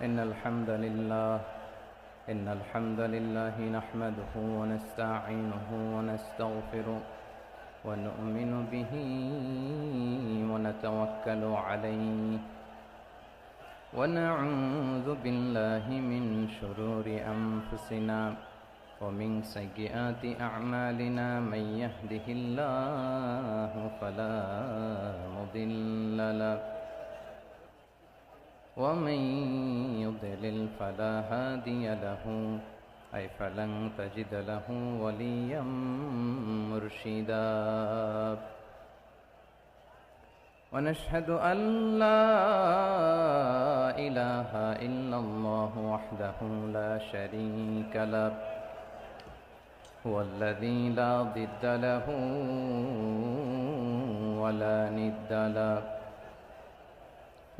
إن الحمد لله نحمده ونستعينه ونستغفره ونؤمن به ونتوكل عليه ونعوذ بالله من شرور أنفسنا ومن سيئات أعمالنا من يهده الله فلا مضل له ومن يضلل فلا هادي له فلن تجد له وليا مرشدا ونشهد أن لا إله إلا الله وحده لا شريك له هو الذي لا ضد له ولا ند له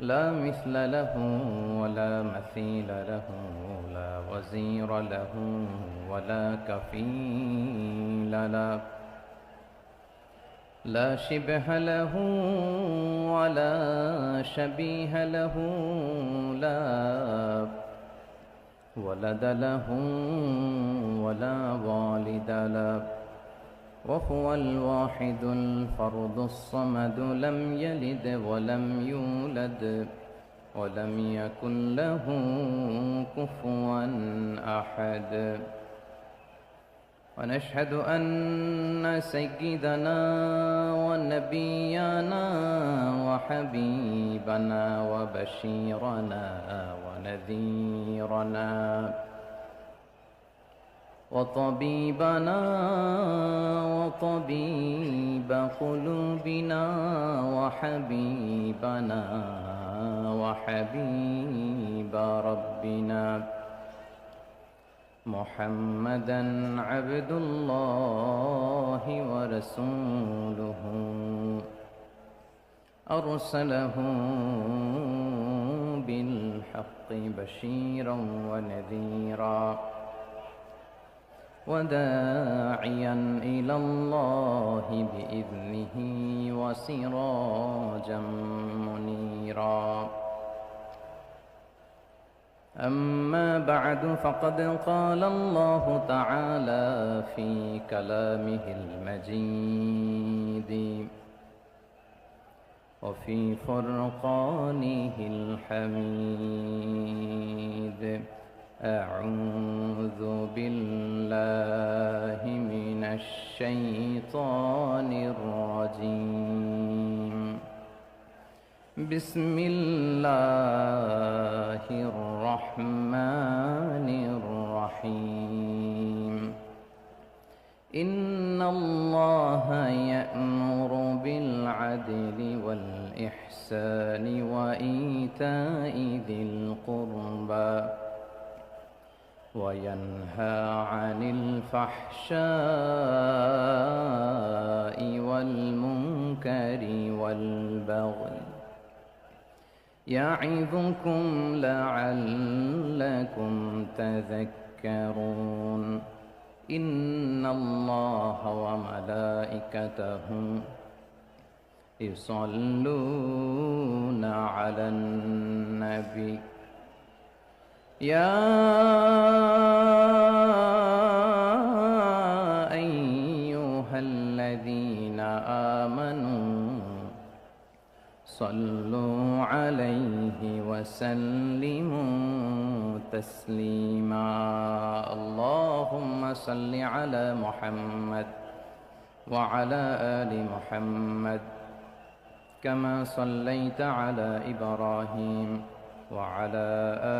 لا مثل له ولا مثيل له لا وزير له ولا كفيل له لا شبه له ولا شبيه له لا ولد له ولا والد له وهو الواحد الفرد الصمد لم يلد ولم يولد ولم يكن له كفوا أحد ونشهد أن سيدنا ونبينا وحبيبنا وبشيرنا ونذيرنا وطبيبنا وطبيب قلوبنا وحبيبنا وحبيب ربنا محمدا عبد الله ورسوله أرسله بالحق بشيرا ونذيرا وداعيا إلى الله بإذنه وسراجا منيرا أما بعد فقد قال الله تعالى في كلامه المجيد وفي فرقانه الحميد أعوذ بالله من الشيطان الرجيم بسم الله الرحمن الرحيم إن الله يأمر بالعدل والإحسان وإيتاء ذي القربى وينهى عن الفحشاء والمنكر والبغي يعظكم لعلكم تذكرون إن الله وملائكته يصلون على النبي يا أيها الذين آمنوا صلوا عليه وسلموا تسليما اللهم صل على محمد وعلى آل محمد كما صليت على إبراهيم وعلى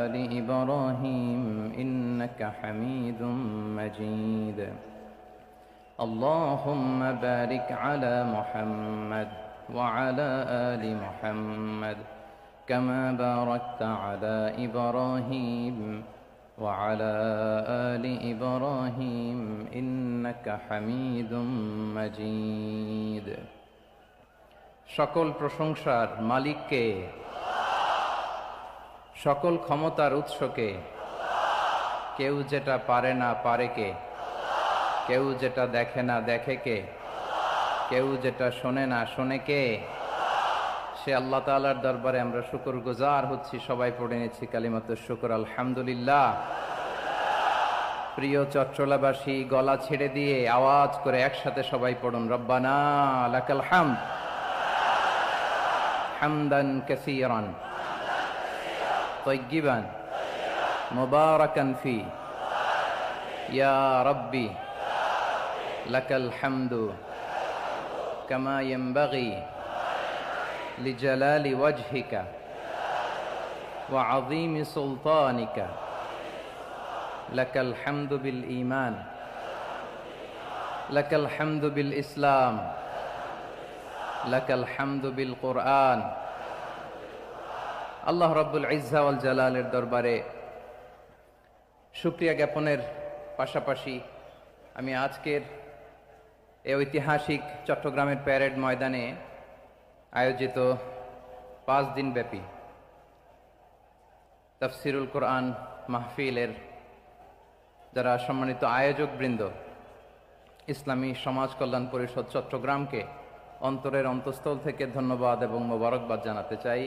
آل إبراهيم إنك حميد مجيد اللهم بارك على محمد وعلى آل محمد كما باركت على إبراهيم وعلى آل إبراهيم إنك حميد مجيد সকল প্রশংসার মালিককে সকল ক্ষমতার উৎসকে কেউ যেটা পারে না পারে কে কেউ যেটা দেখে না দেখে কে কেউ যেটা শোনে না শোনে কে সে আল্লাহ তাআলার দরবারে আমরা শুকরগুজার হচ্ছি। সবাই পড়ে নিচ্ছি কালিমাতুশ শুকর, আলহামদুলিল্লাহ। প্রিয় চট্টলাবাসী, গলা ছেড়ে দিয়ে আওয়াজ করে একসাথে সবাই পড়ুন, রব্বানা লাকাল হামদ হামদান কাসীরান তাইয়্যিবান মুবারাকান ফি ইয়া রাব্বি লাকাল হামদু কামা ইয়ানবাগি লিজালালি ওয়াজহিকা ওয়া আযীমি সুলতানিকা লাকাল হামদু বিল ঈমান লাকাল হামদু বিল ইসলাম লাকাল হামদু বিল কুরআন। আল্লাহ রাব্বুল ইজ্জা ওয়াল জালালের দরবারে শুকরিয়া জ্ঞাপনের পাশাপাশি আমি আজকের এই ঐতিহাসিক চট্টগ্রামের প্যারেড ময়দানে আয়োজিত 5 দিন ব্যাপী তাফসিরুল কোরআন মাহফিলের যারা সম্মানিত আয়োজক বৃন্দ, ইসলামী সমাজ কল্যাণ পরিষদ চট্টগ্রামকে অন্তরের অন্তঃস্থল থেকে ধন্যবাদ এবং মোবারকবাদ জানাতে চাই,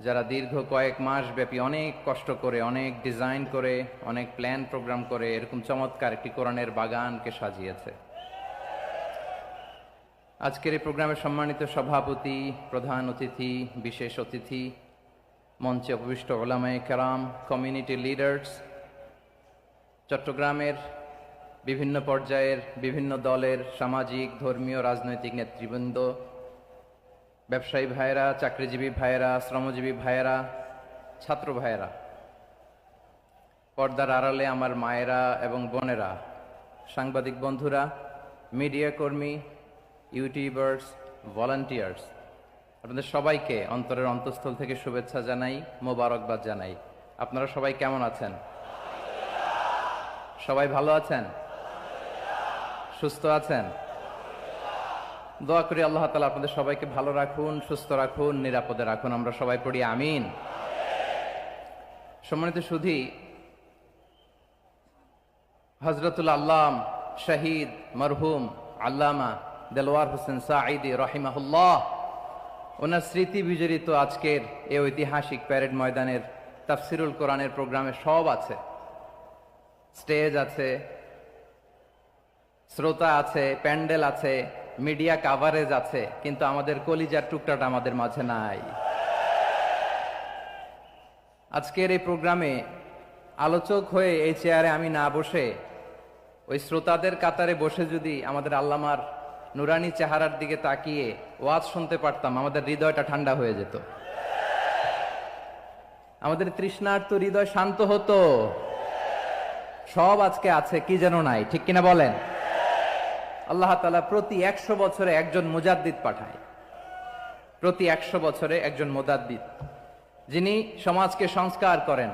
যারা দীর্ঘ কয়েক মাস ব্যাপী অনেক কষ্ট করে, অনেক ডিজাইন করে, অনেক প্ল্যান প্রোগ্রাম করে এরকম চমৎকার একটি কোরআনের বাগানকে সাজিয়েছে। আজকের এই প্রোগ্রামের সম্মানিত সভাপতি, প্রধান অতিথি, বিশেষ অতিথি, মঞ্চে উপবিষ্ট উলামায়ে কেরাম, কমিউনিটি লিডার্স, চট্টগ্রামের বিভিন্ন পর্যায়ের বিভিন্ন দলের সামাজিক, ধর্মীয়, রাজনৈতিক নেতৃবৃন্দ, ব্যবসায়ী ভাইয়েরা, চাকরিজীবী ভাইয়েরা, শ্রমজীবী ভাইয়েরা, ছাত্র ভাইয়েরা, পর্দার আড়ালে আমার মায়েরা এবং বোনেরা, সাংবাদিক বন্ধুরা, মিডিয়া কর্মী, ইউটিউবার্স, ভলান্টিয়ার্স, আপনাদের সবাইকে অন্তরের অন্তঃস্থল থেকে শুভেচ্ছা জানাই, মোবারকবাদ জানাই। আপনারা সবাই কেমন আছেন? সবাই ভালো আছেন? সুস্থ আছেন? দোয়া করি আল্লাহ তাআলা আপনাদের সবাইকে ভালো রাখুন, সুস্থ রাখুন, নিরাপদে রাখুন। আমরা সবাই পড়ি আমিন। সম্মানিত সুধী, হযরতুল আল্লাম শহীদ মরহুম আল্লামা দেলওয়ার হোসেন সাঈদী রাহিমাহুল্লাহ, ওনার স্মৃতি বিজড়িত আজকের এই ঐতিহাসিক প্যারেড ময়দানের তাফসিরুল কোরআনের প্রোগ্রামে সব আছে। স্টেজ আছে, শ্রোতা আছে, প্যান্ডেল আছে, মিডিয়া কাভারেজ আছে, কিন্তু আমাদের কলিজার টুকটাটা আমাদের মাঝে নাই। আজকের এই প্রোগ্রামে আলোচক হয়ে এই চেয়ারে আমি না বসে ওই শ্রোতাদের কাতারে বসে যদি আমাদের আল্লামার নুরানি চেহারার দিকে তাকিয়ে ওয়াজ শুনতে পারতাম, আমাদের হৃদয়টা ঠান্ডা হয়ে যেত, আমাদের তৃষ্ণার্ত হৃদয় শান্ত হতো। সব আজকে আছে, কি যেন নাই, ঠিক কিনা বলেন? আল্লাহ তাআলা প্রতি 100 বছরে একজন মুজাদ্দিদ পাঠায়, প্রতি 100 বছরে একজন মুজাদ্দিদ, যিনি সমাজকে সংস্কার করেন।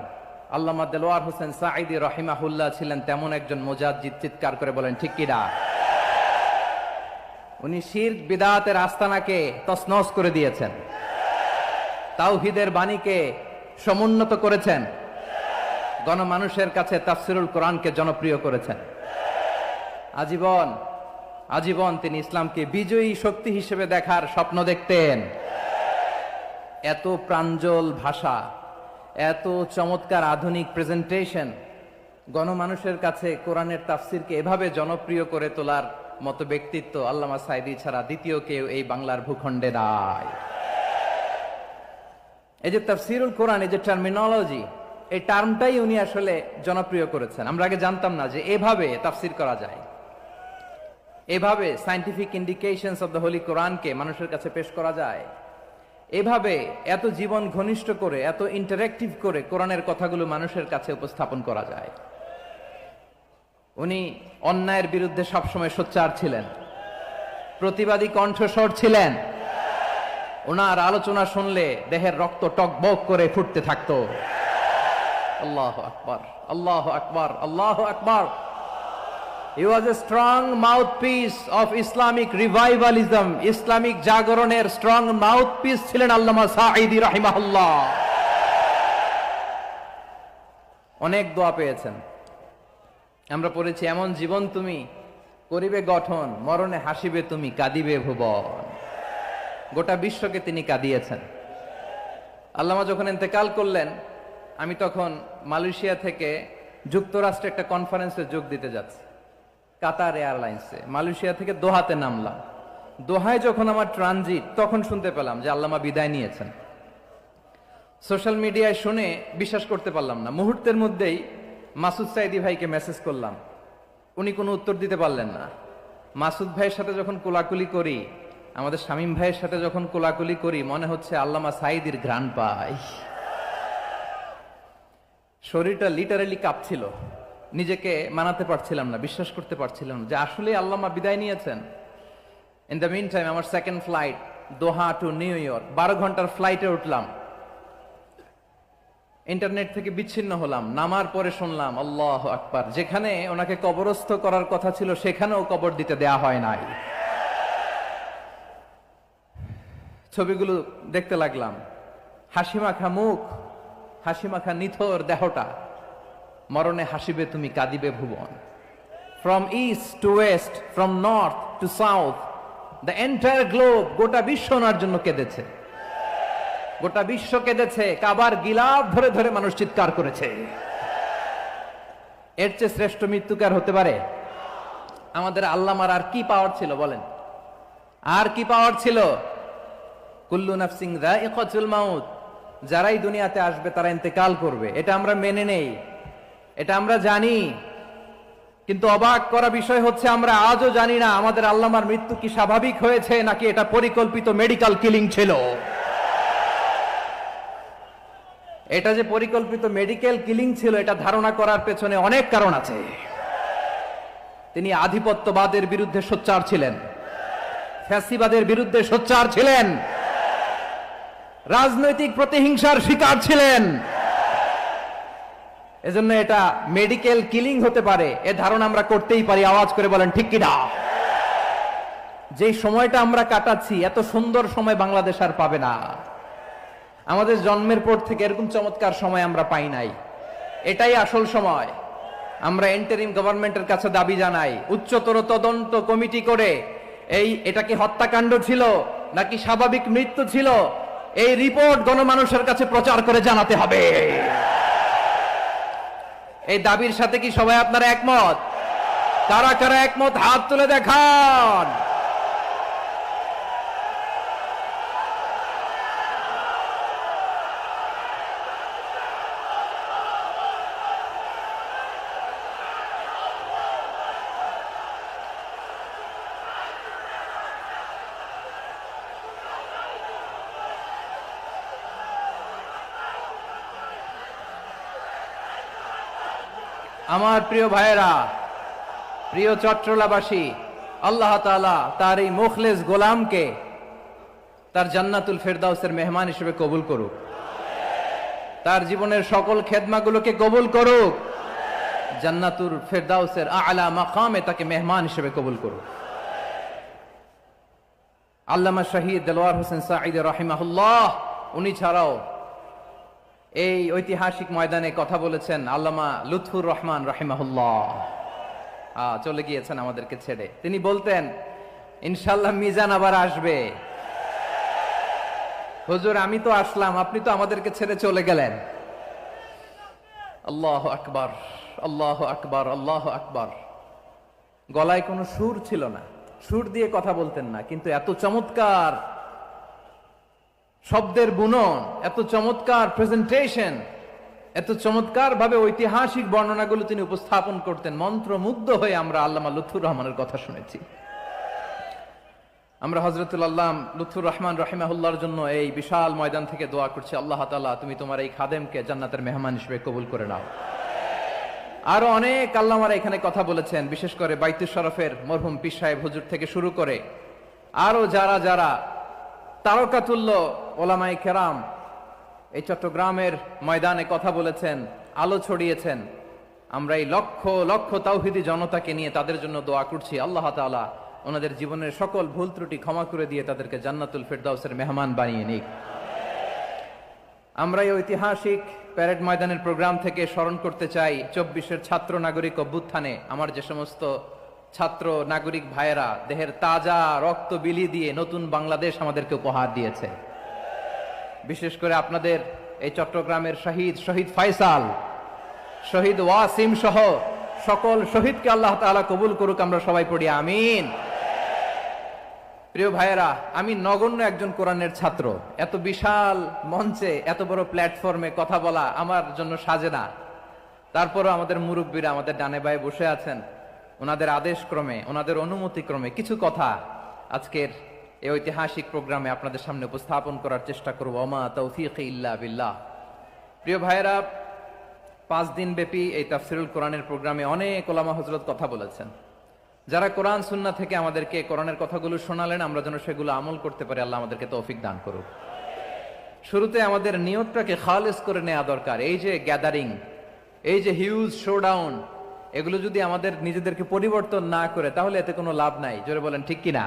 আল্লামা দেলওয়ার হোসেন সাঈদী রাহিমাহুল্লাহ ছিলেন তেমন একজন মুজাদ্দিদ। চিৎকার করে বলেন ঠিক কিনা? উনি শিরক বিদআতের আস্তানাকে তছনছ করে দিয়েছেন, তাওহীদের বাণীকে সমুন্নত করেছেন, গণমানুষের কাছে তাফসিরুল কোরআনকে জনপ্রিয় করেছেন। আজীবন তিনি ইসলামকে বিজয়ী শক্তি হিসেবে দেখার স্বপ্ন দেখতেন। এত প্রাঞ্জল ভাষা, এত চমৎকার আধুনিক প্রেজেন্টেশন, গণমানুষের কাছে কোরআনের তাফসিরকে এভাবে জনপ্রিয় করে তোলার মতো ব্যক্তিত্ব আল্লামা সাঈদী ছাড়া দ্বিতীয় কেউ এই বাংলার ভূখণ্ডে নাই। এই যে তাফসিরুল কোরআন, এই যে টার্মিনোলজি, এই টার্মটাই উনি আসলে জনপ্রিয় করেছেন। আমরা আগে জানতাম না যে এভাবে তাফসির করা যায়, এভাবে scientific indications of the Holi কোরআনকে মানুষের কাছে পেশ করা যায়, এভাবে এত জীবন ঘনিষ্ঠ করে, এত ইন্টারেক্টিভ করে কোরআনের কথাগুলো মানুষের কাছে উপস্থাপন করা যায়। উনি অন্যায়ের বিরুদ্ধে সবসময় সোচ্চার ছিলেন, প্রতিবাদী কণ্ঠস্বর ছিলেন। ওনার আলোচনা শুনলে দেহের রক্ত টকবক করে ফুটতে থাকতো। আল্লাহু আকবার, আল্লাহু আকবার, আল্লাহু আকবার। He was a strong mouthpiece of Islamic revivalism. Islamic জাগরণের স্ট্রং মাউথপিস ছিলেন আল্লামা সাঈদী রাহিমাহুল্লাহ। অনেক দোয়া পেয়েছেন। আমরা পড়েছি, এমন জীবন তুমি করিবে গঠন, মরণে হাসিবে তুমি, কাঁদিবে ভুবন। গোটা বিশ্বকে তিনি কাঁদিয়েছেন। আল্লামা যখন ইন্তেকাল করলেন, আমি তখন মালয়েশিয়া থেকে যুক্তরাষ্ট্রে একটা কনফারেন্সে যোগ দিতে যাচ্ছি, কাতার এয়ারলাইন্সে। মালয়েশিয়া থেকে দোহাতে নামলাম। দোহায় যখন আমার ট্রানজিট, তখন শুনতে পেলাম যে আল্লামা বিদায় নিয়েছেন। সোশ্যাল মিডিয়ায় শুনে বিশ্বাস করতে পারলাম না। মুহূর্তের মধ্যেই মাসুদ সাইদি ভাইকে মেসেজ করলাম, উনি কোনো উত্তর দিতে পারলেন না। মাসুদ ভাইয়ের সাথে যখন কোলাকুলি করি, আমাদের শামীম ভাইয়ের সাথে যখন কোলাকুলি করি, মনে হচ্ছে আল্লামা সাইদির ঘ্রাণ পাই। শরীরটা লিটারালি কাঁপছিল, নিজেকে মানাতে পারছিলাম না, বিশ্বাস করতে পারছিলাম না যে আসলে আল্লামা বিদায় নিয়েছেন। ইন দ্য মিন টাইম আমার সেকেন্ড ফ্লাইট দোহা টু নিউ ইয়র্ক, 12 ঘন্টার ফ্লাইটে উঠলাম। ইন্টারনেট থেকে বিচ্ছিন্ন হলাম। নামার পরে শুনলাম আল্লাহু আকবার, যেখানে ওনাকে কবরস্থ করার কথা ছিল সেখানেও কবর দিতে দেয়া হয় নাই। ছবিগুলো দেখতে লাগলাম, হাসিমাখা মুখ, হাসিমাখা নিথর দেহটা, মরণে হাসিবে তুমি কাঁদিবে ভুবন। From east to west, from north to south, the entire globe, গোটা বিশ্ব ওনার জন্য কেঁদেছে, গোটা বিশ্ব কেঁদেছে। কাবার গিলাফ ধরে ধরে মানুষ চিৎকার করেছে। এর চেয়ে শ্রেষ্ঠ মৃত্যুকার হতে পারে? আমাদের আল্লামার আর কি পাওয়ার ছিল বলেন? আর কি পাওয়ার ছিল? কুল্লু নাফসিন যায়িকাতুল মাউত, যারাই দুনিয়াতে আসবে তারা ইন্তেকাল করবে, এটা আমরা মেনে নেই, এটা আমরা জানি। কিন্তু অবাক করা বিষয় হচ্ছে আমরা আজও জানি না আমাদের আল্লামার মৃত্যু কি স্বাভাবিক হয়েছে নাকি এটা পরিকল্পিত মেডিকেল কিলিং ছিল। এটা যে পরিকল্পিত মেডিকেল কিলিং ছিল, এটা ধারণা করার পেছনে অনেক কারণ আছে। তিনি আধিপত্যবাদের বিরুদ্ধে সোচ্চার ছিলেন, ফ্যাসিবাদের বিরুদ্ধে সোচ্চার ছিলেন, রাজনৈতিক প্রতিহিংসার শিকার ছিলেন। এজন্য এটা মেডিকেল কিলিং হতে পারে এ ধারণা আমরা করতেই পারি। আওয়াজ করে বলেন ঠিক কিনা? যে সময়টা আমরা কাটাচ্ছি, এত সুন্দর সময় বাংলাদেশ আর পাবে না। আমাদের জন্মের পর থেকে এরকম চমৎকার সময় আমরা পাই নাই। এটাই আসল সময়। আমরা ইন্টারিম গভর্নমেন্টের কাছে দাবি জানাই, উচ্চতর তদন্ত কমিটি করে এটা কি হত্যাকাণ্ড ছিল নাকি স্বাভাবিক মৃত্যু ছিল, এই রিপোর্ট গণমানুষের কাছে প্রচার করে জানাতে হবে। এই দাবির সাথে কি সবাই আপনারা একমত? কারা কারা একমত হাত তুলে দেখান। আমার প্রিয় ভাইয়েরা, প্রিয় চট্টলাবাসী, আল্লাহ তাআলা তার এই মুখলেস গোলামকে তার জান্নাতুল ফেরদাউসের মেহমান হিসেবে কবুল করুক, তার জীবনের সকল খেদমাগুলোকে কবুল করুক, জান্নাতুল ফেরদাউসের আলা মাকামে তাকে মেহমান হিসেবে কবুল করুক। আল্লামা শহীদ দেলোয়ার হোসেন সাঈদী রাহিমাহুল্লাহ, উনি ছাড়াও এই ঐতিহাসিক ময়দানে কথা বলেছেন আল্লামা লুৎফুর রহমান রাহিমাহুল্লাহ। চলে গিয়েছেন আমাদেরকে ছেড়ে। তিনি বলতেন ইনশাআল্লাহ মিজান আবার আসবে। হুজুর আমি তো আসলাম, আপনি তো আমাদেরকে ছেড়ে চলে গেলেন। আল্লাহু আকবার, আল্লাহু আকবার, আল্লাহু আকবার। গলায় কোনো সুর ছিল না, সুর দিয়ে কথা বলতেন না, কিন্তু এত চমৎকার শব্দের বুনন, এত চমৎকার প্রেজেন্টেশন, এত চমৎকার ভাবে ঐতিহাসিক বর্ণনাগুলো তিনি উপস্থাপন করতেন। মন্ত্রমুগ্ধ হয়ে আমরা আল্লামা লুৎফুর রহমানের কথা শুনেছি। আমরা হযরতুল আল্লাম লুৎফুর রহমান রাহিমাহুল্লাহর জন্য এই বিশাল ময়দান থেকে দোয়া করছি, আল্লাহ তাআলা তুমি তোমার এই খাদেমকে জান্নাতের মেহমান হিসেবে কবুল করে নাও। আরো অনেক আল্লামারা এখানে কথা বলেছেন, বিশেষ করে বাইতুল শরফের মরহুম পীর সাহেব হুজুর থেকে শুরু করে আরো যারা যারা তারকাতুল্য ওলামায়ে কেরাম এই চট্টগ্রামের ময়দানে কথা বলেছেন, আলো ছড়িয়েছেন। আমরা এই লক্ষ লক্ষ তাওহীদি জনতাকে নিয়ে তাদের জন্য দোয়া করছি, আল্লাহ তাআলা ওনাদের জীবনের সকল ভুল ত্রুটি ক্ষমা করে দিয়ে তাদেরকে জান্নাতুল ফেরদাউসের মেহমান বানিয়ে নিক। আমরা এই ঐতিহাসিক প্যারেড ময়দানের প্রোগ্রাম থেকে স্মরণ করতে চাই 24-এর ছাত্র নাগরিক অভ্যুত্থানে আমার যে সমস্ত ছাত্র নাগরিক ভাইয়েরা দেহের তাজা রক্ত বিলিয়ে দিয়ে নতুন বাংলাদেশ আমাদেরকে উপহার দিয়েছে। বিশেষ করে আপনাদের এই চট্টগ্রামের শহীদ ফাইসাল, শহীদ ওয়াসিম সহ সকল শহীদকে আল্লাহ তাআলা কবুল করুক, আমরা সবাই পড়ি আমিন। প্রিয় ভাইয়েরা, আমি নগণ্য একজন কোরআনের ছাত্র, এত বিশাল মঞ্চে এত বড় প্ল্যাটফর্মে কথা বলা আমার জন্য সাজে না। তারপরও আমাদের মুরব্বীরা আমাদের ডানে বায়ে বসে আছেন, ওনাদের আদেশ ক্রমে, ওনাদের অনুমতি ক্রমে কিছু কথা আজকের এই ঐতিহাসিক প্রোগ্রামে আপনাদের সামনে উপস্থাপন করার চেষ্টা করব। ওমা তৌফিক ইল্লা বিল্লাহ। প্রিয় ভাইয়েরা, 5 দিন ব্যাপী এই তাফসিরুল কোরআনের প্রোগ্রামে অনেক ওলামা হযরত কথা বলেছেন। যারা কোরআন সুন্নাহ থেকে আমাদেরকে কোরআনের কথাগুলো শোনালেন, আমরা যেন সেগুলো আমল করতে পারি, আল্লাহ আমাদেরকে তৌফিক দান করুক। শুরুতে আমাদের নিয়তটাকে খালেস করে নেওয়া দরকার। এই যে গ্যাদারিং, এই যে হিউজ শোডাউন, এগুলো যদি আমাদের নিজেদেরকে পরিবর্তন না করে তাহলে এতে কোনো লাভ নাই। জোরে বলেন ঠিক কিনা?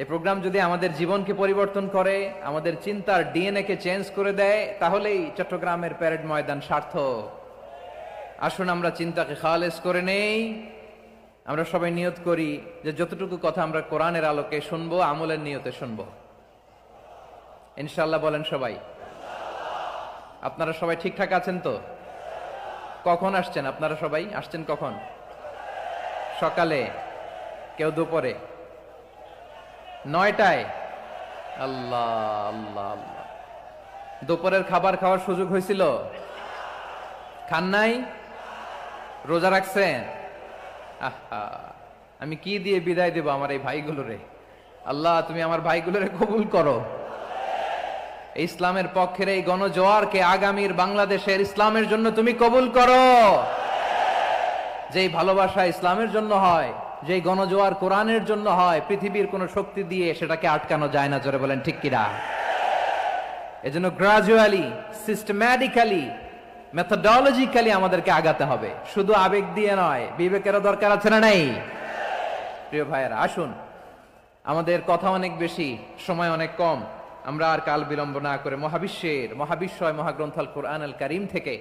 এই প্রোগ্রাম যদি আমাদের জীবনকে পরিবর্তন করে, আমাদের চিন্তার ডিএনএ কে চেঞ্জ করে দেয়, তাহলেই চট্টগ্রামের প্যারেড ময়দান সার্থক। আসুন আমরা চিন্তাকে খালেস করে নেই। আমরা সবাই নিয়ত করি যে যতটুকু কথা আমরা কোরআনের আলোকে শুনবো, আমলের নিয়তে শুনবো ইনশাআল্লাহ। বলেন সবাই। আপনারা সবাই ঠিকঠাক আছেন তো? কখন আসছেন? আপনারা সবাই আসছেন কখন? সকালে, কেউ দুপুরে, 9টায়? আল্লাহ আল্লাহ আল্লাহ। দুপুরের খাবার খাওয়ার সুযোগ হয়েছিল? খান নাই? রোজা রাখছেন? আহা, আমি কি দিয়ে বিদায় দেব আমার এই ভাইগুলোরে? আল্লাহ তুমি আমার ভাইগুলোরে কবুল করো। ইসলামের পক্ষের এই গণজোয়ারকে আগামীর বাংলাদেশের ইসলামের জন্য তুমি কবুল করো। যেই ভালোবাসা ইসলামের জন্য হয়, যেই গণজোয়ার কোরআনের জন্য হয়, পৃথিবীর কোন শক্তি দিয়ে সেটাকে আটকানো যায় না। জোরে বলেন ঠিক কিনা? এজন্য গ্রাজুয়ালি, সিস্টেম্যাটিক্যালি, মেথোডোলজিক্যালি আমাদেরকে আগাতে হবে, শুধু আবেগ দিয়ে নয়। বিবেকেরও দরকার আছে না নাই? প্রিয় ভাইয়েরা, আসুন, আমাদের কথা অনেক বেশি, সময় অনেক কম, আমরা আর কাল বিলম্ব না করে মহাবিশ্বয় মহাগ্রন্থ আল কোরআন আল কারীম থেকে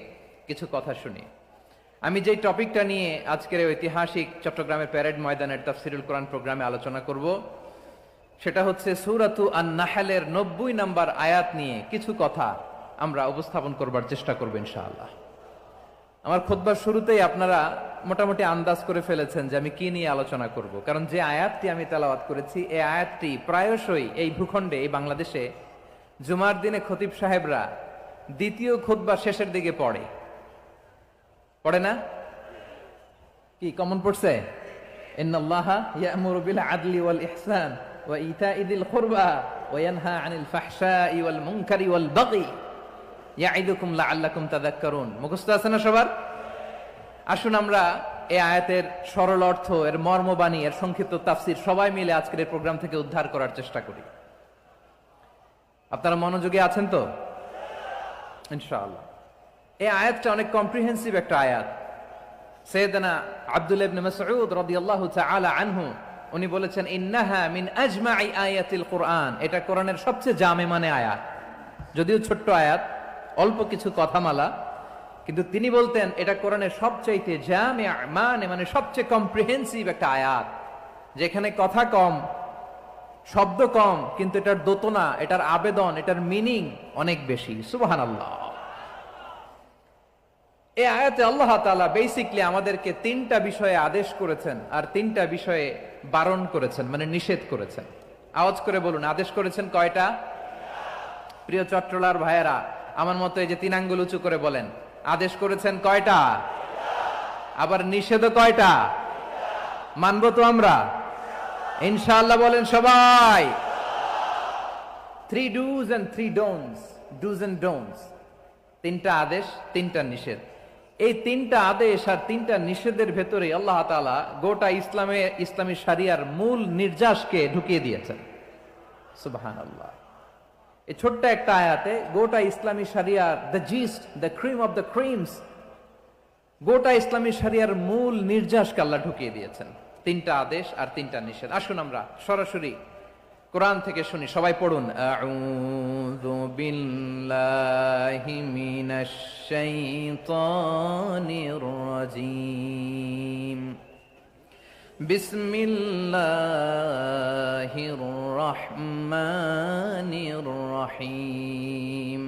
কিছু কথা শুনি। আমি যে টপিকটা নিয়ে আজকের ঐতিহাসিক চট্টগ্রামের প্যারেড ময়দানের তাফসিরুল কোরআন প্রোগ্রামে আলোচনা করব, সেটা হচ্ছে সূরাতু আন-নাহলের 90 নম্বর আয়াত নিয়ে কিছু কথা আমরা উপস্থাপন করবার চেষ্টা করব ইনশাআল্লাহ। আমার খুতবার শুরুতেই আপনারা মোটামুটি আন্দাজ করে ফেলেছেন যে আমি কি নিয়ে আলোচনা করব, কারণ যে আয়াতটি আমি তেলাওয়াত করেছি এই আয়াতটি প্রায়শই এই ভূখণ্ডে, এই বাংলাদেশে জুমার দিনে খতিব সাহেবরা দ্বিতীয় খুতবার শেষের দিকে পড়ে না? কি কমন পড়ছে? ইন্নাল্লাহা ইয়া'মুরু বিল আদলি ওয়াল ইহসান ওয়া ইতা'i যিল কুরবা ওয়া ইয়ানহা আনিল ফাহশাই ওয়াল মুনকারি ওয়াল বাগি ইয়া'iদুকুম লাআল্লাকুম তাযাক্কারুন। মুখস্থ আছে না সবার? আসুন আমরা এই আয়াতের সরল অর্থ, এর মর্মবাণী, এর সংক্ষিপ্ত তাফসীর সবাই মিলে আজকের এই প্রোগ্রাম থেকে উদ্ধার করার চেষ্টা করি। আপনারা মনোযোগী আছেন তো? ইনশাআল্লাহ। এই আয়াতটা অনেক কম্প্রিহেন্সিভ একটা আয়াত। সাইয়েদনা আব্দুল্লাহ ইবনে মাসউদ রাদিয়াল্লাহু তাআলা আনহু উনি বলেছেন, ইন্নাহা মিন আজমাই আয়াতিল কুরআন। এটা কোরআনের সবচেয়ে জামে মানে আয়াত। যদিও ছোট্ট আয়াত, অল্প কিছু কথামালা, কিন্তু তিনি বলতেন এটা কোরআনের সবচাইতে জামে মানে সবচেয়ে কম্প্রিহেন্সিভ একটা আয়াত, যেখানে কথা কম, শব্দ কম, কিন্তু এটার দোতনা, এটার আবেদন, এটার মিনিং অনেক বেশি। সুবহানাল্লাহ। এই আয়াতে আল্লাহ তাআলা বেসিকলি আমাদেরকে 3টা বিষয়ে আদেশ করেছেন আর 3টা বিষয়ে বারণ করেছেন, মানে নিষেধ করেছেন। আওয়াজ করে বলুন, আদেশ করেছেন কয়টা? প্রিয় চট্টলার ভাইয়েরা, আমার মতো এই যে 3 আঙ্গুল উঁচু করে বলেন, আদেশ করেছেন কয়টা? আবার নিষেধও কয়টা? মানবো তো আমরা ইনশাআল্লাহ? বলেন সবাই। 3 do's and 3 don'ts, do's and don'ts। 3টা আদেশ, 3টা নিষেধ। এই 3টা আদেশ আর 3টা নিষেধের ভেতরে আল্লাহ তাআলা গোটা ইসলামী শরিয়ার মূল নির্যাসকে ঢুকিয়ে দিয়েছেন। সুবহানাল্লাহ। এই ছোট্ট একটা আয়াতে গোটা ইসলামী শরিয়ার, the gist, the cream of the creams, গোটা ইসলামী শরিয়ার মূল নির্যাসকে আল্লাহ ঢুকিয়ে দিয়েছেন। 3টা আদেশ আর 3টা নিষেধ। আসুন আমরা সরাসরি কোরআন থেকে শুনি, সবাই পড়ুন। আউযু বিল্লাহি মিনাশ শাইতানির রাজীম। বিসমিল্লাহির রহমানির রহিম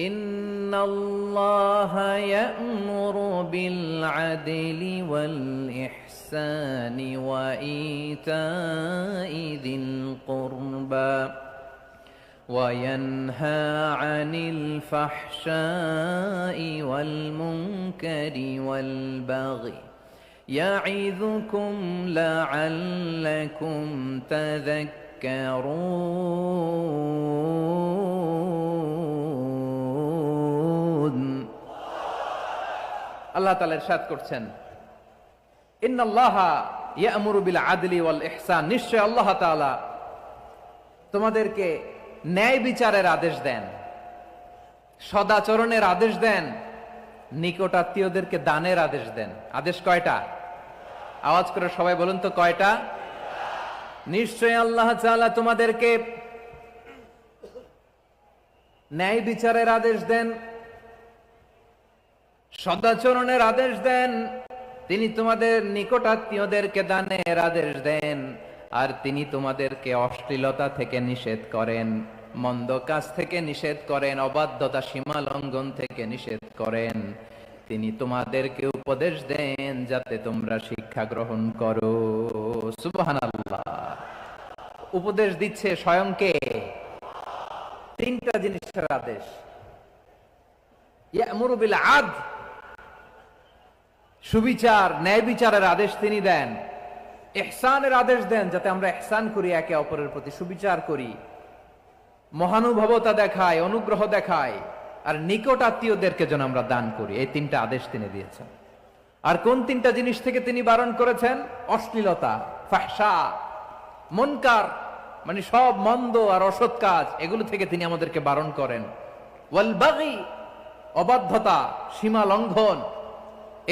ইন্নাল্লাহা ইয়া'মুরু বিল আদলি ওয়াল ইহসানি ওয়া ইতা'i যিল কুরবা وينهى عن الفحشاء والمنكر والبغي يعظكم لعلكم تذكرون আল্লাহ তাআলা ইরশাদ করছেন ইন্নাল্লাহা ইয়া'মুরু বিল আদলি ওয়াল ইহসান, নিশ্চয় আল্লাহ তাআলা তোমাদেরকে ন্যায় বিচারের আদেশ দেন, সদাচরণের আদেশ দেন, নিকটাত্মীয়দেরকে দানের আদেশ দেন। আদেশ কয়টা? আওয়াজ করে সবাই বলুন তো কয়টা? নিশ্চয় আল্লাহ তাআলা তোমাদেরকে ন্যায় বিচারের আদেশ দেন, সদাচরণের আদেশ দেন, তিনি তোমাদের নিকটাত্মীয়দেরকে দানের আদেশ দেন, আর তিনি তোমাদেরকে অশ্লীলতা থেকে নিষেধ করেন, মন্দ কাজ থেকে নিষেধ করেন, অবাধ্যতা সীমা লঙ্ঘন থেকে নিষেধ করেন। তিনি তোমাদেরকে উপদেশ দেন যাতে তোমরা শিক্ষা গ্রহণ করো। সুবহানাল্লাহ। উপদেশ দিচ্ছে স্বয়ংকে। তিনটা জিনিসের আদেশ। ইয়া'মুরু বিল আদল, সুবিচার ন্যায় বিচারের আদেশ তিনি দেন। ইহসানের আদেশ দেন যাতে আমরা ইহসান করি, একে অপরের প্রতি সুবিচার করি, মহানুভবতা দেখায়, অনুগ্রহ দেখায়, আর নিকট আত্মীয়দেরকে যেন আমরা দান করি। এই তিনটা আদেশ তিনি দিয়েছেন। আর কোন তিনটা জিনিস থেকে তিনি বারণ করেছেন? অশ্লীলতা, ফাহশা, মুনকার, মানে সব মন্দ আর অসৎ কাজ, এগুলো থেকে তিনি আমাদেরকে বারণ করেন। ওয়াল বাগি, অবাধ্যতা, সীমা লঙ্ঘন,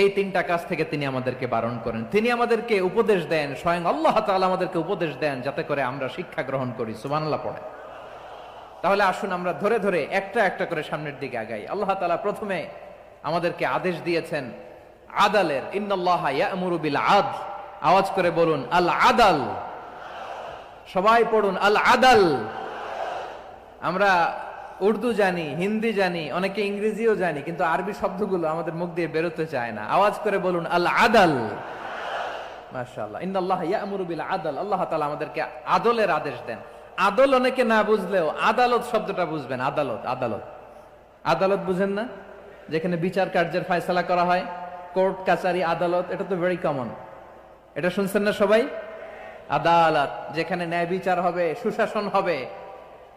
এই তিনটা কাজ থেকে তিনি আমাদেরকে বারণ করেন। তিনি আমাদেরকে উপদেশ দেন, স্বয়ং আল্লাহ তাআলা আমাদেরকে উপদেশ দেন যাতে করে আমরা শিক্ষা গ্রহণ করি। সুবহানাল্লাহ পড়ে। তাহলে আসুন আমরা ধরে ধরে একটা একটা করে সামনের দিকে আগাই। আল্লাহ তাআলা প্রথমে আমাদেরকে আদেশ দিয়েছেন আদালের। ইন্নাল্লাহা ইয়া'মুরু বিল আদল। আওয়াজ করে বলুন আল আদাল। সবাই পড়ুন আল আদাল। আমরা উর্দু জানি, হিন্দি জানি, অনেকে ইংরেজিও জানি, কিন্তু আরবি শব্দগুলো আমাদের মুখ দিয়ে বেরোতে চায় না। আওয়াজ করে বলুন আল আদাল। মাশাআল্লাহ। ইন্নাল্লাহা ইয়া'মুরু বিল আদল। আল্লাহ তাআলা আমাদেরকে আদলের আদেশ দেন। আদল অনেকে না বুঝলেও আদালত শব্দটা বুঝবেন। আদালত, আদালত, আদালত বুঝেন না? যেখানে বিচার কার্যের ফয়সালা করা হয়, কোর্ট কাচারি আদালত, এটা তো ভেরি কমন। এটা শুনছেন না সবাই? আদালত, যেখানে ন্যায় বিচার হবে, সুশাসন হবে।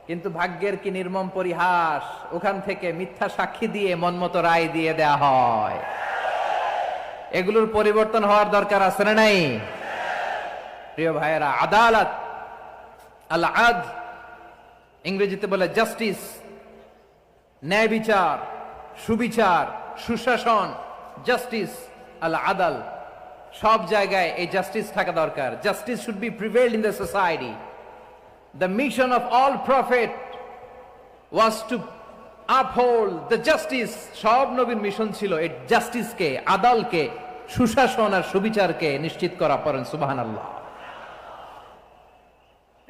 কিন্তু ভাগ্যের কি নির্মম পরিহাস, ওখান থেকে মিথ্যা সাক্ষী দিয়ে মনমতো রায় দিয়ে দেয়া হয়। এগুলোর পরিবর্তন হওয়ার দরকার আছে না নাই? প্রিয় ভাইয়েরা, আদালত, আল আদল, ইংরেজিতে বলে জাস্টিস, ন্যায় বিচার, সুবিচার, সুশাসন, জাস্টিস, আল আদল, সব জায়গায় এই জাস্টিস থাকা দরকার। Justice should be prevailed in the society. The mission of all prophet was to uphold the justice. সব নবীর মিশন ছিল এই জাস্টিসকে, আদালকে, সুশাসন আর সুবিচারকে নিশ্চিত করা। পড়েন সুবহানাল্লাহ।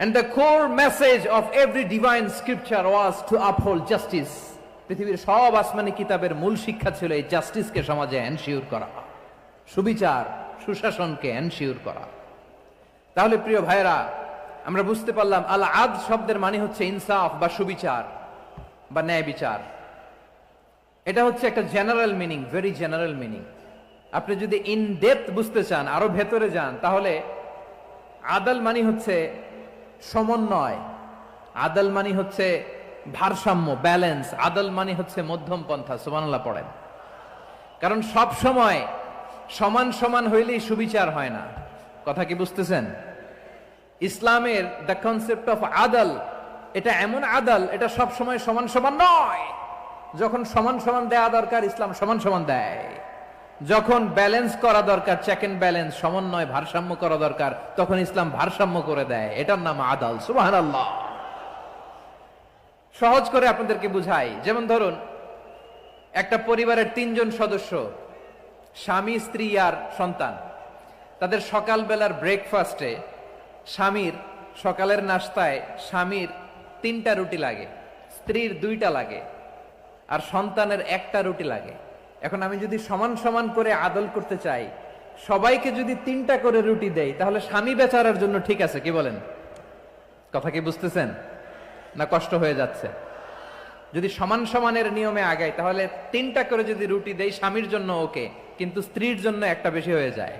And the core message of every divine scripture was to uphold justice. পৃথিবীর সব আসমানি কিতাবের মূল শিক্ষা ছিল এই জাস্টিসকে সমাজে এনশিওর করা, সুবিচার, সুশাসনকে এনশিওর করা। তাহলে প্রিয় ভাইরা, আমরা বুঝতে পারলাম আল আদল শব্দের মানে হচ্ছে ইনসাফ বা সুবিচার বা ন্যায় বিচার। এটা হচ্ছে একটা general meaning, very general meaning. আপনি যদি ইন ডেপথ বুঝতে চান, আরো ভেতরে যান, তাহলে আদল মানে হচ্ছে সমন্বয়, আদল মানে হচ্ছে ভারসাম্য, ব্যালেন্স। আদল মানে হচ্ছে মধ্যম পন্থা। সুবহানাল্লাহ পড়েন। কারণ সব সময় সমান সমান হইলেই সুবিচার হয় না। কথা কি বুঝতেছেন? ইসলামের দ্য কনসেপ্ট অফ আদল, এটা এমন আদল, এটা সব সময় সমান সমান নয়। যখন সমান সমান দেয়া দরকার, ইসলাম সমান সমান দেয়। যখন ব্যালেন্স করা দরকার, চেক এন্ড ব্যালেন্স, সমন্বয়, ভারসাম্য করা দরকার, তখন ইসলাম ভারসাম্য করে দেয়। এটার নাম আদল। সুবহানাল্লাহ। সহজ করে আপনাদেরকে বুঝাই। যেমন ধরুন, একটা পরিবারের 3 জন সদস্য, স্বামী, স্ত্রী আর সন্তান। তাদের সকালবেলার ব্রেকফাস্টে স্বামীর সকালের নাস্তায় স্বামীর 3টা রুটি লাগে, স্ত্রীর 2টা লাগে, আর সন্তানের 1টা রুটি লাগে। এখন আমি যদি সমান সমান করে আদল করতে চাই, সবাইকে যদি 3টা করে রুটি দেই, তাহলে স্বামী বেচারার জন্য ঠিক আছে কি বলেন? কথা কি বুঝতেছেন না কষ্ট হয়ে যাচ্ছে? যদি সমান সমানের নিয়মে আগাই, তাহলে 3টা করে যদি রুটি দেই স্বামীর জন্য ওকে, কিন্তু স্ত্রীর জন্য 1টা বেশি হয়ে যায়।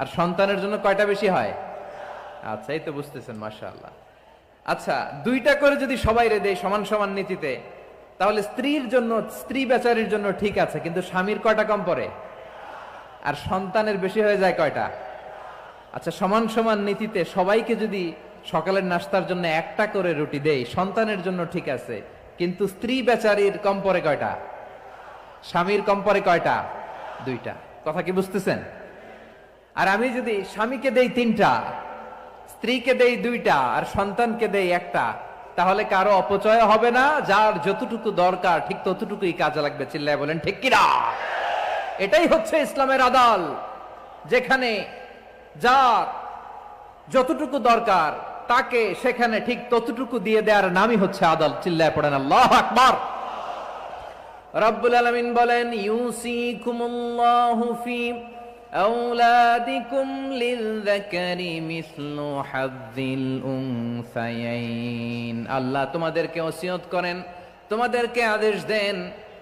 আর সন্তানের জন্য কয়টা বেশি হয়? আচ্ছা, এই তো বুঝতেছেন, মাশাআল্লাহ। আচ্ছা, 2টা করে যদি সবাই রে দেয় সমান সমান নীতিতে, তাহলে স্ত্রীর জন্য, স্ত্রী বেচারির জন্য ঠিক আছে, কিন্তু স্বামীর কয়টা কম পড়ে? আর সন্তানের বেশি হয়ে যায় কয়টা? আচ্ছা, সমান সমান নীতিতে সবাইকে যদি সকালের নাস্তার জন্য 1টা করে রুটি দেই, সন্তানের জন্য ঠিক আছে, কিন্তু স্ত্রী বেচারির কম পড়ে কয়টা? স্বামীর কম পড়ে কয়টা? 2টা। কথা কি বুঝতেছেন? আর আমি যদি স্বামীকে দেই 3টা, স্ত্রীকে দেই 2টা, আর সন্তানকে দেই 1টা, তাহলে কারো অপচয় হবে না। যার যতটুকু দরকার ঠিক ততটুকুই কাজে লাগবে। চিল্লায় বলেন ঠিক কিনা? এটাই হচ্ছে ইসলামের আদল, যেখানে যার যতটুকু দরকার তাকে সেখানে ঠিক ততটুকু দিয়ে দেওয়ার নামই হচ্ছে আদল। চিল্লায় পড়েন আল্লাহু আকবার। রব্বুল আলামিন বলেন, ইউসিকুমুল্লাহু ফি আওলাদিকুম লিযযাকারি মিসলু হাযযিল উনসায়াইন। আল্লাহ তোমাদেরকে ওসিয়ত করেন, তোমাদেরকে আদেশ দেন,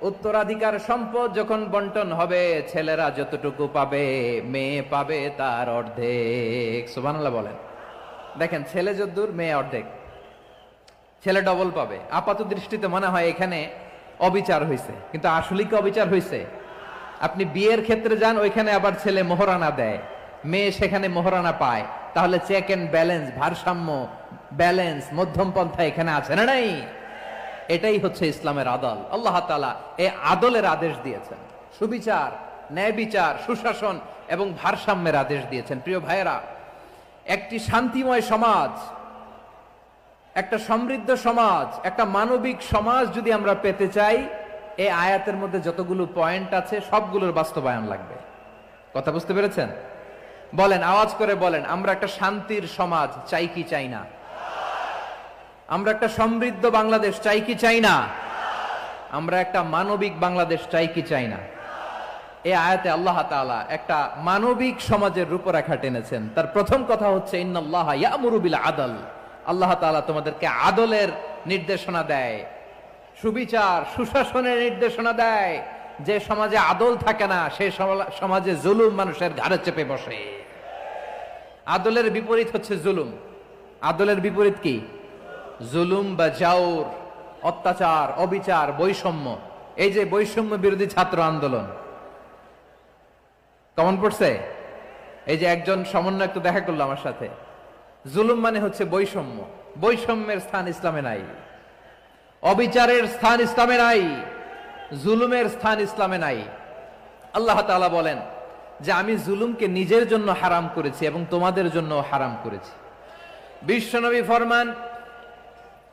উত্তরাধিকার সম্পদ যখন বন্টন হবে, ছেলেরা যতটুকু পাবে, মেয়ে পাবে তার অর্ধেক। সুবহানাল্লাহ বলেন। দেখেন, ছেলে যদ্দূর, মেয়ে অর্ধেক, ছেলে ডবল পাবে। আপাত দৃষ্টিতে মনে হয় এখানে অবিচার হয়েছে, কিন্তু আসলে কি অবিচার হয়েছে? আপনি বিয়ের ক্ষেত্রে যান, ওইখানে আবার ছেলে মোহরানা দেয়, মেয়ে সেখানে মোহরানা পায়। তাহলে চেক এন্ড ব্যালেন্স, ভারসাম্য, ব্যালেন্স, মধ্যম পন্থা এখানে আছে না নাই? এটাই হচ্ছে ইসলামের আদল। আল্লাহ তাআলা এই আদলের আদেশ দিয়েছেন, সুবিচার, ন্যায় বিচার, সুশাসন এবং ভারসাম্যের আদেশ দিয়েছেন। প্রিয় ভাইয়েরা, একটি শান্তিময় সমাজ, একটা সমৃদ্ধ সমাজ, একটা মানবিক সমাজ যদি আমরা পেতে চাই, এই আয়াতের মধ্যে যতগুলো পয়েন্ট আছে সবগুলোর বাস্তবায়ন লাগবে। কথা বুঝতে পেরেছেন? বলেন, আওয়াজ করে বলেন, আমরা একটা শান্তির সমাজ চাই কি চাই না? আমরা একটা সমৃদ্ধ বাংলাদেশ চাই কি চাই না? আমরা একটা মানবিক বাংলাদেশ চাই কি চাই না? এই আয়াতে আল্লাহ তাআলা একটা মানবিক সমাজের রূপরেখা টেনেছেন। তার প্রথম কথা হচ্ছে, ইন্নাল্লাহা ইয়ামুরু বিল আদল। আল্লাহ তাআলা তোমাদেরকে আদলের নির্দেশনা দেয়, সুবিচার, সুশাসনের নির্দেশনা দেয়। যে সমাজে আদল থাকে না, সেই সমাজে জুলুম মানুষের ঘাড়ে চেপে বসে। আদলের বিপরীত হচ্ছে জুলুম। আদলের বিপরীত কি? জুলুম বা জাওর, অত্যাচার, অবিচার, বৈষম্য। এই যে বৈষম্য বিরোধী ছাত্র আন্দোলন কেমন পড়ছে? এই যে একজন সমন্বয়ক তো দেখা করলো আমার সাথে। জুলুম মানে হচ্ছে বৈষম্য। বৈষম্যের স্থান ইসলামে নাই, অবিচারের স্থান ইসলামে নাই, জুলুমের স্থান ইসলামে নাই। আল্লাহ তাআলা বলেন যে আমি জুলুমকে নিজের জন্য হারাম করেছি এবং তোমাদের জন্য হারাম করেছি। বিশ্বনবী ফরমান,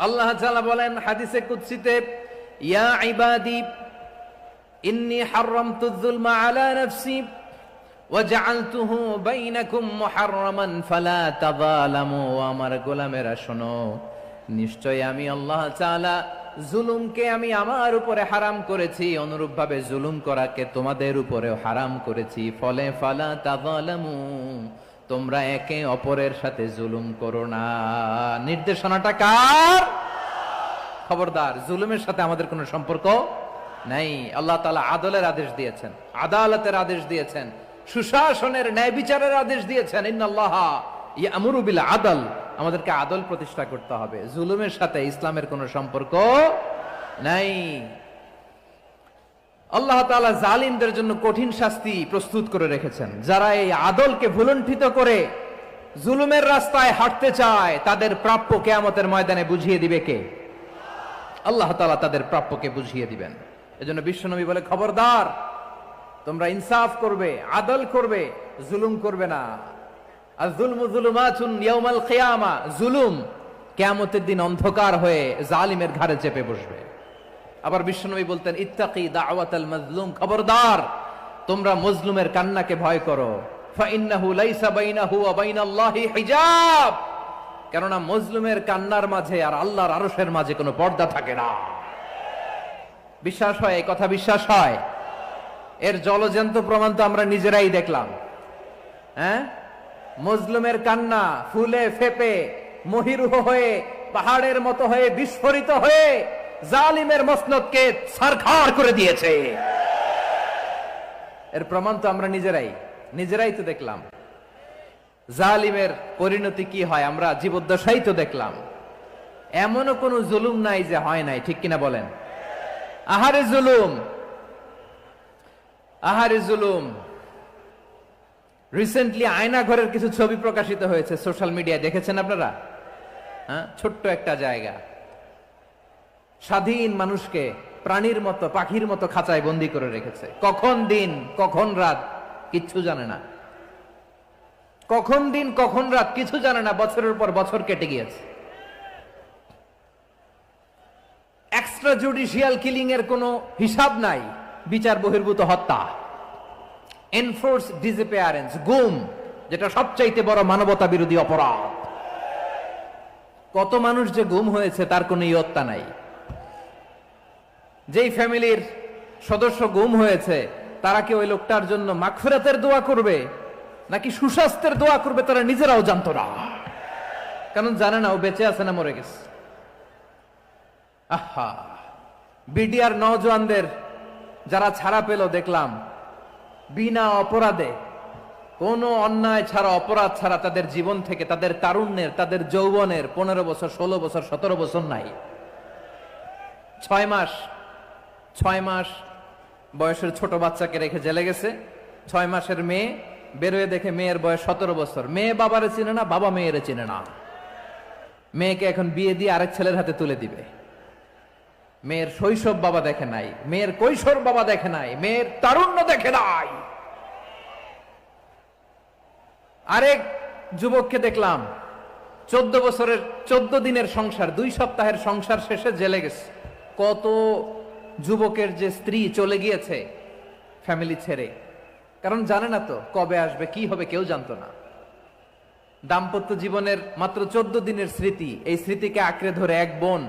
আল্লাহ তাআলা বলেন হাদিসে কুদসিতে, ইয়া ইবাদি ইন্নী হারামতুয যুলমা আলা নাফসি ওয়া জাআলতুহু বাইনাকুম মুহাররামান ফালা তাযালামু। আমার গোলামেরা শোনো, নিশ্চয় আমি আল্লাহ তাআলা জুলুমকে আমি আমার উপরে হারাম করেছি, অনুরূপভাবে জুলুম করাকে তোমাদের উপরেও হারাম করেছি। ফলে ফালা তাযালামু, তোমরা একে অপরের সাথে জুলুম করো না। নির্দেশনাটা কার? খবরদার, জুলুমের সাথে আমাদের কোনো সম্পর্ক নাই। আল্লাহ তাআলা আদলের আদেশ দিয়েছেন, আদালতের আদেশ দিয়েছেন, সুশাসনের, ন্যায় বিচারের আদেশ দিয়েছেন। ইন্নাল্লাহা ইয়ামুরু বিল আদল, আমাদেরকে আদল প্রতিষ্ঠা করতে হবে। জুলুমের সাথে ইসলামের কোনো সম্পর্ক নাই। আল্লাহ তাআলা জালিমদের জন্য কঠিন শাস্তি প্রস্তুত করে রেখেছেন। যারা এই আদলকে ভুলুণ্ঠিত করে জুলুমের রাস্তায় হাঁটতে চায়, তাদের প্রাপ্য কিয়ামতের ময়দানে বুঝিয়ে দিবে কে? আল্লাহ তাআলা তাদের প্রাপ্যকে বুঝিয়ে দিবেন। এজন্য বিশ্বনবী বলে, খবরদার, তোমরা ইনসাফ করবে, আদল করবে, জুলুম করবে না। আর যুলমু যুলুমাতুন ইয়াউমাল কিয়ামা, জুলুম কিয়ামতের দিন অন্ধকার হয়ে জালিমের ঘাড়ে চেপে বসবে। আবার বিশ্বনবী বলতেন, ইত্তাকি দাওয়াতাল মাজলুম, খবরদার, তোমরা মজলুমের কান্নাকে ভয় করো। ফাইন্নাহু লাইসা বাইনাহু ওয়া বাইনাল্লাহি হিজাব, কেননা মজলুমের কান্নার মাঝে আর আল্লাহর আরশের মাঝে কোনো পর্দা থাকে না। বিশ্বাস হয়? এই কথা বিশ্বাস হয়? এর জলজ্যান্ত প্রমাণ তো আমরা নিজেরাই দেখলাম। হ্যাঁ, মজলুমের কান্না ফুলে ফেপে মহিরুহ হয়ে পাহাড়ের মতো হয়ে বিস্ফোরিত হয়ে জালিমের মসনদকে ছারখার করে দিয়েছে। এর প্রমাণ তো আমরা নিজেরাই তো দেখলাম। জালিমের পরিণতি কি হয় আমরা জীবদ্দশাই তো দেখলাম। এমনও কোন জুলুম নাই যে হয় নাই, ঠিক কিনা বলেন? আহারে জুলুম, আহারে জুলুম। রিসেন্টলি আয়না ঘরের কিছু ছবি প্রকাশিত হয়েছে সোশ্যাল মিডিয়ায়, দেখেছেন আপনারা? হ্যাঁ, ছোট্ট একটা জায়গা, স্বাধীন মানুষকে প্রাণীর মতো পাখির মতো খাঁচায় বন্দি করে রেখেছে। কখন দিন কখন রাত কিচ্ছু জানে না, কখন দিন কখন রাত কিছু জানে না। বছরের পর বছর কেটে গিয়েছে। এক্সট্রা জুডিশিয়াল কিলিং এর কোনো হিসাব নাই, বিচার বহির্ভূত হত্যা, এনফোর্স ডিসঅ্যাপিয়ারেন্স, গুম, যেটা সবচাইতে বড় মানবতা বিরোধী অপরাধ। কত মানুষ যে গুম হয়েছে তার কোনো ইয়ত্তা নাই। যেই ফ্যামিলির সদস্য গুম হয়েছে তারা কি ওই লোকটার জন্য মাগফিরাতের দোয়া করবে নাকি সুস্বাস্থ্যের দোয়া করবে তারা নিজেরাও জানতো না, কারণ জানে না ও বেঁচে আছে না মরে গেছে। আহা, বিডিআর নওজওয়ানদের যারা ছাড়া পেল দেখলাম, বিনা অপরাধে কোনো অন্যায় ছাড়া অপরাধ ছাড়া তাদের জীবন থেকে, তাদের তারুণ্যের, তাদের যৌবনের 15 বছর 16 বছর 17 বছর নাই, 6 মাস বয়সের ছোট বাচ্চাকে রেখে জেলে গেছে। 6 মাসের মেয়ে বেরোয় দেখে মেয়ের বয়স 17 বছর। মেয়ে বাবারে চিনে না, বাবা মেয়েরে চিনে না। মেয়েকে এখন বিয়ে দিয়ে আরেক ছেলের হাতে তুলে দিবে। মেয়ের শৈশব বাবা দেখে নাই, মেয়ের কৈশোর বাবা দেখে নাই, মেয়ের তারুণ্য দেখে নাই। আরেক যুবককে দেখলাম 14 বছরের 14 দিনের সংসার, 2 সপ্তাহের সংসার শেষে জেলে গেছে। কত যুবকের যে স্ত্রী চলে গিয়েছে ফ্যামিলি ছেড়ে, কারণ জানে না তো কবে আসবে কি হবে, কেউ জানতো না। দাম্পত্য জীবনের মাত্র 14 দিনের স্মৃতি, এই স্মৃতিকে আঁকড়ে ধরে এক বোন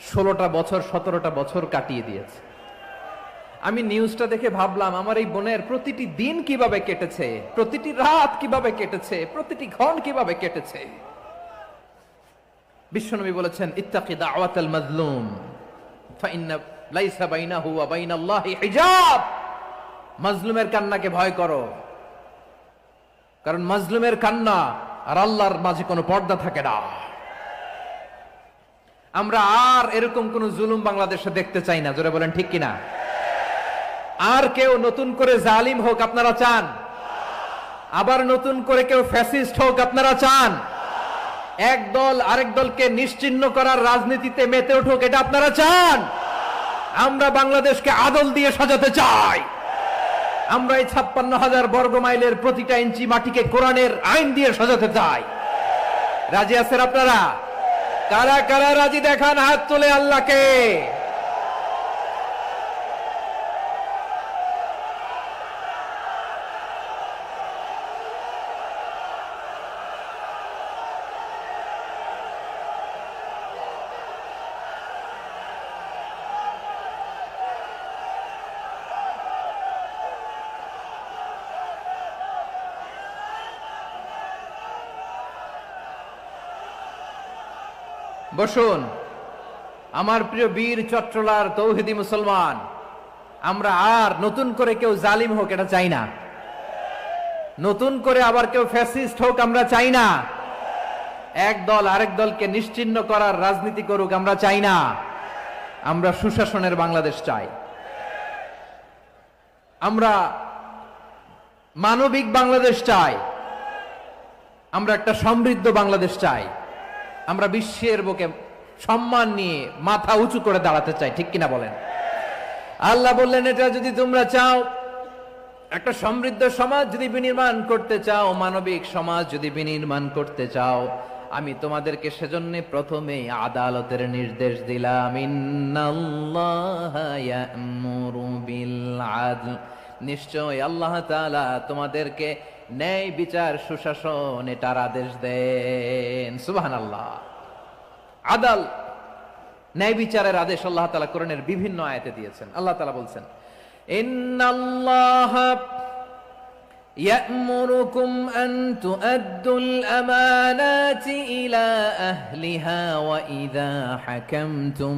16টা বছর 17টা বছর কাটিয়ে দিয়েছে। আমি নিউজটা দেখে ভাবলাম আমার এই বোনের প্রতিটি দিন কিভাবে কেটেছে, প্রতিটি রাত কিভাবে কেটেছে, প্রতিটি ক্ষণ কিভাবে কেটেছে। বিশ্বনবী বলেছেন, ইত্তাকি দাওয়াতাল মাজলুম ফাইন্না লাইসা বাইনাহু ওয়া বাইনাল্লাহি হিজাব। মাজলুমের কান্নাকে ভয় করো, কারণ মাজলুমের কান্না আর আল্লাহর মাঝে কোনো পর্দা থাকে না। আমরা আর এরকম কোন জুলুম বাংলাদেশে দেখতে চাই না, জোরে বলেন ঠিক কিনা? আর কেউ নতুন করে জালিম হোক আপনারা চান? আবার নতুন করে কেউ ফ্যাসিস্ট হোক আপনারা চান? এক দল আরেক দলকে নিশ্চিহ্ন করার রাজনীতিতে মেতে উঠুক এটা আপনারা চান? আমরা বাংলাদেশকে আদল দিয়ে সাজাতে চাই। আমরা এই 56,000 বর্গ মাইলের প্রতিটা ইঞ্চি মাটিকে কোরআনের আইন দিয়ে সাজাতে চাই। রাজি আছেন আপনারা? কারা কারা রাজি দেখান হাত তুলে আল্লাহকে। বসুন আমার প্রিয় বীর চট্টলার তৌহিদি মুসলমান, আমরা আর নতুন করে কেউ জালিম হোক এটা চাই না, নতুন করে আবার কেউ ফ্যাসিস্ট হোক আমরা চাই না, এক দল আরেক দলকে নিশ্চিহ্ন করার রাজনীতি করুক আমরা চাই না। আমরা সুশাসনের বাংলাদেশ চাই, আমরা মানবিক বাংলাদেশ চাই, আমরা একটা সমৃদ্ধ বাংলাদেশ চাই, আমরা বিশ্বের বুকে সম্মান নিয়ে মাথা উঁচু করে দাঁড়াতে চাই, ঠিক কিনা বলেন? আল্লাহ বললেন, এটা যদি তোমরা চাও, একটা সমৃদ্ধ সমাজ যদি বিনির্মাণ করতে চাও, মানবিক সমাজ যদি বিনির্মাণ করতে চাও, আমি তোমাদেরকে সেজন্য প্রথমেই আদালতের নির্দেশ দিলাম। ইন্নাল্লাহা ইয়া'মুরু বিল আদল, নিশ্চয় আল্লাহ তাআলা তোমাদেরকে ন্যায় বিচার সুশাসন এটার আদেশ দেন। সুবহানাল্লাহ। আদাল, ন্যায় বিচারের আদেশ আল্লাহ তাআলা কোরআনের বিভিন্ন আয়াতে দিয়েছেন। আল্লাহ তাআলা বলছেন, ইন্নাল্লাহা يأمركم أن تؤدوا الأمانات إلى أهلها وإذا حكمتم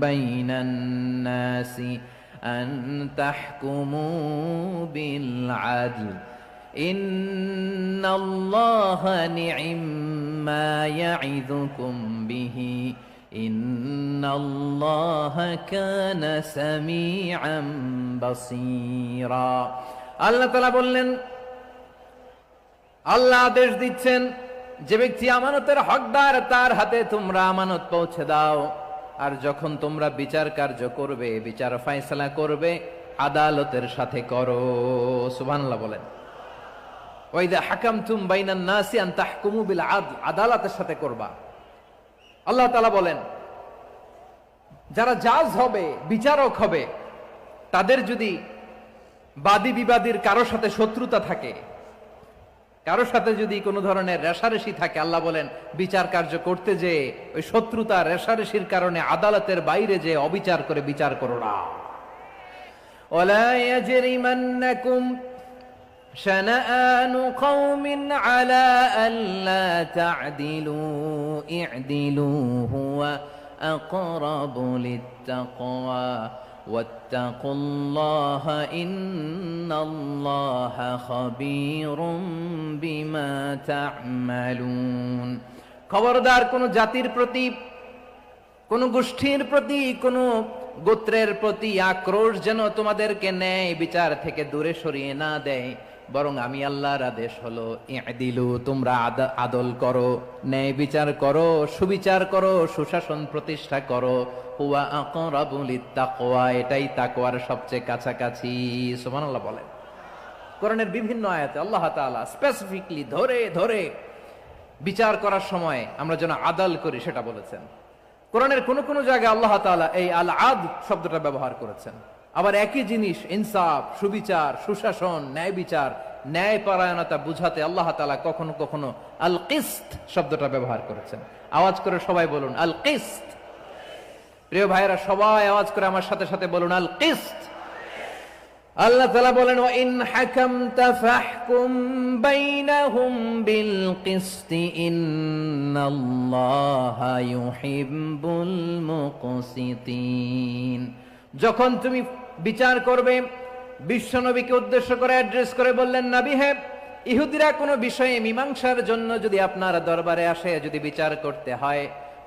بين الناس أن تحكموا بالعدل إن الله نعم ما يعظكم به إن الله كان سميعا بصيرا। আল্লাহ তাআলা বললেন, আল্লাহ আদেশ দিচ্ছেন যে ব্যক্তি আমানতের হকদার তার হাতে তোমরা আমানত পৌঁছে দাও, আর যখন তোমরা বিচার কার্য করবে, বিচার ফয়সালা করবে, আদালতের সাথে করো। সুবহানাল্লাহ বলেন। ওয়া ইযা হাকামতুম বাইনান নাসি আন তাহকুমু বিল আদল, আদালতের সাথে করবা। আল্লাহ তাআলা বলেন, যারা জাজ হবে, বিচারক হবে, তাদের যদি বাদী বিবাদীর কারোর সাথে শত্রুতা থাকে, কারোর সাথে যদি কোনো ধরনের রেষারেষি থাকে, আল্লাহ বলেন বিচার কার্য করতে যে ওই শত্রুতা রেষারেষির কারণে আদালতের বাইরে যে অবিচার করে বিচার করো না। ওয়ালা ইয়াজরিমান্নাকুম শানাআনু কওমিন আলা আল্লা তা'দিলু ই'দিলু হুয়া আকরাবু লিত্তাকওয়া ওয়াত্তাকুল্লাহা ইন্নাল্লাহা খাবীরুম বিমা তা'মালুন। খবরদার কোন জাতির প্রতি, কোন গোষ্ঠীর প্রতি, কোন গোত্রের প্রতি আক্রোশ যেন তোমাদেরকে ন্যায় বিচার থেকে দূরে সরিয়ে না দেয়, বরং আমি আল্লাহর আদেশ হলো ই'দিলু, তোমরা আদল করো, ন্যায় বিচার করো, সুবিচার করো, সুশাসন প্রতিষ্ঠা করো। হুয়া আকরাবু লিত্তাকওয়া, এটাই তাকওয়ার সবচেয়ে কাছাকাছি। সুবহানাল্লাহ বলেন। কোরআনের বিভিন্ন আয়াতে আল্লাহ তাআলা স্পেসিফিকলি ধরে ধরে বিচার করার সময় আমরা যেন আদাল করি সেটা বলেছেন। কোরআনের কোন কোন জায়গায় আল্লাহ তাআলা এই আল আদ শব্দটা ব্যবহার করেছেন। আবার একই জিনিস ইনসাফ, সুবিচার, সুশাসন, ন্যায় বিচার, ন্যায় পরায়ণতা বুঝাতে আল্লাহ তাআলা কখনো কখনো আল কিসত শব্দটা ব্যবহার করেছেন। আওয়াজ করে সবাই বলুন আল কিসত। প্রিয় ভাইরা, সবাই আওয়াজ করে আমার সাথে সাথে বলুন আল কিসত। আল্লাহ তাআলা বলেন, ওয়া ইন হাকামতা ফাহকুম বাইনাহুম বিল কিসতি ইন্নাল্লাহা ইউহিব্বুল মুকসিতিন। যখন তুমি বিচার করবে, বিশ্বনবীকে উদ্দেশ্য করে অ্যাড্রেস করে বললেন, নবী হে, ইহুদিরা কোনো বিষয়ে মীমাংসার জন্য যদি আপনার দরবারে আসে, যদি বিচার করতে হয়,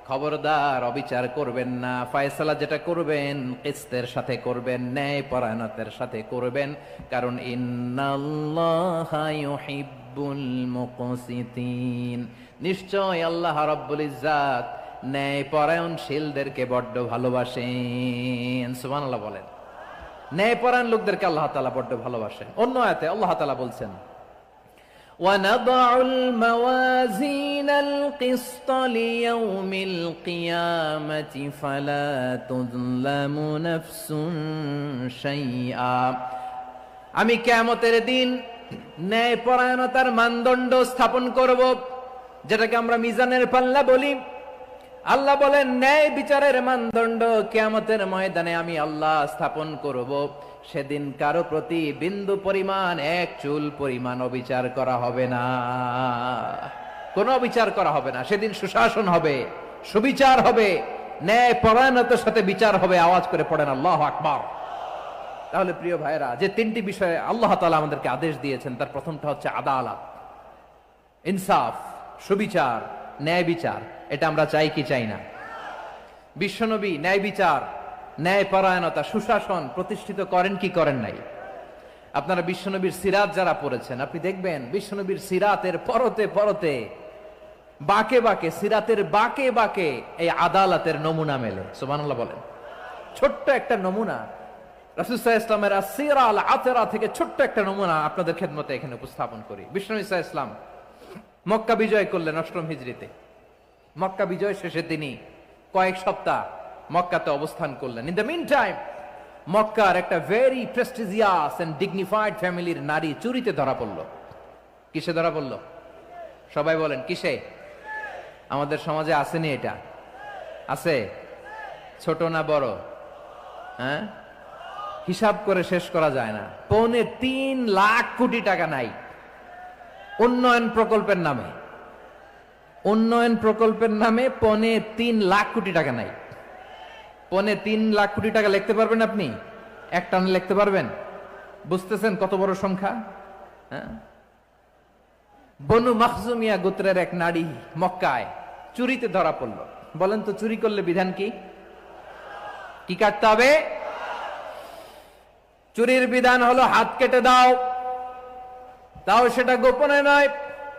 খবরদার অবিচার করবেন না। ফয়সালা যেটা করবেন কিসতের সাথে করবেন, ন্যায় পরায়ণতার সাথে করবেন, কারণ ইন্নাল্লাহা ইউহিব্বুল মুকসিতিন, নিশ্চয় আল্লাহ রাব্বুল ইজ্জাত ন্যায় পরায়ণশীলদেরকে বড্ড ভালোবাসেন। সুবহানাল্লাহ বলেন। ন্যায় পরায়ণ লোকদেরকে আল্লাহ তাআলা বড্ড ভালোবাসেন। অন্য আয়াতে আল্লাহ তাআলা বলছেন, وَنَضَعُ الْمَوَازِينَ الْقِسْطَ لِيَوْمِ الْقِيَامَةِ فَلَا تُظْلَمُ نَفْسٌ شَيْئًا। আমি কিয়ামতের দিন ন্যায় পরায়ণতার মানদণ্ড স্থাপন করব, যেটাকে আমরা মিজানের পাল্লা বলি। আল্লাহ বলেন, ন্যায় বিচারের মানদণ্ড কিয়ামতের ময়দানে আমি আল্লাহ স্থাপন করব। সেদিন কারো প্রতি বিন্দু পরিমাণ, এক চুল পরিমাণ অবিচার করা হবে না, কোনো অবিচার করা হবে না। সেদিন সুশাসন হবে, সুবিচার হবে, ন্যায় পরায়ণতার সাথে বিচার হবে। আওয়াজ করে পড়েন আল্লাহু আকবার। তাহলে প্রিয় ভাইরা, যে তিনটি বিষয়ে আল্লাহ তাআলা আমাদেরকে আদেশ দিয়েছেন, তার প্রথমটা হচ্ছে আদালত, ইনসাফ, সুবিচার, ন্যায় বিচার। এটা আমরা চাই কি চাই না? বিশ্বনবী ন্যায় বিচার, ন্যায় পরায়ণতা, সুশাসন প্রতিষ্ঠিত করেন কি করেন নাই? আপনারা বিশ্বনবীর সিরাত যারা পড়েছেন, আপনি দেখবেন বিশ্বনবীর সিরাতের পরতে পরতে, বাঁকে বাঁকে, সিরাতের বাঁকে বাঁকে এই আদালতের নমুনা মেলে। সুবহানাল্লাহ বলেন। ছোট্ট একটা নমুনা রাসূল সাল্লাল্লাহু আলাইহি ওয়াসাল্লামের আসসিরা আল আতরা থেকে ছোট্ট একটা নমুনা আপনাদের খেদমতে এখানে উপস্থাপন করি। বিশ্বনবী সাল্লাল্লাহু আলাইহি ওয়াসাল্লাম মক্কা বিজয় করলেন ৮ম হিজরিতে। মক্কা বিজয় শেষে তিনি কয়েক সপ্তাহ মক্কাতে অবস্থান করলেন। ইন দ্য মিন টাইম মক্কার একটা ভেরি প্রেস্টিজিয়াস এন্ড ডিগনিফাইড ফ্যামিলির নারী চুরিতে ধরা পড়ল। কিসে ধরা পড়লো? সবাই বলেন কিসে? আমাদের সমাজে আসেনি এটা? আছে? ছোট না বড়? হ্যাঁ, হিসাব করে শেষ করা যায় না। 3.25 কোটি টাকা নাই উন্নয়ন প্রকল্পের নামে। উন্নয়ন প্রকল্পের নামে 3.25 কোটি টাকা নাই। 3.25 কোটি টাকা লিখতে পারবেন আপনি? এক টানে লিখতে পারবেন? বুঝতেছেন কত বড় সংখ্যা? হ্যাঁ, বনু মাখজুমিয়া গোত্রের এক নারী মক্কায় চুরিতে ধরা পড়ল। বলেন তো চুরি করলে বিধান কি? কি কাটতে হবে? চুরির বিধান হলো হাত কেটে দাও, তাও সেটা গোপনে নয়,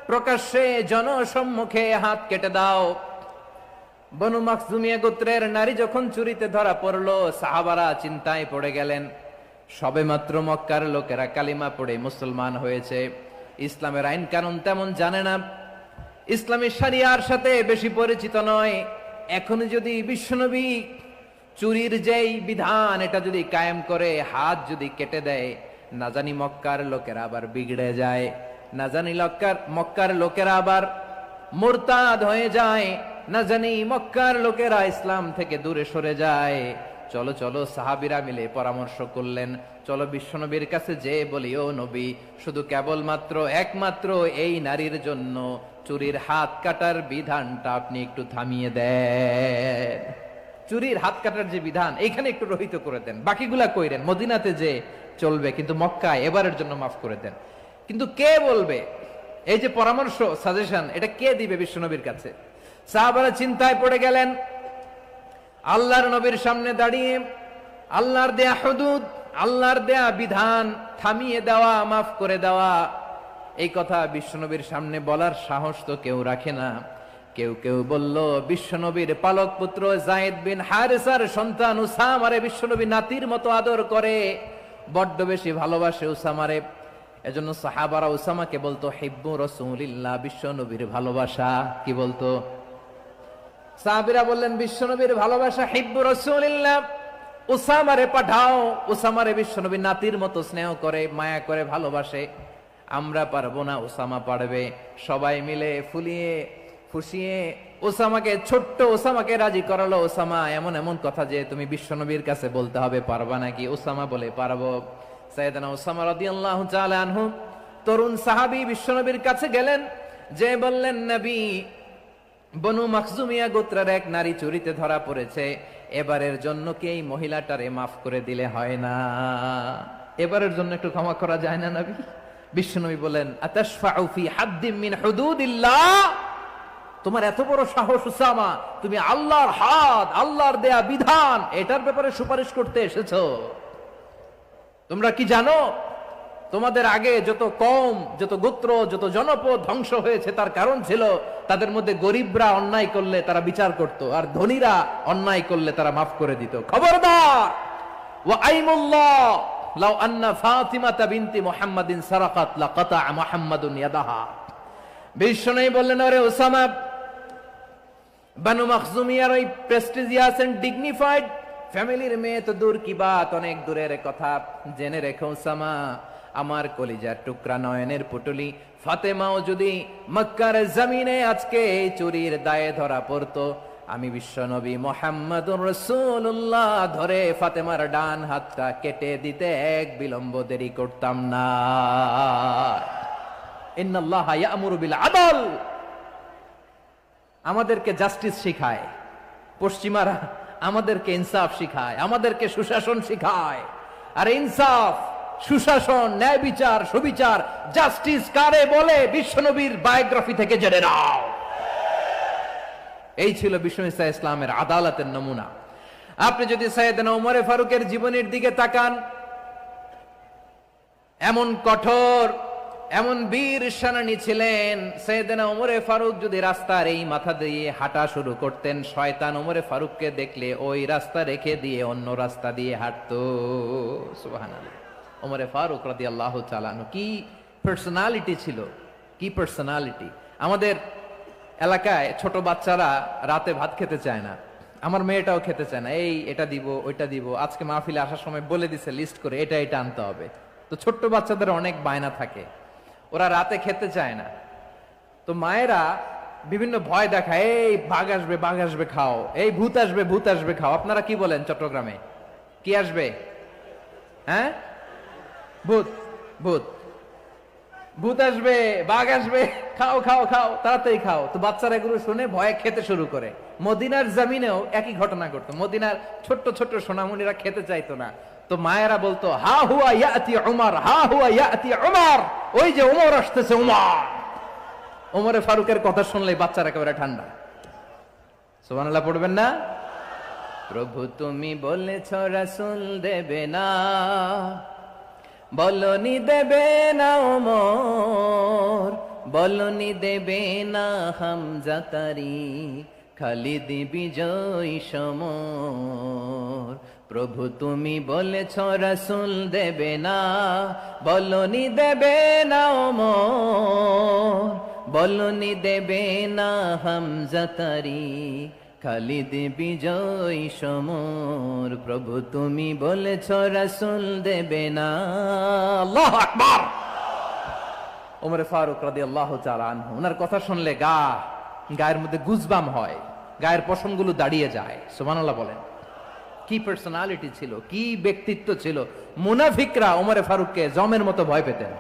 প্রকাশ্যে জনসম্মুখে হাত কেটে দাও। বনু মাখজুমিয়া গোত্রের নারী যখন চুরিতে ধরা পড়লো, সাহাবারা চিন্তায় পড়ে গেলেন। সবেমাত্র মক্কার লোকেরা কালিমা পড়ে মুসলমান হয়েছে, ইসলামের আইন কানুন তেমন জানে না, ইসলামী শরিয়ার সাথে বেশি পরিচিত নয়। এখন যদি বিশ্বনবী চুরির যেই বিধান এটা যদি কায়েম করে হাত যদি কেটে দেয়, না জানি মক্কার লোকেরা আবার বিগড়ে যায়, না জানি মক্কার লোকেরা আবার মুরতাদ হয়ে যায়, না জানি মক্কার লোকেরা ইসলাম থেকে দূরে সরে যায়। চলো চলো, সাহাবীরা মিলে পরামর্শ করলেন, চলো বিশ্বনবীর কাছে যে বলি, ও নবী, শুধু কেবলমাত্র একমাত্র এই নারীর জন্য চুরির হাত কাটার বিধানটা আপনি একটু থামিয়ে দেন। চুরির হাত কাটার যে বিধান এখানে একটু রহিত করে দেন, বাকিগুলা কইরেন মদিনাতে যে চলবে, কিন্তু মক্কায় এবারের জন্য মাফ করে দেন। কিন্তু কে বলবে? এই যে পরামর্শ, সাজেশন, এটা কে দিবে বিশ্বনবীর কাছে? সাহাবারা চিন্তায় পড়ে গেলেন। আল্লাহর নবীর সামনে দাঁড়িয়ে আল্লাহর দেয়া হুদুদ, আল্লাহর দেয়া বিধান থামিয়ে দেওয়া, মাফ করে দেওয়া, এই কথা বিশ্বনবীর সামনে বলার সাহস তো কেউ রাখে না। কেউ কেউ বলল, বিশ্বনবীর পালক পুত্র যায়েদ বিন হারেসার সন্তান উসামারে বিশ্বনবী নাতির মতো আদর করে, বড্ড বেশি ভালোবাসে উসামারে। এজন্য সাহাবারা উসামাকে বলতো হিব্বু রাসূলিল্লাহ, বিশ্বনবীর ভালোবাসা। কি বলতো? সাহাবীরা বললেন, বিশ্বনবীর ভালোবাসা হিব্বু রাসূলিল্লাহ, উসামারে পাঠাও। উসামারে বিশ্বনবী নাতির মতো স্নেহ করে, মায়া করে, ভালোবাসে। আমরা পারবো না, উসামা পারবে। সবাই মিলে ফুলিয়ে ফুসিয়ে ওসামাকে, ছোট্ট ওসামাকে রাজি করালো। ওসামা, এমন এমন কথা যে তুমি বিশ্বনবীর কাছে বলতে হবে, পারবা নাকি? ওসামা বলে, পারবো। সাইয়েদনা ওসামা রাদিয়াল্লাহু তাআলা আনহু তরুণ সাহাবী বিশ্বনবীর কাছে গেলেন, যে বললেন, নবী, বনু মাখজুমিয়া গোত্রের এক নারী চুরিতে ধরা পড়েছে, এবারের জন্য কি এই মহিলাটারে মাফ করে দিলে হয় না? এবারের জন্য একটু ক্ষমা করা যায় না নবী? বিশ্বনবী বলেন, আতাশফাউ ফি হাদ্দিম মিন হুদুদিল্লাহ, তোমার এত বড় সাহস উসামা, তুমি আল্লাহর হাদ, আল্লাহর দেয়া বিধান, এটার ব্যাপারে সুপারিশ করতে এসেছো? তোমরা কি জানো তোমাদের আগে যত কওম, যত গোত্র, যত জনপদ ধ্বংস হয়েছে তার কারণ ছিল তাদের মধ্যে গরিবরা অন্যায় করলে তারা বিচার করত, আর ধনীরা অন্যায় করলে তারা মাফ করে দিত। খবরদার! ওয়া আইমুল্লাহ লাউ আন্না ফাতিমাতা বিনতি মুহাম্মাদিন সারাকাত লাকাতা মুহাম্মাদুন ইয়াদাহা। বিশ্বনবী বললেন, ওরে ওসামা, বানু মাখজুমিয়ার ওই প্রেস্টিজিয়াস এন্ড ডিগনিফাইড ফ্যামিলির মেয়ে তো দূর কি বাত, অনেক দূরের কথা। জেনে রেখো ওসামা, আমার কলিজার টুকরা, নয়নের পুটুলি ফাতেমাও যদি মক্কার জমিনে আজকে এই চুরির দায়ে ধরা পড়তো, আমি বিশ্বনবী মুহাম্মাদুর রাসূলুল্লাহ ধরে ফাতেমার ডান হাতটা কেটে দিতে এক বিলম্ব দেরি করতাম না। ইন্নাল্লাহা ইয়া'মুরু বিল আদল, আমাদেরকে জাস্টিস শিখায় পশ্চিমারা, আমাদেরকে ইনসাফ শিখায়, আমাদেরকে সুশাসন শিখায়। আর ইনসাফ, সুশাসন, ন্যায় বিচার, সুবিচার, জাস্টিস কারে বলে বিশ্বনবীর বায়োগ্রাফি থেকে জেনে নাও। এই ছিল বিশ্বনবী ইসলামের আদালতের নমুনা। আপনি যদি সাইয়েদনা ওমর ফারুকের জীবনের দিকে তাকান, এমন কঠোর, এমন বীর সেনানী ছিলেন। সাইয়েদনা ওমর ফারুক যদি রাস্তার এই মাথা দিয়ে হাঁটা শুরু করতেন, শয়তান ওমর ফারুককে দেখলে ওই রাস্তা রেখে দিয়ে অন্য রাস্তা দিয়ে হাঁটতো। সুবহানাল্লাহ। ওমর ফারুক রাদিয়াল্লাহু তাআলা আনহু কি পার্সোনালিটি ছিল, কি পার্সোনালিটি! আমাদের এলাকায় ছোট বাচ্চারা রাতে ভাত খেতে চায় না, আমার মেয়েটাও খেতে চায় না। এই এটা দিব, ওইটা দিব, আজকে মাহফিলে আসার সময় বলে দিছে লিস্ট করে এটা এটা আনতে হবে। তো ছোট্ট বাচ্চাদের অনেক বায়না থাকে। ওরা রাতে খেতে চায় না। তো মায়েরা বিভিন্ন ভয় দেখায়, এই বাঘ আসবে, বাঘ আসবে খাও, এই ভূত আসবে, ভূত আসবে খাও। আপনারা কি বলেন চট্টগ্রামে? কি আসবে? হ্যাঁ, ভূত, ভূত, ভূত আসবে, বাঘ আসবে, খাও খাও খাও, তাড়াতাড়ি খাও। তো বাচ্চারা এগুলো শুনে ভয়ে খেতে শুরু করে। মদিনার জমিনেও একই ঘটনা ঘটতো। মদিনার ছোট্ট ছোট্ট সোনামণিরা খেতে চাইতো না। তো মায়েরা বলতো, হা হুয়া ইয়াতি উমর, হা হুয়া ইয়াতি উমর, ওই যে উমর আসতেছে, উমর। ওমরে ফারুকের কথা শুনলে বাচ্চারা একেবারে ঠান্ডা। সুবহানাল্লাহ পড়বেন না? প্রভু তুমি বলেছ রাসূল দেবে না, বলনি দেবে না ওমর, বলনি দেবে না হামজা তারিক, খালিদ বিজয়ী সমর। প্রভু তুমি বলেছ রাসূল দেবে না, বলনি দেবে না ওমর, বলনি দেবে না হামজা তারিক, খালিদ বিজয়ী সমর। প্রভু তুমি বলেছ রাসূল দেবে না। আল্লাহু আকবার। ওমর ফারুক রাদিয়াল্লাহু তাআলা আনহু, ওনার কথা শুনলে গায়ের মধ্যে গুজবাম হয়, গায়ের পশমগুলো দাঁড়িয়ে যায়। সুবহানাল্লাহ বলেন। কি পার্সোনালিটি ছিল, কি ব্যক্তিত্ব ছিল। মুনাফিকরা ওমর ফারুককে জমের মতো ভয় পেতেন।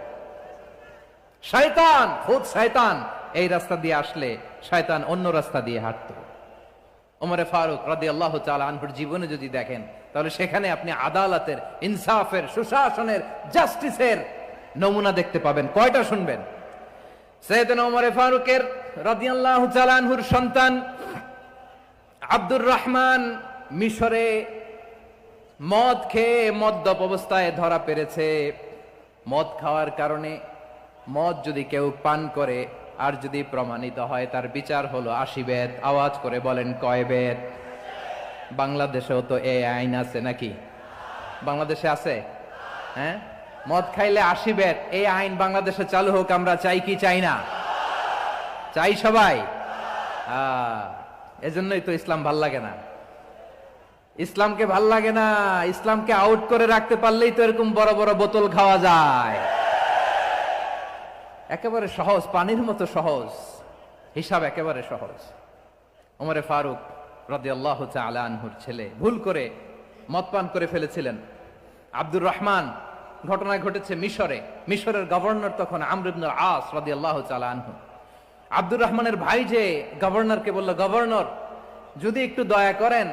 শয়তান, খুদ শয়তান এই রাস্তা দিয়ে আসলে শয়তান অন্য রাস্তা দিয়ে হাঁটতো। ওমরে ফারুক রাদিয়াল্লাহু তাআলা আনহুর জীবনে যদি দেখেন, তাহলে সেখানে আপনি আদালতের, ইনসাফের, সুশাসনের, জাস্টিসের নমুনা দেখতে পাবেন। কয়টা শুনবেন? সাইয়েদনা ওমরে ফারুকের রাদিয়াল্লাহু তাআলা আনহুর সন্তান আব্দুর রহমান মিশরে মদ খেয়ে মদ্যপ অবস্থায় ধরা পড়েছে। মদ খাওয়ার কারণে, মদ যদি কেউ পান করে আর যদি প্রমাণিত হয়, তার বিচার হলো 80 বেত। আওয়াজ করে বলেন কয় বেত? বাংলাদেশেও তো এই আইন আছে নাকি? বাংলাদেশে আছে? হ্যাঁ, মদ খাইলে 80 বেত, এই আইন বাংলাদেশে চালু হোক। আমরা চাই কি চাই না? চাই সবাই। এজন্যই তো ইসলাম ভাল লাগে না। ইসলামকে ভাল লাগে না। ইসলামকে আউট করে রাখতে পারলেই তো এরকম বড় বড় বোতল খাওয়া যায়। একেবারে সহজ, পানির মতো সহজ, হিসাব একেবারে সহজ। ওমরে ফারুক রাদিয়াল্লাহু তাআলা আনহুর ছেলে ভুল করে মদ পান করে ফেলেছিলেন। আব্দুর রহমান, ঘটনা ঘটেছে মিশরে। মিশরের গভর্নর তখন আমর ইবনুল আস রাদিয়াল্লাহু তাআলা আনহু। আব্দুর রহমানের ভাই যে গভর্নরকে বলল, গভর্নর যদি একটু দয়া করেন,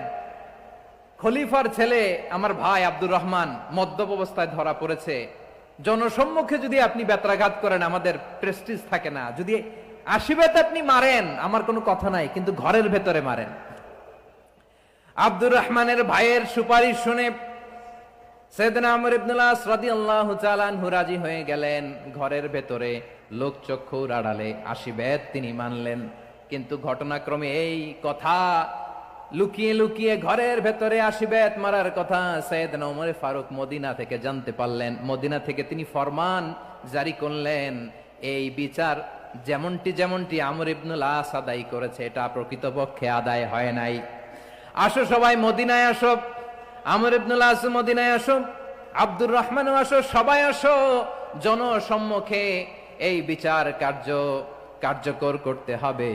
খলিফার ছেলে আমার ভাই আব্দুর রহমান মদ্যপ অবস্থায় ধরা পড়েছে, জনসম্মুখে যদি আপনি বেত্রাঘাত করেন আমাদের প্রেস্টিজ থাকে না, যদি 80 বেত আপনি মারেন আমার কোনো কথা নাই, কিন্তু ঘরের ভেতরে মারেন। আব্দুর রহমানের ভাইয়ের সুপারিশ শুনে সাইয়েদনা আমর ইবনুল আস রাদিয়াল্লাহু তাআলা আনহু রাজি হয়ে গেলেন। ঘরের ভেতরে লোকচক্ষুর আড়ালে 80 বেত তিনি মানলেন। কিন্তু ঘটনাক্রমে এই কথা লুকিয়ে লুকিয়ে ঘরের ভেতরে 80 বেত মারার কথা সাইয়েদনা ওমর ফারুক মদিনা থেকে জানতে পারলেন। মদিনা থেকে তিনি ফরমান জারি করলেন, এই বিচার যেমনটি আমর ইবনুল আস আদায় করেছে, এটা প্রকৃতপক্ষে আদায় হয় নাই। আসো সবাই মদিনায় আসো, আমর ইবনুল আস মদিনায় আসো, আব্দুর রহমানও আসো, সবাই আসো, জনসম্মুখে এই বিচার কার্যকর করতে হবে।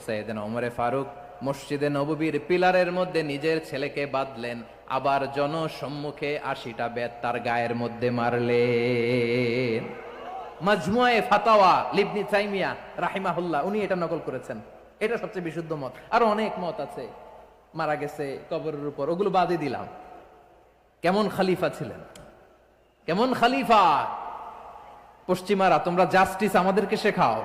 সাইয়েদনা ওমর ফারুক মসজিদে নববীর পিলারের মধ্যে নিজের ছেলেকে বাঁধলেন, আবার জনসম্মুখে 80টা বেত তার গায়ের মধ্যে মারলেন। মাজমুয়ে ফাতাওয়া ইবনে তাইমিয়া রাহিমাহুল্লাহ উনি এটা নকল করেছেন। এটা সবচেয়ে বিশুদ্ধ মত। আরো অনেক মত আছে, মারা গেছে কবরের উপর, ওগুলো বাদই দিলাম। কেমন খলিফা ছিলেন, কেমন খলিফা! পশ্চিমারা তোমরা জাস্টিস আমাদেরকে শেখাও,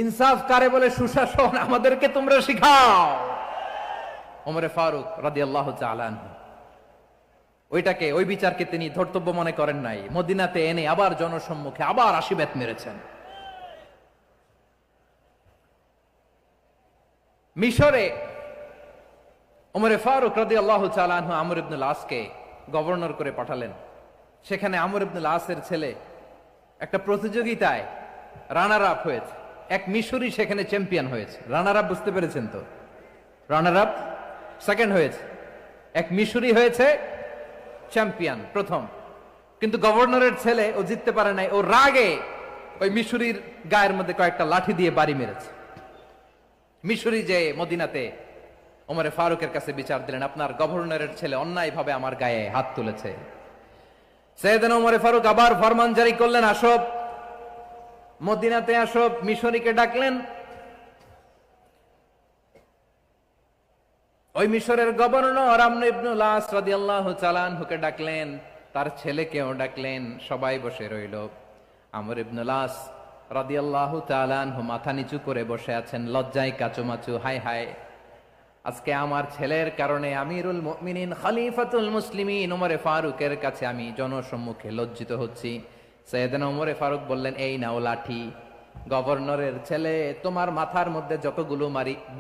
ইনসাফ কারে বলে, সুশাসন আমাদেরকে তোমরা শিখাও। ওমরে ফারুক রাদিয়াল্লাহু তাআলা আনহু ওই বিচারকে তিনি ধর্তব্য মনে করেন নাই। মদিনাতে এনে আবার জনসম্মুখে আবার 80 বেত মেরেছেন। মিশরে ওমরে ফারুক রাদিয়াল্লাহু তাআলা আনহু আমর ইবনুল আসকে গভর্নর করে পাঠালেন। সেখানে আমর ইবনুল আসের ছেলে একটা প্রতিযোগিতায় রানার আপ হয়েছে। এক মিশরি সেখানে চ্যাম্পিয়ন হয়েছে। রানার আপ বুঝতে পেরেছেন তো? রানার আপ সেকেন্ড হয়েছে, এক মিশরি হয়েছে চ্যাম্পিয়ন প্রথম। কিন্তু গভর্নরের ছেলে ও জিততে পারে নাই, ও রাগে ওই মিশরীর গায়ের মধ্যে কয়েকটা লাঠি দিয়ে বাড়ি মেরেছে। মিশরী যে মদিনাতে ওমরে ফারুকের কাছে বিচার দিলেন, আপনার গভর্নরের ছেলে অন্যায়ভাবে আমার গায়ে হাত তুলেছে। সাইয়েদনা ওমরে ফারুক আবার ফরমান জারি করলেন, আসো মদিনাতে আসো। মিশরীকে ডাকলেন। ওই মিশরের গভর্নর আমর ইবনুল আস রাদিয়াল্লাহু তাআলা আনহুকে ডাকলেন, তার ছেলেকেও ডাকলেন, সবাই বসে রইল। আমর ইবনুল আস রাদিয়াল্লাহু তাআলা আনহু মাথা নিচু করে বসে আছেন, লজ্জায় কাচুমাচু। হায় হায়, আজকে আমার ছেলের কারণে আমিরুল মুমিনিন খলিফাতুল মুসলিমিন ওমরে ফারুকের কাছে আমি জনসম্মুখে লজ্জিত হচ্ছি। সাইয়েদনা ওমরে ফারুক বললেন, এই নাও লাঠি, গভর্নরের ছেলে তোমার মাথার মধ্যে যতগুলো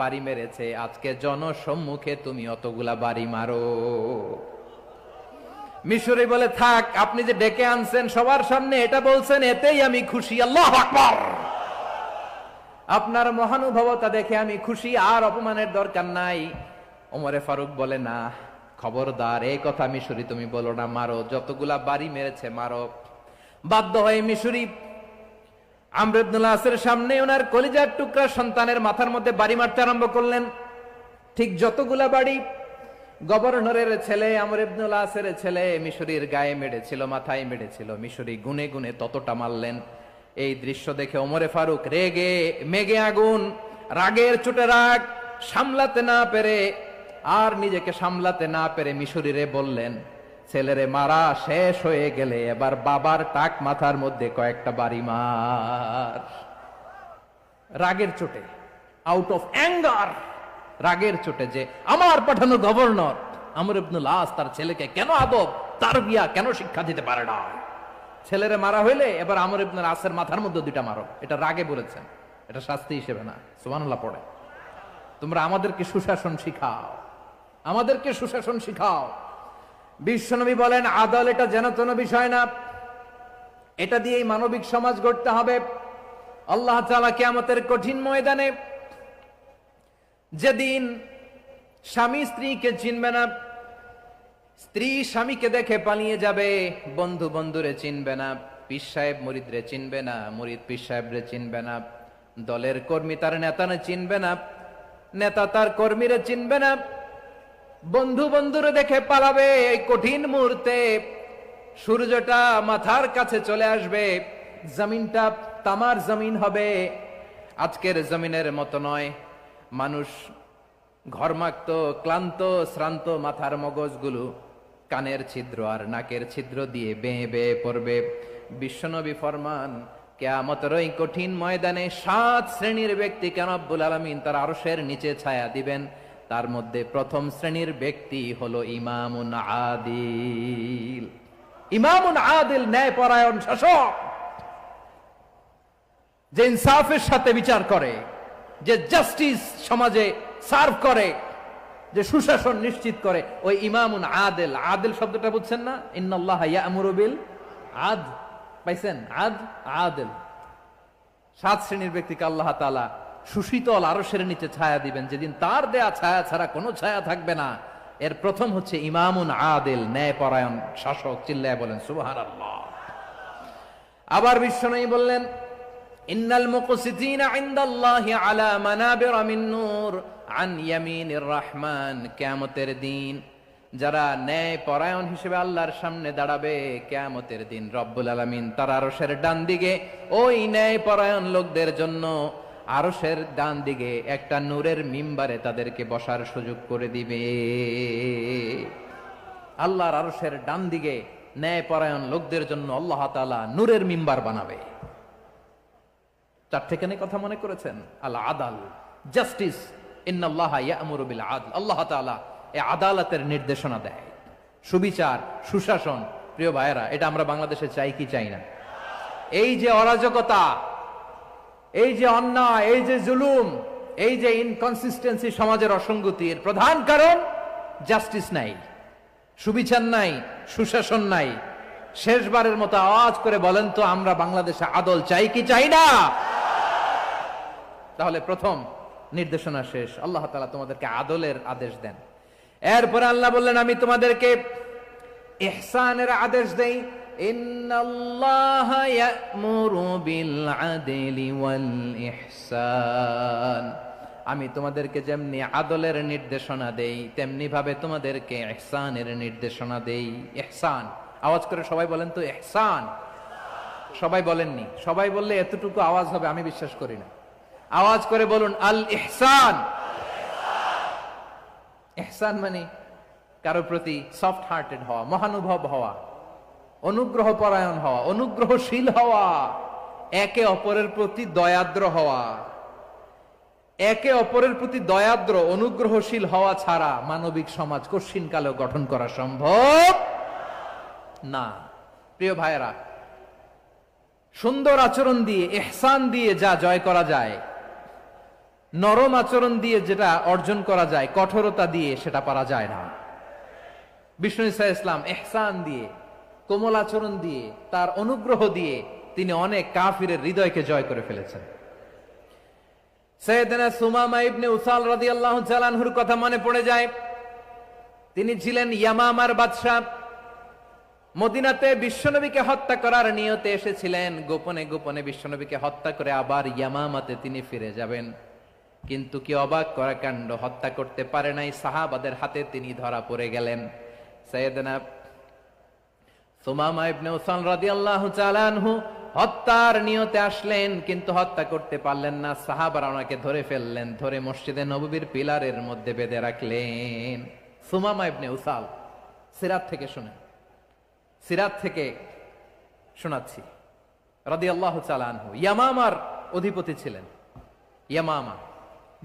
বাড়ি মেরেছে, আজকে জনসম্মুখে তুমি অতগুলা বাড়ি মারো। মিশরী বলে, থাক, আপনি যে ডেকে আনছেন সবার সামনে এটা বলছেন, এতেই আমি খুশি। আল্লাহু আকবার। আপনার মহানুভবতা দেখে আমি খুশি, আর অপমানের দরকার নাই। ওমরে ফারুক বলে, না, খবরদার, এই কথা মিশরী তুমি বলো না, মারো, যতগুলা বাড়ি মেরেছে মারো। বাধ্য হয়ে মিশরী আমর ইবনুল আসের সামনে ওনার কলিজার টুকরা সন্তানের মাথার মধ্যে বাড়ি মারতে আরম্ভ করলেন। ঠিক যতগুলা বাড়ি গভর্নরের ছেলে আমর ইবনুল আসের ছেলে মিশরীর গায়ে মেরেছিল, মাথায় মেরেছিল, মিশরী গুনে গুনে ততটা মারলেন। এই দৃশ্য দেখে ওমরে ফারুক রেগে মেগে আগুন, রাগের চোটে রাগ সামলাতে না পেরে, আর নিজেকে সামলাতে না পেরে মিশরীরে বললেন, ছেলেরে মারা শেষ হয়ে গেলে এবার বাবার টাক মাথার মধ্যে কয়েকটা বাড়ি মার। রাগের চোটে, আউট অফ অ্যাঙ্গার, রাগের চোটে, যে আমার পাঠানো গভর্নর আমর ইবনুল আস তার ছেলেকে কেন আদব তারবিয়া কেন শিক্ষা দিতে পারে না। ছেলেরে মারা হইলে এবার আমর ইবনুল আসের মাথার মধ্যে দুইটা মারো। এটা রাগে বলেছেন, এটা শাস্তি হিসেবে না। সুবহানাল্লাহ পড়ে। তোমরা আমাদেরকে সুশাসন শিখাও, আমাদেরকে সুশাসন শিখাও। বিশ্বনবী বলেন, আদল এটা যেন তেন বিষয় না, এটা দিয়েই মানবিক সমাজ গড়তে হবে। আল্লাহ তাআলা কিয়ামতের কঠিন ময়দানে, যেদিন স্বামী স্ত্রীকে চিনবে না, স্ত্রী স্বামীকে দেখে পালিয়ে যাবে, বন্ধু বন্ধুরে চিনবে না, পীর সাহেব মুরিদরে চিনবে না, মুরিদ পীর সাহেবরে চিনবে না, দলের কর্মী তার নেতারে চিনবে না, নেতা তার কর্মীরে চিনবে না, বন্ধু বন্ধুরে দেখে পালাবে। এই কঠিন মুহূর্তে সূর্যটা মাথার কাছে চলে আসবে, জমিনটা তামার জমিন হবে। আজকের জমিনের মতো নয়। মানুষ ঘর্মাক্ত, ক্লান্ত, শ্রান্ত মাথার মগজগুলো কানের ছিদ্র আর নাকের ছিদ্র দিয়ে বেয়ে বেয়ে পড়বে। বিশ্বনবী ফরমান, কিয়ামতের ওই কঠিন ময়দানে 7 শ্রেণীর ব্যক্তিকে রব্বুল আলামিন তার আরশের নিচে ছায়া দিবেন। তার মধ্যে প্রথম শ্রেণীর ব্যক্তি হলো ইমামুন আদিল। ইমামুন আদিল, ন্যায়পরায়ণ শাসক, যে ইনসাফের সাথে বিচার করে, যে জাস্টিস সমাজে সার্ভ করে, যে সুশাসন নিশ্চিত করে, ওই ইমামুন আদিল। আদিল শব্দটা বুঝছেন না? ইন্নাল্লাহা ইয়া'মুরু বিল আদল, পাইছেন? আদিল। 7 শ্রেণীর ব্যক্তিকে আল্লাহ তাআলা সুশীতল আরশের নিচে ছায়া দিবেন, যেদিন তার দেয়া ছায়া ছাড়া কোনো ছায়া থাকবে না। এর প্রথম হচ্ছে ইমামুন আদিল, ন্যায়পরায়ণ শাসক। চিল্লায় বলেন সুবহানাল্লাহ। আবার বিশ্বনবী বললেন, ইন্নাল মুকসিতিনা ইনদাল্লাহি আলা মানাবিরা মিন নূর আন ইয়ামিনির রহমান। কিয়ামতের দিন যারা ন্যায়পরায়ণ হিসেবে আল্লাহর সামনে দাঁড়াবে, কিয়ামতের দিন রব্বুল আলামিন তার আরশের ডান দিকে ওই ন্যায়পরায়ণ লোকদের জন্য আরশের ডান দিকে একটা নূরের মিম্বারে তাদেরকে বসার সুযোগ করে দিবে। আল্লাহর আরশের ডান দিকে ন্যায়পরায়ণ লোকদের জন্য আল্লাহ তাআলা নূরের মিম্বার বানাবে। 4টেখানে কথা মনে করেছেন? আল আদাল, জাস্টিস। ইন্নাল্লাহা ইয়া'মুরু বিল আদল। আল্লাহ তাআলা এই আদালতের নির্দেশনা দেয়, সুবিচার, সুশাসন। প্রিয় ভাইয়েরা, এটা আমরা বাংলাদেশে চাই কি চাই না? এই যে অরাজকতা, এই যে অন্যায়, এই যে জুলুম, এই যে ইনকনসিস্টেন্সি সমাজের অসঙ্গতি, এর প্রধান কারণ জাস্টিস নাই, সুবিচার নাই, সুশাসন নাই। শেষবারের মতো আওয়াজ করে বলেন তো, আমরা বাংলাদেশে আদল চাই কি চাই না? তাহলে প্রথম নির্দেশনা শেষ। আল্লাহ তাআলা তোমাদেরকে আদলের আদেশ দেন। এরপরে আল্লাহ বললেন, আমি তোমাদেরকে ইহসানের আদেশ দেই। ইন্নাল্লাহা ইয়া'মুরু বিল আদলি ওয়াল ইহসান, আমি তোমাদেরকে যেমনি আদলের নির্দেশনা দেই তেমনি ভাবে তোমাদেরকে ইহসানের নির্দেশনা দেই। ইহসান, আওয়াজ করে সবাই বলেন তো ইহসান। সবাই বলেননি, সবাই বললে এতটুকু আওয়াজ হবে আমি বিশ্বাস করি না। আওয়াজ করে বলুন আল ইহসান। ইহসান মানে কারো প্রতি সফট হার্টেড হওয়া, মহানুভব হওয়া, অনুগ্রহ পরায়ণ হওয়া, অনুগ্রহশীল হওয়া, একে অপরের প্রতি দয়াদ্র হওয়া। একে অপরের প্রতি দয়াদ্র অনুগ্রহশীল হওয়া ছাড়া মানবিক সমাজ কঠিন কালেও গঠন করা সম্ভব না। প্রিয় ভাইয়েরা, সুন্দর আচরণ দিয়ে, ইহসান দিয়ে যা জয় করা যায়, নরম আচরণ দিয়ে যেটা অর্জন করা যায়, কঠোরতা দিয়ে সেটা পারা যায় না। বিষ্ণু ঈসা ইসলাম ইহসান দিয়ে, কোমল আচরণ দিয়ে, তার অনুগ্রহ দিয়ে তিনি অনেক কাফিরের হৃদয়কে জয় করে ফেলেছেন। সাইয়েদনা সুমামা ইবনে উসাল রাদিয়াল্লাহু তাআলা আনহুর কথা মনে পড়ে যায়। তিনি ছিলেন ইয়ামামার বাদশা। মদিনাতে বিশ্বনবীকে হত্যা করার নিয়তে এসেছিলেন। গোপনে গোপনে বিশ্বনবীকে হত্যা করে আবার ইয়ামামাতে তিনি ফিরে যাবেন। কিন্তু কি অবাক করা কাণ্ড, হত্যা করতে পারে নাই, সাহাবাদের হাতে তিনি ধরা পড়ে গেলেন। সাইয়েদনা সুমামা ইবনে উসাল রাদিয়াল্লাহু তাআলা আনহু হত্যার নিয়তে আসলেন, কিন্তু হত্যা করতে পারলেন না। সাহাবারা ওনাকে ধরে ফেললেন, ধরে মসজিদে নববীর পিলারের মধ্যে বেঁধে রাখলেন। সুমামা ইবনে উসাল, সিরাত থেকে শুনেন, সিরাত থেকে শোনাচ্ছি। রাদিয়াল্লাহু তাআলা আনহু ইয়ামামার অধিপতি ছিলেন। ইয়ামামা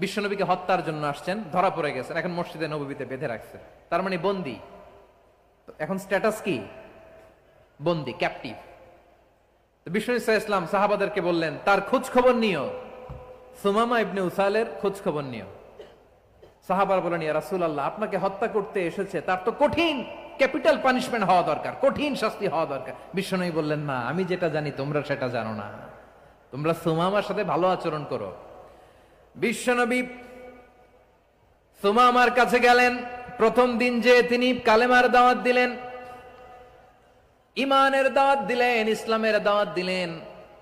বিশ্বনবীকে হত্যার জন্য আসছেন, ধরা পড়ে গেছেন, এখন মসজিদে নববীতে বেঁধে রাখছে, তার মানে বন্দী। এখন স্ট্যাটাস কি? বন্দী, ক্যাপটিভ। বিষ্ণু ঈসা ইসলাম সাহাবাদেরকে বললেন তার খোঁজ খবর নিও, সুমামা ইবনে উসালের খোঁজ খবর নিও। সাহাবারা বলেন ইয়া রাসূলুল্লাহ, আপনাকে হত্যা করতে এসেছে, তার তো কঠিন ক্যাপিটাল পানিশমেন্ট হওয়া দরকার, কঠিন শাস্তি হওয়া দরকার। বিশ্বনবী বললেন না, আমি যেটা জানি তোমরা সেটা জানো না, তোমরা সুমামার সাথে ভালো আচরণ করো। বিশ্বনবী সুমামার কাছে গেলেন। প্রথম দিন যে তিনি কালেমার দাওয়াত দিলেন, ইমানের দাওয়াত দিলেন, ইসলামের দাওয়াত দিলেন,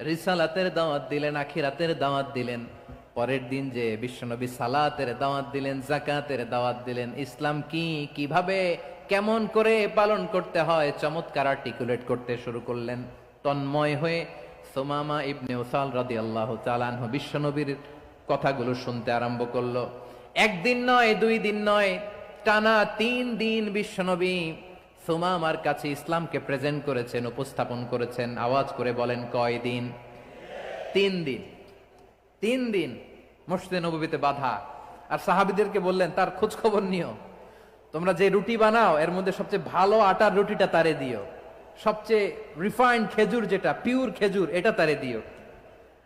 রিসালাতের দাওয়াত দিলেন, আখিরাতের দাওয়াত দিলেন। পরের দিন যে বিশ্বনবী সালাতের দাওয়াত দিলেন, যাকাতের দাওয়াত দিলেন, ইসলাম কি, কিভাবে, কেমন করে পালন করতে হয় চমৎকার আর্টিকুলেট করতে শুরু করলেন। তন্ময় হয়ে সুমামা ইবনে উসাল রাদিয়াল্লাহু তাআলা আনহু বিশ্বনবীর কথাগুলো শুনতে আরম্ভ করলো। একদিন নয়, দুই দিন নয়, টানা 3 দিন বিশ্বনবী সুমামার কাছে ইসলামকে প্রেজেন্ট করেছেন, উপস্থাপন করেছেন। আওয়াজ করে বলেন কয় দিন? 3 দিন। 3 দিন মসজিদে নববীতে বাধা। আর সাহাবীদেরকে বললেন তার খোঁজ খবর নিও, তোমরা যে রুটি বানাও এর মধ্যে সবচেয়ে ভালো আটার রুটিটা তারে দিও, সবচেয়ে রিফাইন্ড খেজুর, যেটা পিওর খেজুর, এটা তারে দিও।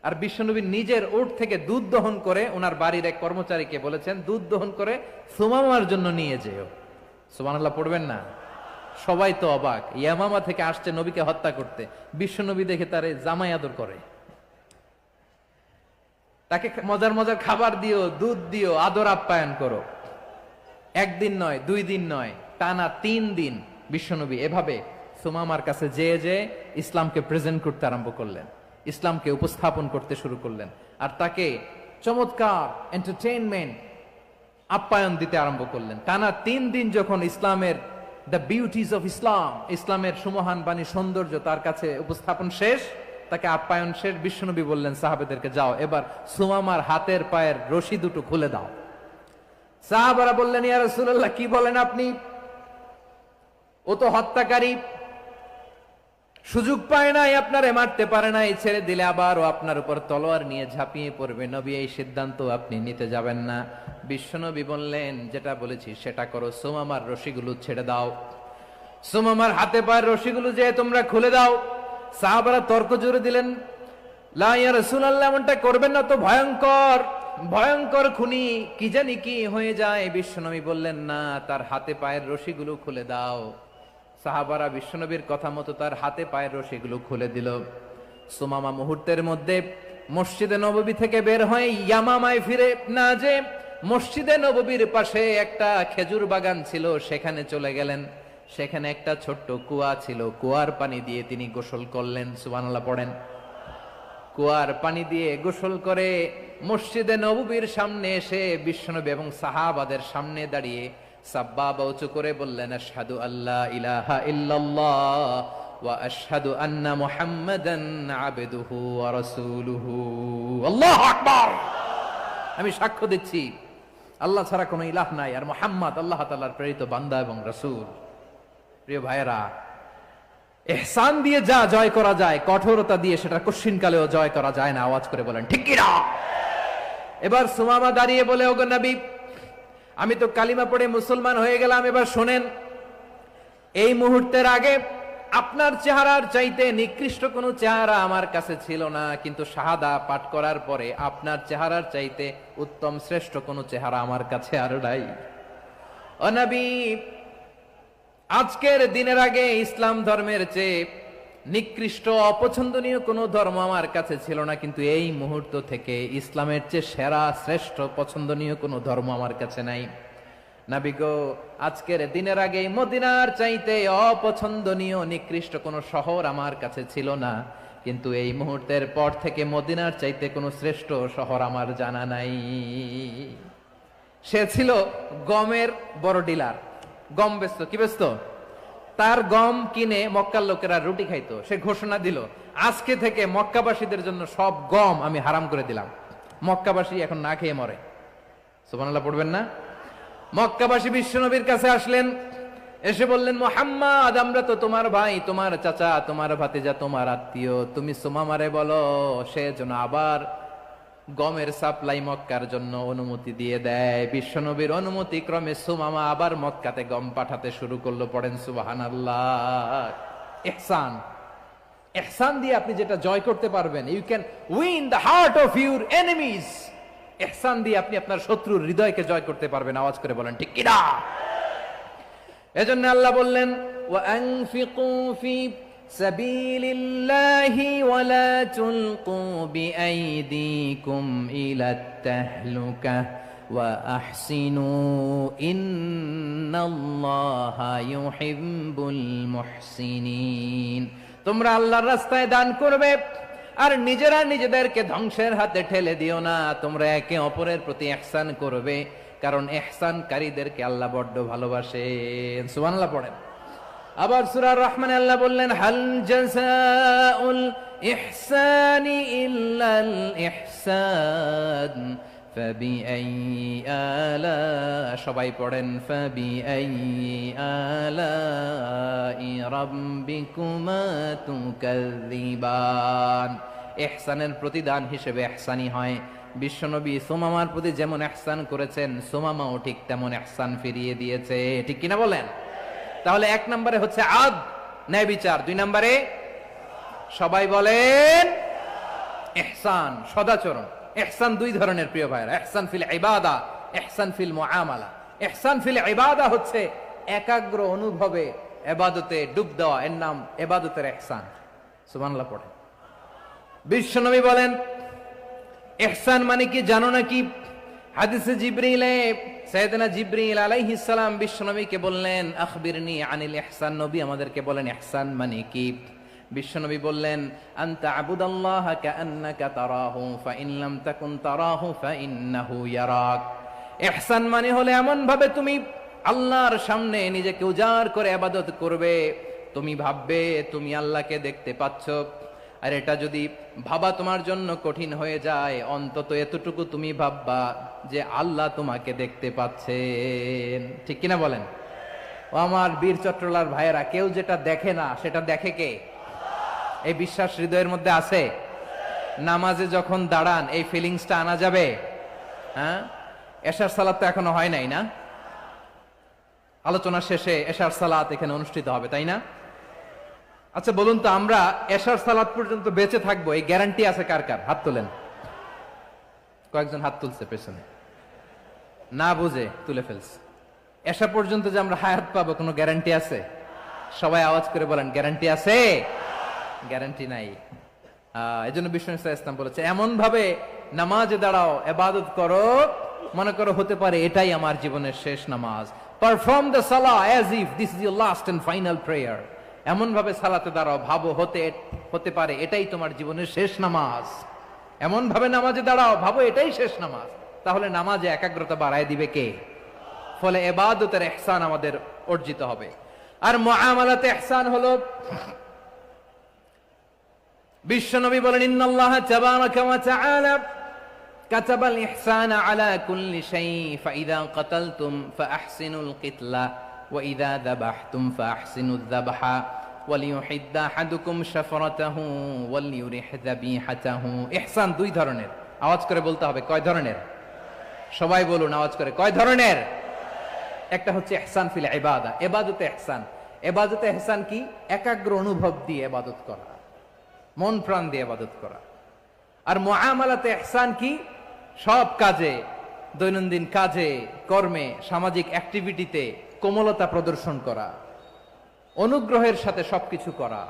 আর বিশ্বনবী নিজের উট থেকে দুধ দহন করে ওনার বাড়ির এক কর্মচারীকে বলেছেন দুধ দহন করে সুমামার জন্য নিয়ে যেও। সুবহানাল্লাহ পড়বেন না? সবাই তো অবাক, ইয়ামামা থেকে আসছে নবীকে হত্যা করতে, বিশ্বনবী দেখে তারে জামাই আদর করে, তাকে মজার মজার খাবার দিও, দুধ দিও, আদর আপ্যায়ন করো। একদিন নয়, 2 দিন নয়, টানা 3 দিন বিশ্বনবী এভাবে সুমামার কাছে যেয়ে যে ইসলামকে প্রেজেন্ট করতে আরম্ভ করলেন, ইসলামকে উপস্থাপন করতে শুরু করলেন। আর তাকে চমৎকার এন্টারটেইনমেন্ট, আপ্যায়ন দিতে আরম্ভ করলেন। টানা 3 দিন যখন ইসলামের দ্য বিউটিজ অফ ইসলাম, ইসলামের সুমহান বাণী, সৌন্দর্য তার কাছে উপস্থাপন শেষ, তাকে আপ্যায়ন শেষ, বিশ্বনবী বললেন সাহাবেদেরকে যাও এবার সুমামার হাতের পায়ের রশি দুটো খুলে দাও। সাহাবারা বললেন ইয়া রাসূলুল্লাহ, কি বলেন আপনি? ও তো হত্যাকারী, সুযোগ পায় নাই, আপনারে মারতে পারে নাই, ছেড়ে দিলে আবার ও আপনার উপর তলোয়ার নিয়ে ঝাঁপিয়ে পড়বে। নবী এই সিদ্ধান্ত আপনি নিতে যাবেন না। বিশ্বনবী বললেন যেটা বলেছি সেটা করো, সুমামার রশিগুলো ছেড়ে দাও, সুমামার হাতে পায়ের রশিগুলো যে তোমরা খুলে দাও। সাহাবারা তর্ক জুড়ে দিলেন, লা ইয়া রাসূলুল্লাহ, এমনটা করবেন না তো, ভয়ঙ্কর ভয়ঙ্কর খুনি, কি জানি কি হয়ে যায়। বিশ্বনবী বললেন না, তার হাতে পায়ের রশিগুলো খুলে দাও। সাহাবারা বিশ্বনবীর কথা মতো তার হাতে পায়ের রশিগুলো খুলে দিল। সুমামা মুহূর্তের মধ্যে মসজিদে নববী থেকে বের হয়ে ইয়ামামায় ফিরে না যে মসজিদে নববীর পাশে একটা খেজুর বাগান ছিল সেখানে চলে গেলেন। সেখানে একটা ছোট্ট কুয়া ছিল, কুয়ার পানি দিয়ে তিনি গোসল করলেন। সুবহানাল্লাহ পড়েন। কুয়ার পানি দিয়ে গোসল করে মসজিদে নববীর সামনে এসে বিশ্বনবী এবং সাহাবাদের সামনে দাঁড়িয়ে সাব্বাবা উঁচু করে বললেন, আশহাদু আল্লা ইলাহা ইল্লাল্লাহ ওয়া আশহাদু আন্না মুহাম্মাদান আবদুহু ওয়া রাসূলুহু। আল্লাহু আকবার। আমি সাক্ষ্য দিচ্ছি আল্লাহ ছাড়া কোনো ইলাহ নাই, আর মুহাম্মদ আল্লাহ তাআলার প্রেরিত বান্দা এবং রাসূল। প্রিয় ভাইয়েরা, ইহসান দিয়ে যা জয় করা যায়, কঠোরতা দিয়ে সেটা কঠিনকালেও জয় করা যায় না। আওয়াজ করে বলেন ঠিক কি না? এবার সুমামা দাঁড়িয়ে বলে, ওগো নবী, আমি তো কালিমা পড়ে মুসলমান হয়ে গেলাম, এবার শোনেন, এই মুহূর্তের আগে আপনার চেহারার চাইতে নিকৃষ্ট কোনো চেহারা আমার কাছে ছিল না, কিন্তু শাহাদা পাঠ করার পরে আপনার চেহারার চাইতে উত্তম শ্রেষ্ঠ কোনো চেহারা আমার কাছে আর নাই। ও নবী, আজকের দিনের আগে ইসলাম ধর্মের চেয়ে নিকৃষ্ট অপছন্দনীয় কোনো ধর্ম আমার কাছে ছিল না, কিন্তু এই মুহূর্ত থেকে ইসলামের চেয়ে সেরা শ্রেষ্ঠ পছন্দনীয় কোনো ধর্ম আমার কাছে নাই। নবী গো, আজকের দিনের আগে মদিনার চাইতে অপছন্দনীয় নিকৃষ্ট কোনো শহর আমার কাছে ছিল না, কিন্তু এই মুহূর্তের পর থেকে মদিনার চাইতে কোনো শ্রেষ্ঠ শহর আমার জানা নাই। সে ছিল গমের বড় ডিলার, গম বেচত। কি বেচত? তার গম কিনে মক্কার লোকেরা রুটি খাইতো। সে ঘোষণা দিল, আজকে থেকে মক্কাবাসীদের জন্য সব গম আমি হারাম করে দিলাম, মক্কাবাসী এখন না খেয়ে মরে। সুবহানাল্লাহ পড়বেন না? মক্কাবাসী বিশ্বনবীর কাছে আসলেন, এসে বললেন, মুহাম্মদ, আমরা তো তোমার ভাই, তোমার চাচা, তোমার ভাতিজা, তোমার আত্মীয়, তুমি সুমামারে বলো সে যেন আবার গমের সাপ্লাই মক্কার জন্য অনুমতি দিয়ে দেয়। বিশ্বনবীর অনুমতি ক্রমে সুমামা আবার মক্কাতে গম পাঠাতে শুরু করলো। পড়েন সুবহানাল্লাহ। ইহসান, ইহসান দিয়ে আপনি যেটা জয় করতে পারবেন, you can win the heart of your enemies. ইহসান দিয়ে আপনি আপনার শত্রুর হৃদয়কে জয় করতে পারবেন। আওয়াজ করে বলেন ঠিক কি না? এজন্য আল্লাহ বললেন, ওয়া আনফিকু ফি সাবিলিল্লাহি ওয়া লা তুলকু বিআইদিকুম ইলাত তাহলুকা ওয়া আহসিনু ইন্নাল্লাহা ইউহিব্বুল মুহসিনিন। তোমরা আল্লাহর রাস্তায় দান করবে আর নিজেরা নিজেদেরকে ধ্বংসের হাতে ঠেলে দিও না। তোমরা একে অপরের প্রতি ইহসান করবে, কারণ ইহসানকারীদেরকে আল্লাহ বড্ড ভালোবাসেন। সুবহানাল্লাহ পড়েন। আবার সূরা রহমানে আল্লাহ বললেন, হাল জাযাউল ইহসানি ইল্লাল ইহসান ফাবিআইয়ি আলা, সবাই পড়েন, ফাবিআইয়ি আলাই রাব্বিকুমা তুকাযযিবান। ইহসানের প্রতিদান হিসেবে ইহসানি হয়। বিশ্বনবী সুমামার প্রতি যেমন ইহসান করেছেন, সুমামাও ঠিক তেমন ইহসান ফিরিয়ে দিয়েছে। ঠিক কিনা বলেন? তাহলে এক নম্বরে হচ্ছে আদ, ন্যায় বিচার। দুই নম্বরে সবাই বলেন ইহসান, সদাচরণ। ইহসান দুই ধরনের প্রিয় ভাইরা, ইহসান ফিল ইবাদা, ইহসান ফিল মুআমালা। ইহসান ফিল ইবাদা হচ্ছে একাগ্র অনুভবে ইবাদতে ডুব দেওয়া, এর নাম ইবাদতের ইহসান। সুবহানাল্লাহ পড়ে। বিশ্বনবী বলেন ইহসান মানে কি জানো নাকি? হাদিসে জিবরিলে সাইয়েদনা জিবরিল আলাইহিস সালাম বিশ্বনবীকে বললেন, আখবিরনি আনিল ইহসান। নবী আমাদেরকে বলেন ইহসান মানে কি? বিশ্বনবী বললেন, আনতা আবুদাল্লাহা কাআন্নাকা তারাহু ফাইন লাম তাকুন তারাহু ফাইন্নাহু ইয়ারাক। ইহসান মানে হলো এমন ভাবে তুমি আল্লাহর সামনে নিজেকে উজাড় করে ইবাদত করবে, তুমি ভাববে তুমি আল্লাহকে দেখতে পাচ্ছ। আর এটা যদি ভাবা তোমার জন্য কঠিন হয়ে যায়, অন্তত এতটুকু তুমি ভাববা যে আল্লাহ তোমাকে দেখতে পাচ্ছেন। ঠিক কিনা বলেন? ও আমার বীর চট্টলার ভাইয়েরা, কেউ যেটা দেখে না সেটা দেখে কে? এই বিশ্বাস হৃদয়ের মধ্যে আছে? নামাজে যখন দাঁড়ান এই ফিলিংসটা আনা যাবে? হ্যাঁ, এশার সালাত তো এখনো হয় নাই না? আলোচনা শেষে এশার সালাত এখানে অনুষ্ঠিত হবে, তাই না? আচ্ছা বলুন তো, আমরা এশার সালাত পর্যন্ত বেঁচে থাকবো এই গ্যারান্টি আছে কার কার? হাত তোলেন। কয়েকজন হাত তুলছে পেছনে, না বুঝে তুলে ফেলছে। এশা পর্যন্ত যে আমরা হায়াত পাবো কোনো গ্যারান্টি আছে? সবাই আওয়াজ করে বলেন গ্যারান্টি আছে? গ্যারান্টি নাই। এজন্য বিষ্ণু ইসলাম বলেছে, এমন ভাবে নামাজে দাঁড়াও, ইবাদত করো, মনে করো হতে পারে এটাই আমার জীবনের শেষ নামাজ। পারফর্ম দ্য সালাহ as if this is your last and final prayer. এমন ভাবে সালাতে দাঁড়াও, ভাবো হতে পারে এটাই তোমার জীবনের শেষ নামাজ। এমন ভাবে নামাজে দাঁড়াও, ভাবো এটাই শেষ নামাজ। তাহলে নামাজে একাগ্রতা বাড়ায় দিবে কে? ফলে ইবাদতের ইহসান আমাদের অর্জিত হবে। আর মুআমালাতে ইহসান হলো, বিশ্বনবী বলেন, ইন্নাল্লাহা তাবারাকা ওয়া তাআলা কাতাবাল ইহসানা আলা কুল্লি শাই ফাইযা কাতালতুম ফাআহসিনুল কিতলা ওয়া ইযা যাবাহতুম ফাআহসিনুয যাবহা ওয়ালিয়ুহিদ্দা আহাদুকুম শাফরাতাহু ওয়ালিয়ুরিহ যাবিহাতাহু। ইহসান দুই ধরনের। আওয়াজ করে বলতে হবে, কয় ধরনের? সবাই বলুন আওয়াজ করে, কয় ধরনের? একটা হচ্ছে ইহসান ফিল ইবাদা, ইবাদতে ইহসান। ইবাদতে ইহসান কি? একাগ্র অনুভব দিয়ে ইবাদত করা, মন প্রাণ দিয়ে ইবাদত করা। আর মুআমালাতে ইহসান কি? সব কাজে, দৈনন্দিন কাজে, কর্মে, সামাজিক অ্যাক্টিভিটিতে কোমলতা প্রদর্শন করা, অনুগ্রহের সাথে সবকিছু করা।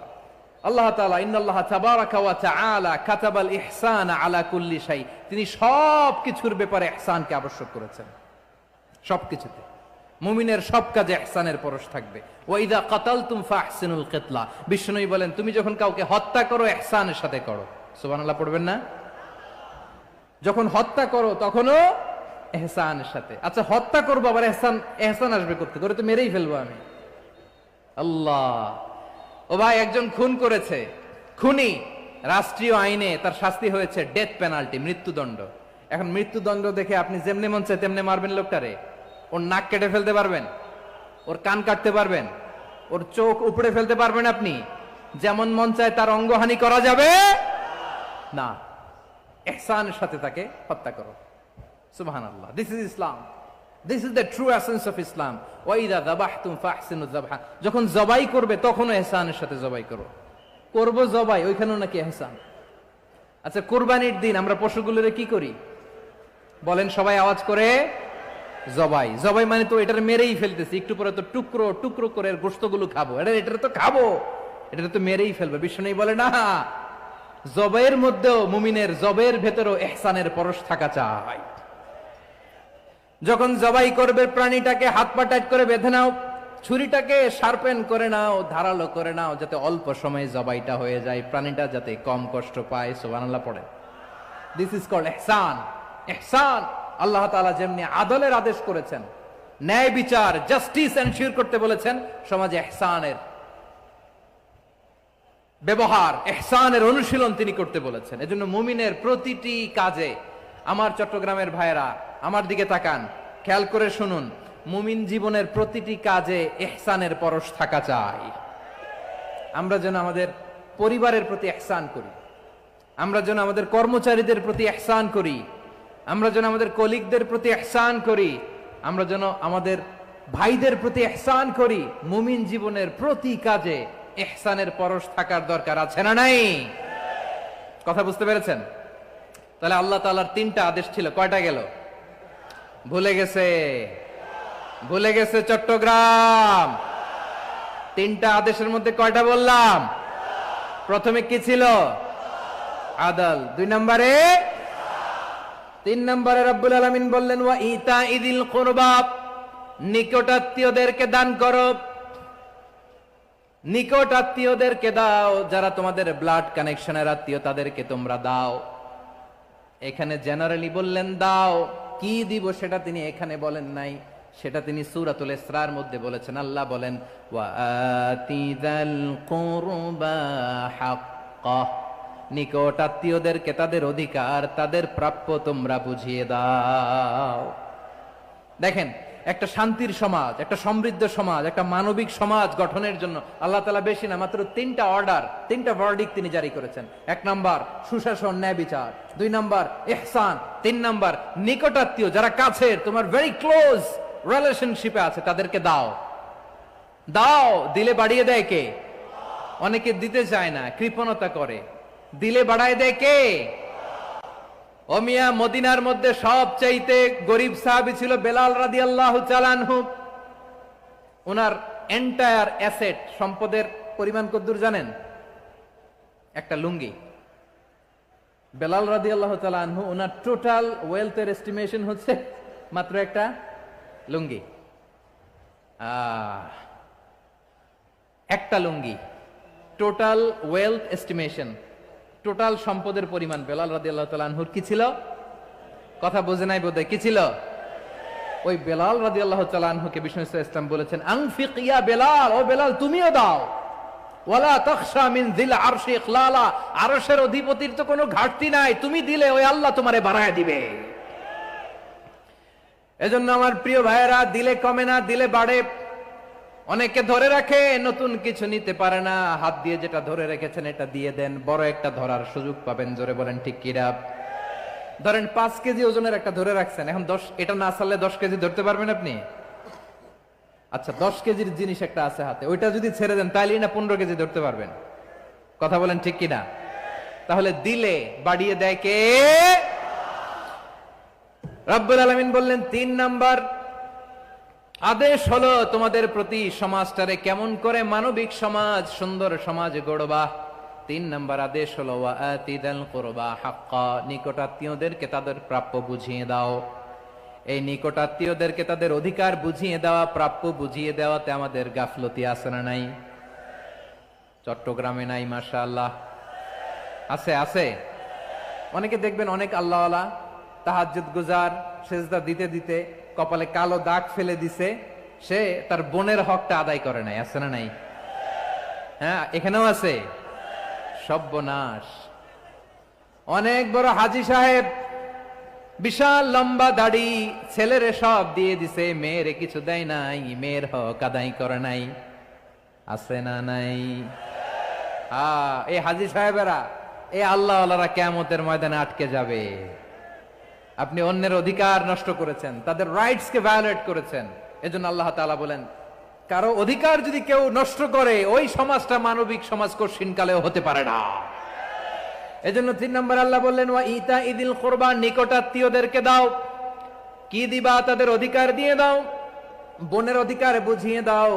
আল্লাহ তাআলা ইন্নাল্লাহা তাবারাকা ওয়া তাআলা কাতাবাল ইহসানা আলা কুল্লি শাই, তিনি সব কিছুর ব্যাপারে ইহসানকে আবশ্যক করেছেন। সবকিছুতে মুমিনের সব কাজে ইহসানের পরশ থাকবে। ওয়া ইযা কাতালতুম ফাহসিনুল কিতলা, বিষ্ণুই বলেন তুমি যখন কাউকে হত্যা করো ইহসানের সাথে করো। সুবহানাল্লাহ পড়বেন না? যখন হত্যা করো তখনও ইহসানের সাথে। আচ্ছা হত্যা করবো আবার ইহসান আসবে করতে, করে তো মেরেই ফেলবো আমি। আল্লাহ, ও ভাই একজন খুন করেছে, খুনি, রাষ্ট্রীয় আইনে তার শাস্তি হয়েছে ডেথ পেনাল্টি, মৃত্যুদণ্ড। এখন মৃত্যুদণ্ড দেখে আপনি যেমনে মন চায় তেমনে মারবেন লোকটারে? ওর নাক কেটে ফেলতে পারবেন? ওর কান কাটতে পারবেন? ওর চোখ উপড়ে ফেলতে পারবেন আপনি? যেমন মন চায় তার অঙ্গহানি করা যাবে না। ইহসানের সাথে তাকে হত্যা করো। সুবহানাল্লাহ, this is Islam, this is the true essence of Islam. ওয়া ইযা যাবাহতুম ফাহসিনুয যাবহা, যখন জবাই করবে তখনও ইহসানের সাথে জবাই করো। করব জবাই, ওইখানেও নাকি ইহসান। আচ্ছা কুরবানির দিন আমরা পশুগুলোরে কি করি বলেন সবাই আওয়াজ করে? জবাই। জবাই মানে তো এটার মেরেই ফেলতেছি, একটু পরে তো টুকরো টুকরো করে গোশতগুলো খাবো, এটা তো খাবো, এটা তো মেরেই ফেলবে। বিষ্ণু বলে না, জবাইয়ের মধ্যেও মুমিনের জবের ভেতরেও ইহসানের পরশ থাকা চাই। যখন জবাই করবে প্রাণীটাকে হাত পা টাইট করে বেঁধে নাও, ছুরিটাকে শার্পেন করে নাও, ধারালো করে নাও, যাতে অল্প সময়ে জবাইটা হয়ে যায়, প্রাণীটা যাতে কম কষ্ট পায়। সুবহানাল্লাহ পড়ে। দিস ইজ কল্ড ইহসান। ইহসান আল্লাহ তাআলা যেমনি আদলের আদেশ করেছেন, ন্যায় বিচার, জাস্টিস এনশিওর করতে বলেছেন, সমাজে ইহসানের ব্যবহার, ইহসানের অনুশীলন তিনি করতে বলেছেন। এজন্য মুমিনের প্রতিটি কাজে, আমার চট্টগ্রামের ভাইরা আমার দিকে তাকান, খেয়াল করে শুনুন, মুমিন জীবনের প্রতিটি কাজে ইহসানের পরশ থাকা চাই। আমরা যেন আমাদের পরিবারের প্রতি ইহসান করি, আমরা যেন আমাদের কর্মচারীদের প্রতি ইহসান করি, আমরা যেন আমাদের কলিগদের প্রতি ইহসান করি, আমরা যেন আমাদের ভাইদের প্রতি ইহসান করি। মুমিন জীবনের প্রতি কাজে ইহসানের পরশ থাকার দরকার আছে না নাই? কথা বুঝতে পেরেছেন? তাহলে আল্লাহ তাআলার তিনটা আদেশ ছিল, কয়টা গেল? ভুলে গেছে, ভুলে গেছে চট্টগ্রাম। তিনটা আদেশের মধ্যে কয়টা বললাম? প্রথমে কি ছিল? আদল। 2 নম্বরে, 3 নম্বরে রব্বুল আলামিন বললেন ওয়া ইতাইদিল কুরবা, নিকট আত্মীয়দেরকে দান করো। নিকট আত্মীয়দেরকে দাও, যারা তোমাদের ব্লাড কানেকশনের আত্মীয় তাদেরকে তোমরা দাও। এখানে জেনারেলি বললেন দাও, কি দিব সেটা তিনি এখানে বলেন নাই, সেটা তিনি সূরাতুল ইসরার মধ্যে বলেছেন। আল্লাহ বলেন ওয়া আতিযাল কুরবা হাক্কাহ, নিকট আত্মীয়দেরকে তাদের অধিকার, তাদের প্রাপ্য তোমরা বুঝিয়ে দাও। দেখেন, একটা শান্তির সমাজ, একটা সমৃদ্ধ সমাজ, একটা মানবিক সমাজ গঠনের জন্য আল্লাহ তাআলা বেশি না, মাত্র 3টা অর্ডার, 3টা ভার্ডিক্ট তিনি জারি করেছেন। 1 নাম্বার সুশাসন, ন্যায় বিচার। 2 নাম্বার ইহসান। 3 নাম্বার নিকটাত্মীয়, যারা কাছের, তোমার ভেরি ক্লোজ রিলেশনশিপে আছে, তাদেরকে দাও। দাও, দিলে বাড়িয়ে দেয় কে? অনেকে দিতে চায় না, কৃপণতা করে। দিলে বাড়ায় দেয় কে? ও মিয়া, মদিনার মধ্যে সবচাইতে গরিব সাহাবী ছিল বেলাল রাদিয়াল্লাহু তাআলা আনহু। ওনার এন্টায়ার অ্যাসেট, সম্পদের পরিমাণ কতদূর জানেন? একটা লুঙ্গি। বেলাল রাদিয়াল্লাহু তাআলা আনহু, ওনার টোটাল ওয়েলথের এস্টিমেশন হচ্ছে মাত্র একটা লুঙ্গি। আহ, একটা লুঙ্গি, টোটাল ওয়েলথ এস্টিমেশন, টোটাল সম্পদের পরিমাণ বেলাল রাদিয়াল্লাহু তাআলা আনহুর কি ছিল? কথা বোঝে নাই বোধহয়, কি ছিল? ওই বেলাল রাদিয়াল্লাহু তাআলা আনহুকে বিষ্ণু ইসলাম বলেছেন, আনফিক ইয়া বেলাল, ও বেলাল তুমিও দাও। ওয়ালা তাখশা মিন যিল আরশি ইখলালা, আরশের অধিপতির তো কোনো ঘাটতি নাই, তুমি দিলে ওই আল্লাহ তোমারে বাড়ায় দিবে। এজন্য আমার প্রিয় ভাইয়েরা, দিলে কমে না, দিলে বাড়ে। অনেকে ধরে রাখে, নতুন কিছু নিতে পারে না, হাত দিয়ে যেটা ধরে রেখেছেন এটা দিয়ে দেন, বড় একটা ধরার সুযোগ পাবেন। জোরে বলেন ঠিক কিনা? ধরেন 5 কেজি ওজনের একটা ধরে রাখছেন, এখন 10, এটা না ছাড়লে 10 কেজি ধরতে পারবেন আপনি? আচ্ছা, 10 কেজির জিনিস একটা আছে হাতে, ওইটা যদি ছেড়ে দেন তাইলে না 15 কেজি ধরতে পারবেন? কথা বলেন ঠিক কিনা? তাহলে দিলে বাড়িয়ে দেয় কে? রব্বুল আলামিন বললেন 3 নাম্বার আদেশ হলো তোমাদের প্রতি সমাজটারে কেমন করে মানবিক সমাজ, সুন্দর সমাজ গড়বা। 3 নাম্বার আদেশ হলো ওয়া আতিদাল কুরবা হাক্কা, নিকটাত্মীয়দেরকে তাদের প্রাপ্য বুঝিয়ে দাও। এই নিকটাত্মীয়দেরকে তাদের অধিকার বুঝিয়ে দেওয়া, প্রাপ্য বুঝিয়ে দেওয়াতে আমাদের গাফলতি আছে না নাই? চট্টগ্রামে নাই? মাশাআল্লাহ আছে, আছে। অনেকে দেখবেন অনেক আল্লাহওয়ালা, তাহাজ্জুদ গুজার, সেজদা দিতে দিতে কপালে কালো দাগ ফেলে দিছে, সে তার বোনের হকটা আদায় করে নাই। আছে না নাই? হ্যাঁ, এখানেও আছে। সর্বনাশ। অনেক বড় হাজী সাহেব, বিশাল লম্বা দাড়ি, ছেলেরে সব দিয়ে দিছে, মেয়েরে কিছু দেয় নাই, মেয়ের হক আদায় করে নাই। আছে না নাই? এই হাজী সাহেবেরা, এই আল্লাহওয়ালারা কিয়ামতের ময়দানে আটকে যাবে। আপনি অন্যের অধিকার নষ্ট করেছেন, তাদের রাইটস কে ভায়োলেট করেছেন। এজন্য আল্লাহ তাআলা বলেন, কারো অধিকার যদি কেউ নষ্ট করে, ওই সমাজটা মানবিক সমাজ কঠিনকালেও হতে পারে না। এজন্য 3 নম্বর আল্লাহ বললেন ওয়া ইতা ইদিল কুরবা, নিকটাত্মীয়দেরকে দাও। কি দিবা? তাদের অধিকার দিয়ে দাও। বোনের অধিকার বুঝিয়ে দাও,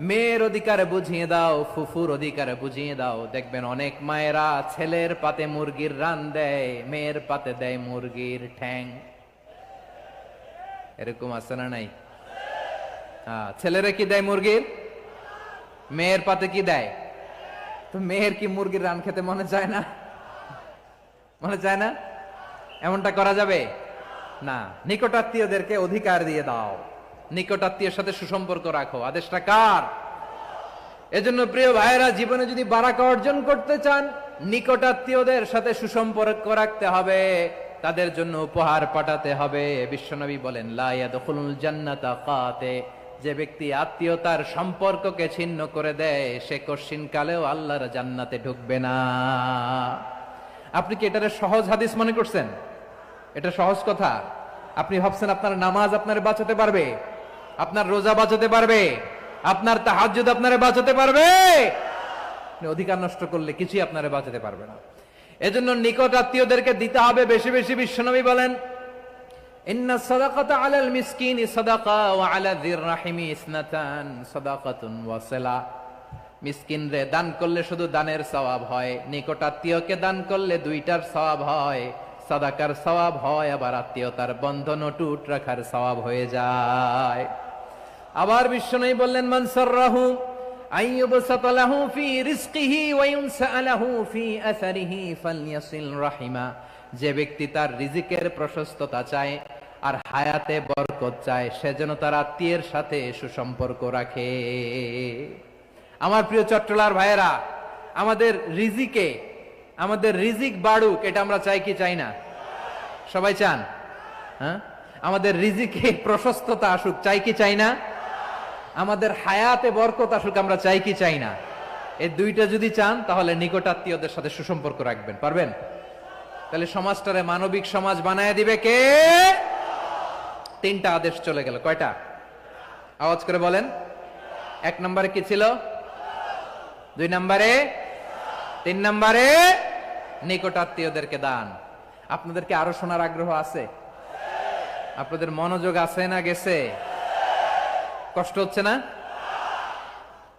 মেয়ের অধিকার বুঝিয়ে দাও, ফুফুর অধিকার বুঝিয়ে দাও। দেখবেন অনেক মায়েরা ছেলের পাতে মুরগির রান দেয়, মেয়ের পাতে দেয় মুরগির ঠ্যাং। এরকম আছে না নাই? ছেলেরা কি দেয়? মুরগির। মেয়ের পাতে কি দেয়? তো মেয়ের কি মুরগির রান খেতে মনে চায় না? মনে চায় না? এমনটা করা যাবে না। নিকটাত্মীয়দেরকে অধিকার দিয়ে দাও, নিকটাত্মীয়ের সাথে সুসম্পর্ক রাখো। আদেশটা কার? এজন্য প্রিয় ভাইয়েরা, জীবনে যদি বারাকা অর্জন করতে চান, নিকটাত্মীয়দের সাথে সুসম্পর্ক রাখতে হবে, তাদের জন্য উপহার পাঠাতে হবে। বিশ্বনবী বলেন লা ইয়াদখুলুল জান্নাতা কাতে, যে ব্যক্তি আত্মীয়তার সম্পর্ককে ছিন্ন করে দেয়, সে কশিনকালেও আল্লাহর জান্নাতে ঢুকবে না। আপনি কি এটারে সহজ হাদিস মনে করছেন? এটা সহজ কথা? আপনি ভাবছেন আপনার নামাজ আপনারে বাঁচাতে পারবে, আপনার রোজা বাঁচাতে পারবে, আপনার তাহাজ্জুদ আপনারে বাঁচাতে পারবে? আপনি অধিকার নষ্ট করলে কিছুই আপনারে বাঁচাতে পারবে না। এজন্য নিকট আত্মীয়দেরকে দিতে হবে বেশি বেশি। বিশ্বনবী বলেন ইন্না সাদাকাতা আলাল মিসকিনি সাদাকা ওয়া আলা যির রাহিমি ইসনাতান সাদাকাতুন ওয়া সিলা। মিসকিনরে দান করলে শুধু দানের সওয়াব হয়, নিকট আত্মীয়কে দান করলে 2টার সওয়াব হয়। সাদাকার সওয়াব হয়, আবার আত্মীয়তার বন্ধন অটুট রাখার সওয়াব হয়ে যায়। আবার বিশ্বনবী বললেন মান সাররাহু আইয়ুবসাতা লাহু ফি রিজকিহি ওয়া ইউনসা লাহু ফি আসারিহি ফালইয়াসিল রাহিমা। যে ব্যক্তি তার রিজিকের প্রশস্ততা চায় আর হায়াতে বরকত চায়, সে যেন তার আত্মীয়ের সাথে সুসম্পর্ক রাখে। আমার প্রিয় চট্টলার ভাইয়েরা, আমাদের রিজিক বাড়ুক, এটা আমরা চাই কি চাই না? সবাই চান? হ্যাঁ, আমাদের রিজিকে প্রশস্ততা আসুক, চাই কি চাই না? আমাদের হায়াতে বরকত আসুক, আমরা চাই কি চাই না? এই 2টা যদি চান, তাহলে নিকটাত্মীয়দের সাথে সুসম্পর্ক রাখবেন। পারবেন? তাহলে সমাজটারে মানবিক সমাজ বানায় দিবে কে? 3টা আদেশ চলে গেল। কয়টা? আওয়াজ করে বলেন। 1 নম্বরে কি ছিল? 2 নম্বরে, 3 নম্বরে নিকটাত্মীয়দেরকে দান। আপনাদেরকে আরো শোনার আগ্রহ আছে? আপনাদের মনোযোগ আছে না গেছে? কষ্ট হচ্ছে না?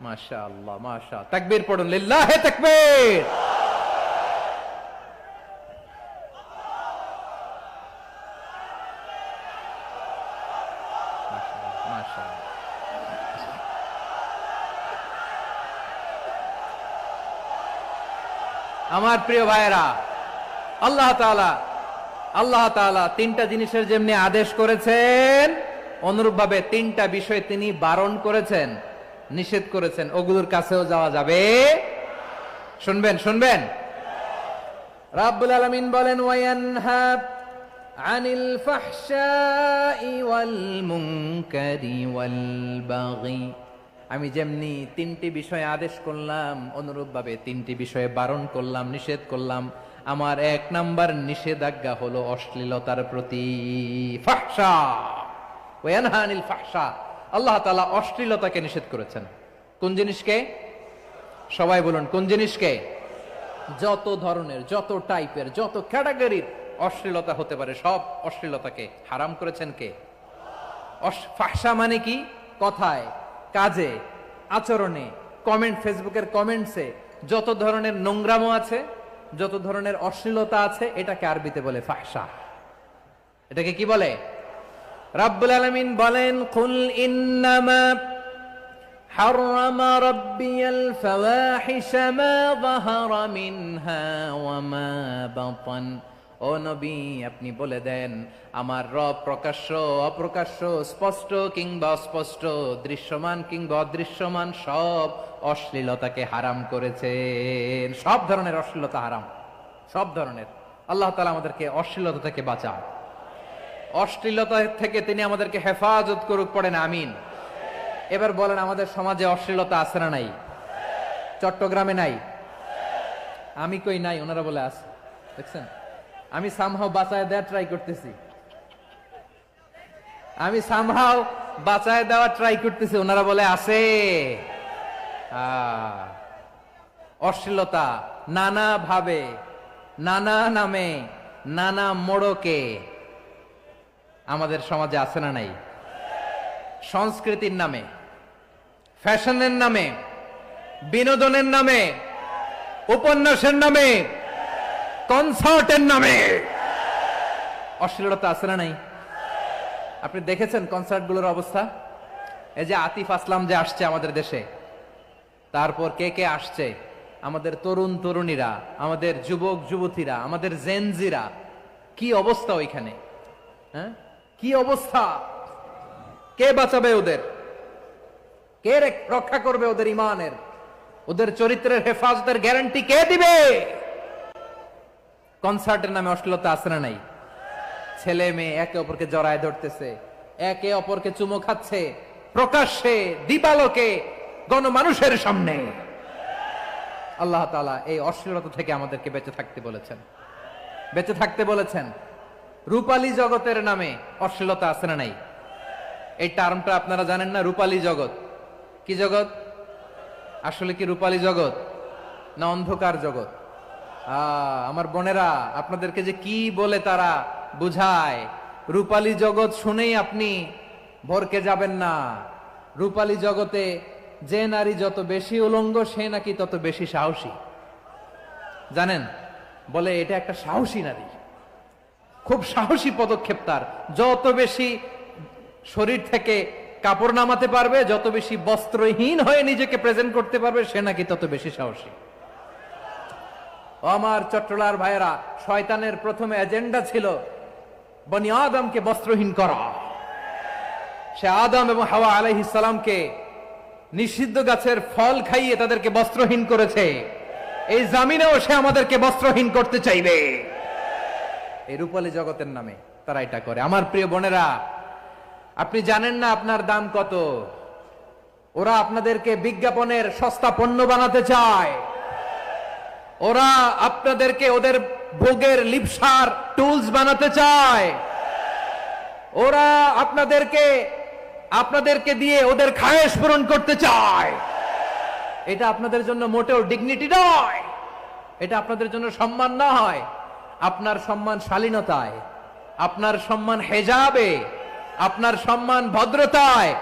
মাশাআল্লাহ, মাশাআল্লাহ। তাকবীর পড়ুন, লিল্লাহি তাকবীর। মাশাআল্লাহ, মাশাআল্লাহ। আমার প্রিয় ভাইয়েরা, আল্লাহ তাআলা তিনটা জিনিসের যেমনি আদেশ করেছেন, অনুরূপভাবে তিনটা বিষয় তিনি বারণ করেছেন, নিষেধ করেছেন। ওগুলোর কাছেও যাওয়া যাবে। শুনবেন। রাব্বুল আলামিন বলেন, ওয়ায়ানহা আনিল ফাহশাই ওয়াল মুনকারি ওয়াল বাগি। আমি যেমনি তিনটি বিষয়ে আদেশ করলাম, অনুরূপভাবে তিনটি বিষয়ে বারণ করলাম, নিষেধ করলাম। আমার 1 নাম্বার নিষেধাজ্ঞা হলো অশ্লীলতার প্রতি। ফাহশা, ওয়ায়ানহা আনিল ফাহশা, আল্লাহ তাআলা অশ্লীলতাকে নিষেধ করেছেন। কোন জিনিসকে? সবাই বলুন, কোন জিনিসকে? যত ধরনের, যত টাইপের, যত ক্যাটাগরির অশ্লীলতা হতে পারে, সব অশ্লীলতাকে হারাম করেছেন কে? ফাহশা মানে কি? কথায়, কাজে, আচরণে, কমেন্ট, ফেসবুকের কমেন্টসে যত ধরনের নোংরামো আছে, যত ধরনের অশ্লীলতা আছে, এটাকে আরবিতে বলে ফাহশা। এটাকে কি বলে? রাব্বুল আলামিন বলেন, কুল ইন্নামা হারামা রাব্বিয়াল ফাওয়াহিশা মা যাহারা মিনহা ওয়া মা বাতান। ও নবী, আপনি বলে দেন, আমার রব প্রকাশ্য, অপ্রকাশ্য, স্পষ্ট কিংবা অস্পষ্ট, দৃশ্যমান কিংবা অদৃশ্যমান সব অশ্লীলতাকে হারাম করেছেন। সব ধরনের অশ্লীলতা হারাম, সব ধরনের। আল্লাহ তাআলা আমাদেরকে অশ্লীলতা থেকে বাঁচান, অশ্লীলতা থেকে তিনি আমাদেরকে হেফাজত করুক। পড়েন আমিন। এবার বলেন, আমাদের সমাজে অশ্লীলতা আছে না নাই? চট্টগ্রামে নাই? আমি কই নাই, ওনারা বলে আছে। দেখছেন, আমি সামহাও বাঁচায় দেওয়ার ট্রাই করতেছি, ওনারা বলে আছে। অশ্লীলতা নানা ভাবে, নানা নামে, নানা মোড়কে আমাদের সমাজে আছে না নাই? সংস্কৃতির নামে, ফ্যাশনের নামে, বিনোদনের নামে, উপন্যাসের নামে, কনসার্টের নামে অশ্লীলতা আছে না নাই? আপনি দেখেছেন কনসার্টগুলোর অবস্থা? এই যে আতিফ আসলাম যে আসছে আমাদের দেশে, তারপর কে কে আসছে, আমাদের তরুণ তরুণীরা, আমাদের যুবক যুবতীরা, আমাদের জেনজিরা, কি অবস্থা ওইখানে? হ্যাঁ, কি অবস্থা? কে বাঁচাবে ওদের? কে রক্ষা করবে ওদের ইমানের, ওদের চরিত্রের হেফাজতের গ্যারান্টি কে দিবে? কনসার্টের নামে অশ্লীলতা আছে না নাই? ছেলে মেয়ে একে অপরকে জড়ায় ধরতেছে, একে অপরকে চুমো খাচ্ছে, প্রকাশ্যে, দিবালোকে, গণমানুষের সামনে। আল্লাহ তাআলা এই অশ্লীলতা থেকে আমাদেরকে বেঁচে থাকতে বলেছেন, বেঁচে থাকতে বলেছেন। রূপালী জগতের নামে অশ্লীলতা আছে না নাই? এই টার্মটা আপনারা জানেন না? রূপালী জগৎ কি জগৎ? আসলে কি রূপালী জগৎ না অন্ধকার জগৎ? আমার বোনেরা, আপনাদেরকে যে কি বলে তারা বুঝায়, রূপালী জগৎ শুনেই আপনি ভরকে যাবেন না। রূপালী জগতে যে নারী যত বেশি উলঙ্গ, সে নাকি তত বেশি সাহসী। জানেন, বলে এটা একটা সাহসী নারী, খুব সাহসী পদক্ষেপ তার। যত বেশি শরীর থেকে কাপড় নামাতে পারবে, যত বেশি বস্ত্রহীন হয়ে নিজেকে প্রেজেন্ট করতে পারবে, সে নাকি তত বেশি সাহসী। আমার চট্টলার ভাইয়েরা, শয়তানের প্রথমে এজেন্ডা ছিল বনি আদমকে বস্ত্রহীন করা। সে আদম এবং হাওয়া আলাইহিস সালামকে নিষিদ্ধ গাছের ফল খাইয়ে তাদেরকে বস্ত্রহীন করেছে। এই জামিনেও সে আমাদেরকে বস্ত্রহীন করতে চাইবে। এই রূপালী জগতের নামে তারা এটা করে। আমার প্রিয় বোনেরা, আপনি জানেন না আপনার দাম কত। ওরা আপনাদেরকে বিজ্ঞাপনের সস্তা পণ্য বানাতে চায়। ওরা আপনাদেরকে ওদের ভোগের লিপসার টুলস বানাতে চায়। ওরা আপনাদেরকে দিয়ে ওদের খায়েশ পূরণ করতে চায়। এটা আপনাদের জন্য মোটেও ডিগনিটি নয়, এটা আপনাদের জন্য সম্মান নয়। আপনার সম্মান শালীনতায়, আপনার সম্মান হেজাবে, আপনার সম্মান ভদ্রতায়,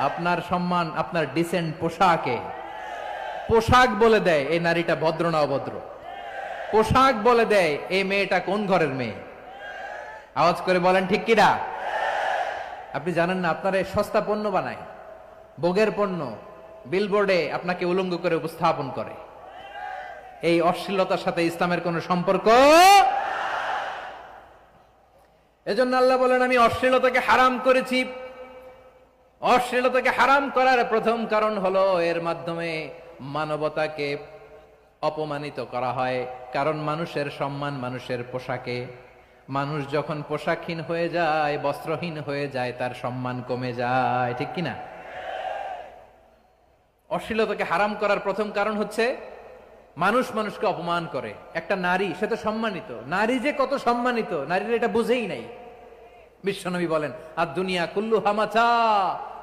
আপনার সম্মান আপনার ডিসেন্ট পোশাকে। পোশাক বলে দেয় এই নারীটা ভদ্র না অভদ্র। পোশাক বলে দেয় এই মেয়েটা কোন ঘরের মেয়ে। আওয়াজ করে বলেন ঠিক কিনা? আপনি জানেন না, আপনার এই সস্তা পণ্য বানায়, ভোগের পণ্য, বিলবোর্ডে আপনাকে উলঙ্গ করে উপস্থাপন করে। এই অশ্লীলতার সাথে ইসলামের কোনো সম্পর্ক। এজন্য আল্লাহ বলেন, আমি অশ্লীলতাকে হারাম করেছি। অশ্লীলতাকে হারাম করার প্রথম কারণ হলো এর মাধ্যমে মানবতাকে অপমানিত করা হয়। কারণ মানুষের সম্মান মানুষের পোশাকে। মানুষ যখন পোশাকহীন হয়ে যায়, বস্ত্রহীন হয়ে যায়, তার সম্মান কমে যায়, ঠিক কিনা? অশ্লীলতাকে হারাম করার প্রথম কারণ হচ্ছে মানুষ মানুষকে অপমান করে। একটা নারী, সে তো সম্মানিত, নারী যে কত সম্মানিত নারীরা এটা বুঝেই নাই। বিশ্বনবী বলেন, আর দুনিয়া কুল্লুহা মাতা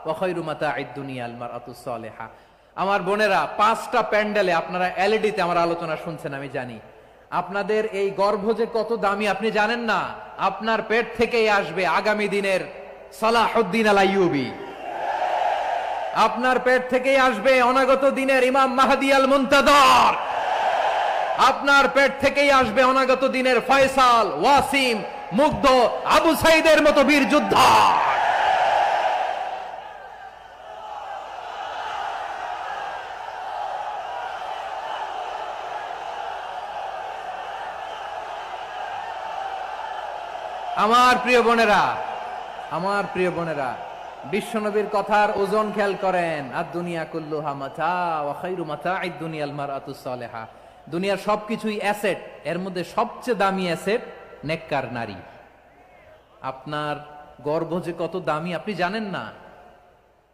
ওয়া খায়রু মাতা'আদ দুনিয়া আল মারআতুস সালিহা। আমার বোনেরা, 5টা প্যান্ডেলে আপনারা এলইডিতে আমার আলোচনা শুনছেন, আমি জানি। আপনাদের এই গর্ভ যে কত দামি আপনি জানেন না। আপনার পেট থেকেই আসবে আগামী দিনের সালাহুদ্দিন আল আইয়ুবী। আপনার পেট থেকেই আসবে অনাগত দিনের ইমাম মাহদী আল মুনতাযর। আপনার পেট থেকেই আসবে অনাগত দিনের ফয়সাল, ওয়াসিম, মুগ্ধ, আবু সাইদের মতো বীর যোদ্ধা। আমার প্রিয় বোনেরা, আমার প্রিয় বোনেরা, বিশ্বনবীর কথার ওজন খেয়াল করেন। আর দুনিয়া কুল্লুহা মাতা ওয়া খায়রু মাতা'আদ দুনিয়া আল মারআতুস সালিহা। দুনিয়ার সবকিছুই অ্যাসেট, এর মধ্যে সবচেয়ে দামি অ্যাসেট নেককার নারী। আপনার গর্ভ যে কত দামি আপনি জানেন না।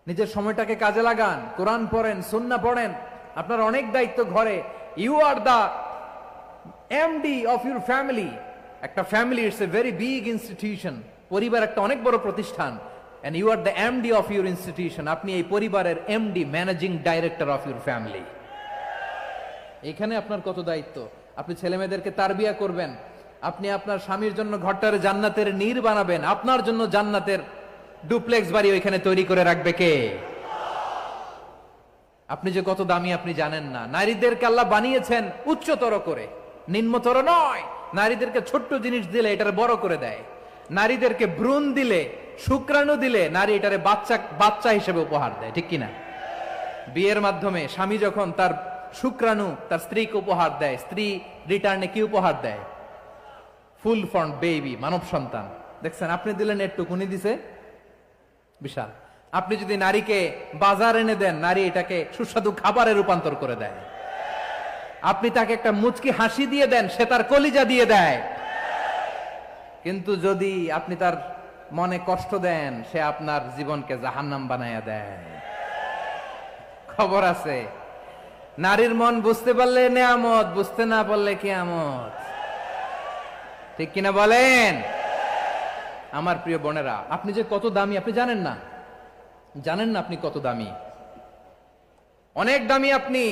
নিজের সময়টাকে কাজে লাগান, কোরআন পড়েন, সুন্নাহ পড়েন। আপনার অনেক দায়িত্ব ঘরে। You are the MD of your family. একটা family it's a very big institution. পরিবার একটা অনেক বড় প্রতিষ্ঠান। And you are the MD of your institution. আপনি এই পরিবারের MD, managing director of your family. এখানে আপনার কত দায়িত্ব। আপনি ছেলে মেয়েদেরকে তারবিয়া করবেন। আপনি আপনার স্বামীর জন্য ঘরটারে জান্নাতের নীর বানাবেন। আপনার জন্য জান্নাতের ডুপ্লেক্স বাড়ি ওইখানে তৈরি করে রাখবে কে? আপনি যে কত দামি আপনি জানেন না। নারীদেরকে আল্লাহ বানিয়েছেন উচ্চতর করে, নিম্নতর নয়। নারীদেরকে ছোট্ট জিনিস দিলে এটারে বড় করে দেয়। নারীদেরকে ভ্রূণ দিলে, শুক্রাণু দিলে নারী এটারে বাচ্চা হিসেবে উপহার দেয়, ঠিক কিনা? বিয়ের মাধ্যমে স্বামী যখন তার শুক্রাণু তার স্ত্রীকে উপহার দেয়, স্ত্রী রিটার্নে কি উপহার দেয়? ফুল ফর্ম বেবি, মানব সন্তান। দেখছেন, আপনি দিলেন একটুক, উনি দিছে বিশাল। আপনি যদি নারীকে বাজার এনে দেন, নারী এটাকে সুস্বাদু খাবারে রূপান্তর করে দেয়। আপনি তাকে একটা মুচকি হাসি দিয়ে দেন, সে তার কলিজা দিয়ে দেয়। কিন্তু যদি আপনি তার মনে কষ্ট দেন, সে আপনার জীবনকে জাহান্নাম বানায়া দেয়। খবর আছে, নারীর মন বুঝতে পারলে নেয়ামত, বুঝতে না পারলে কিয়ামত, ঠিক কিনা বলেন? আমার প্রিয় বোনেরা, আপনি যে কত দামি আপনি জানেন না। জানেন না আপনি কত দামি, অনেক দামি আপনি।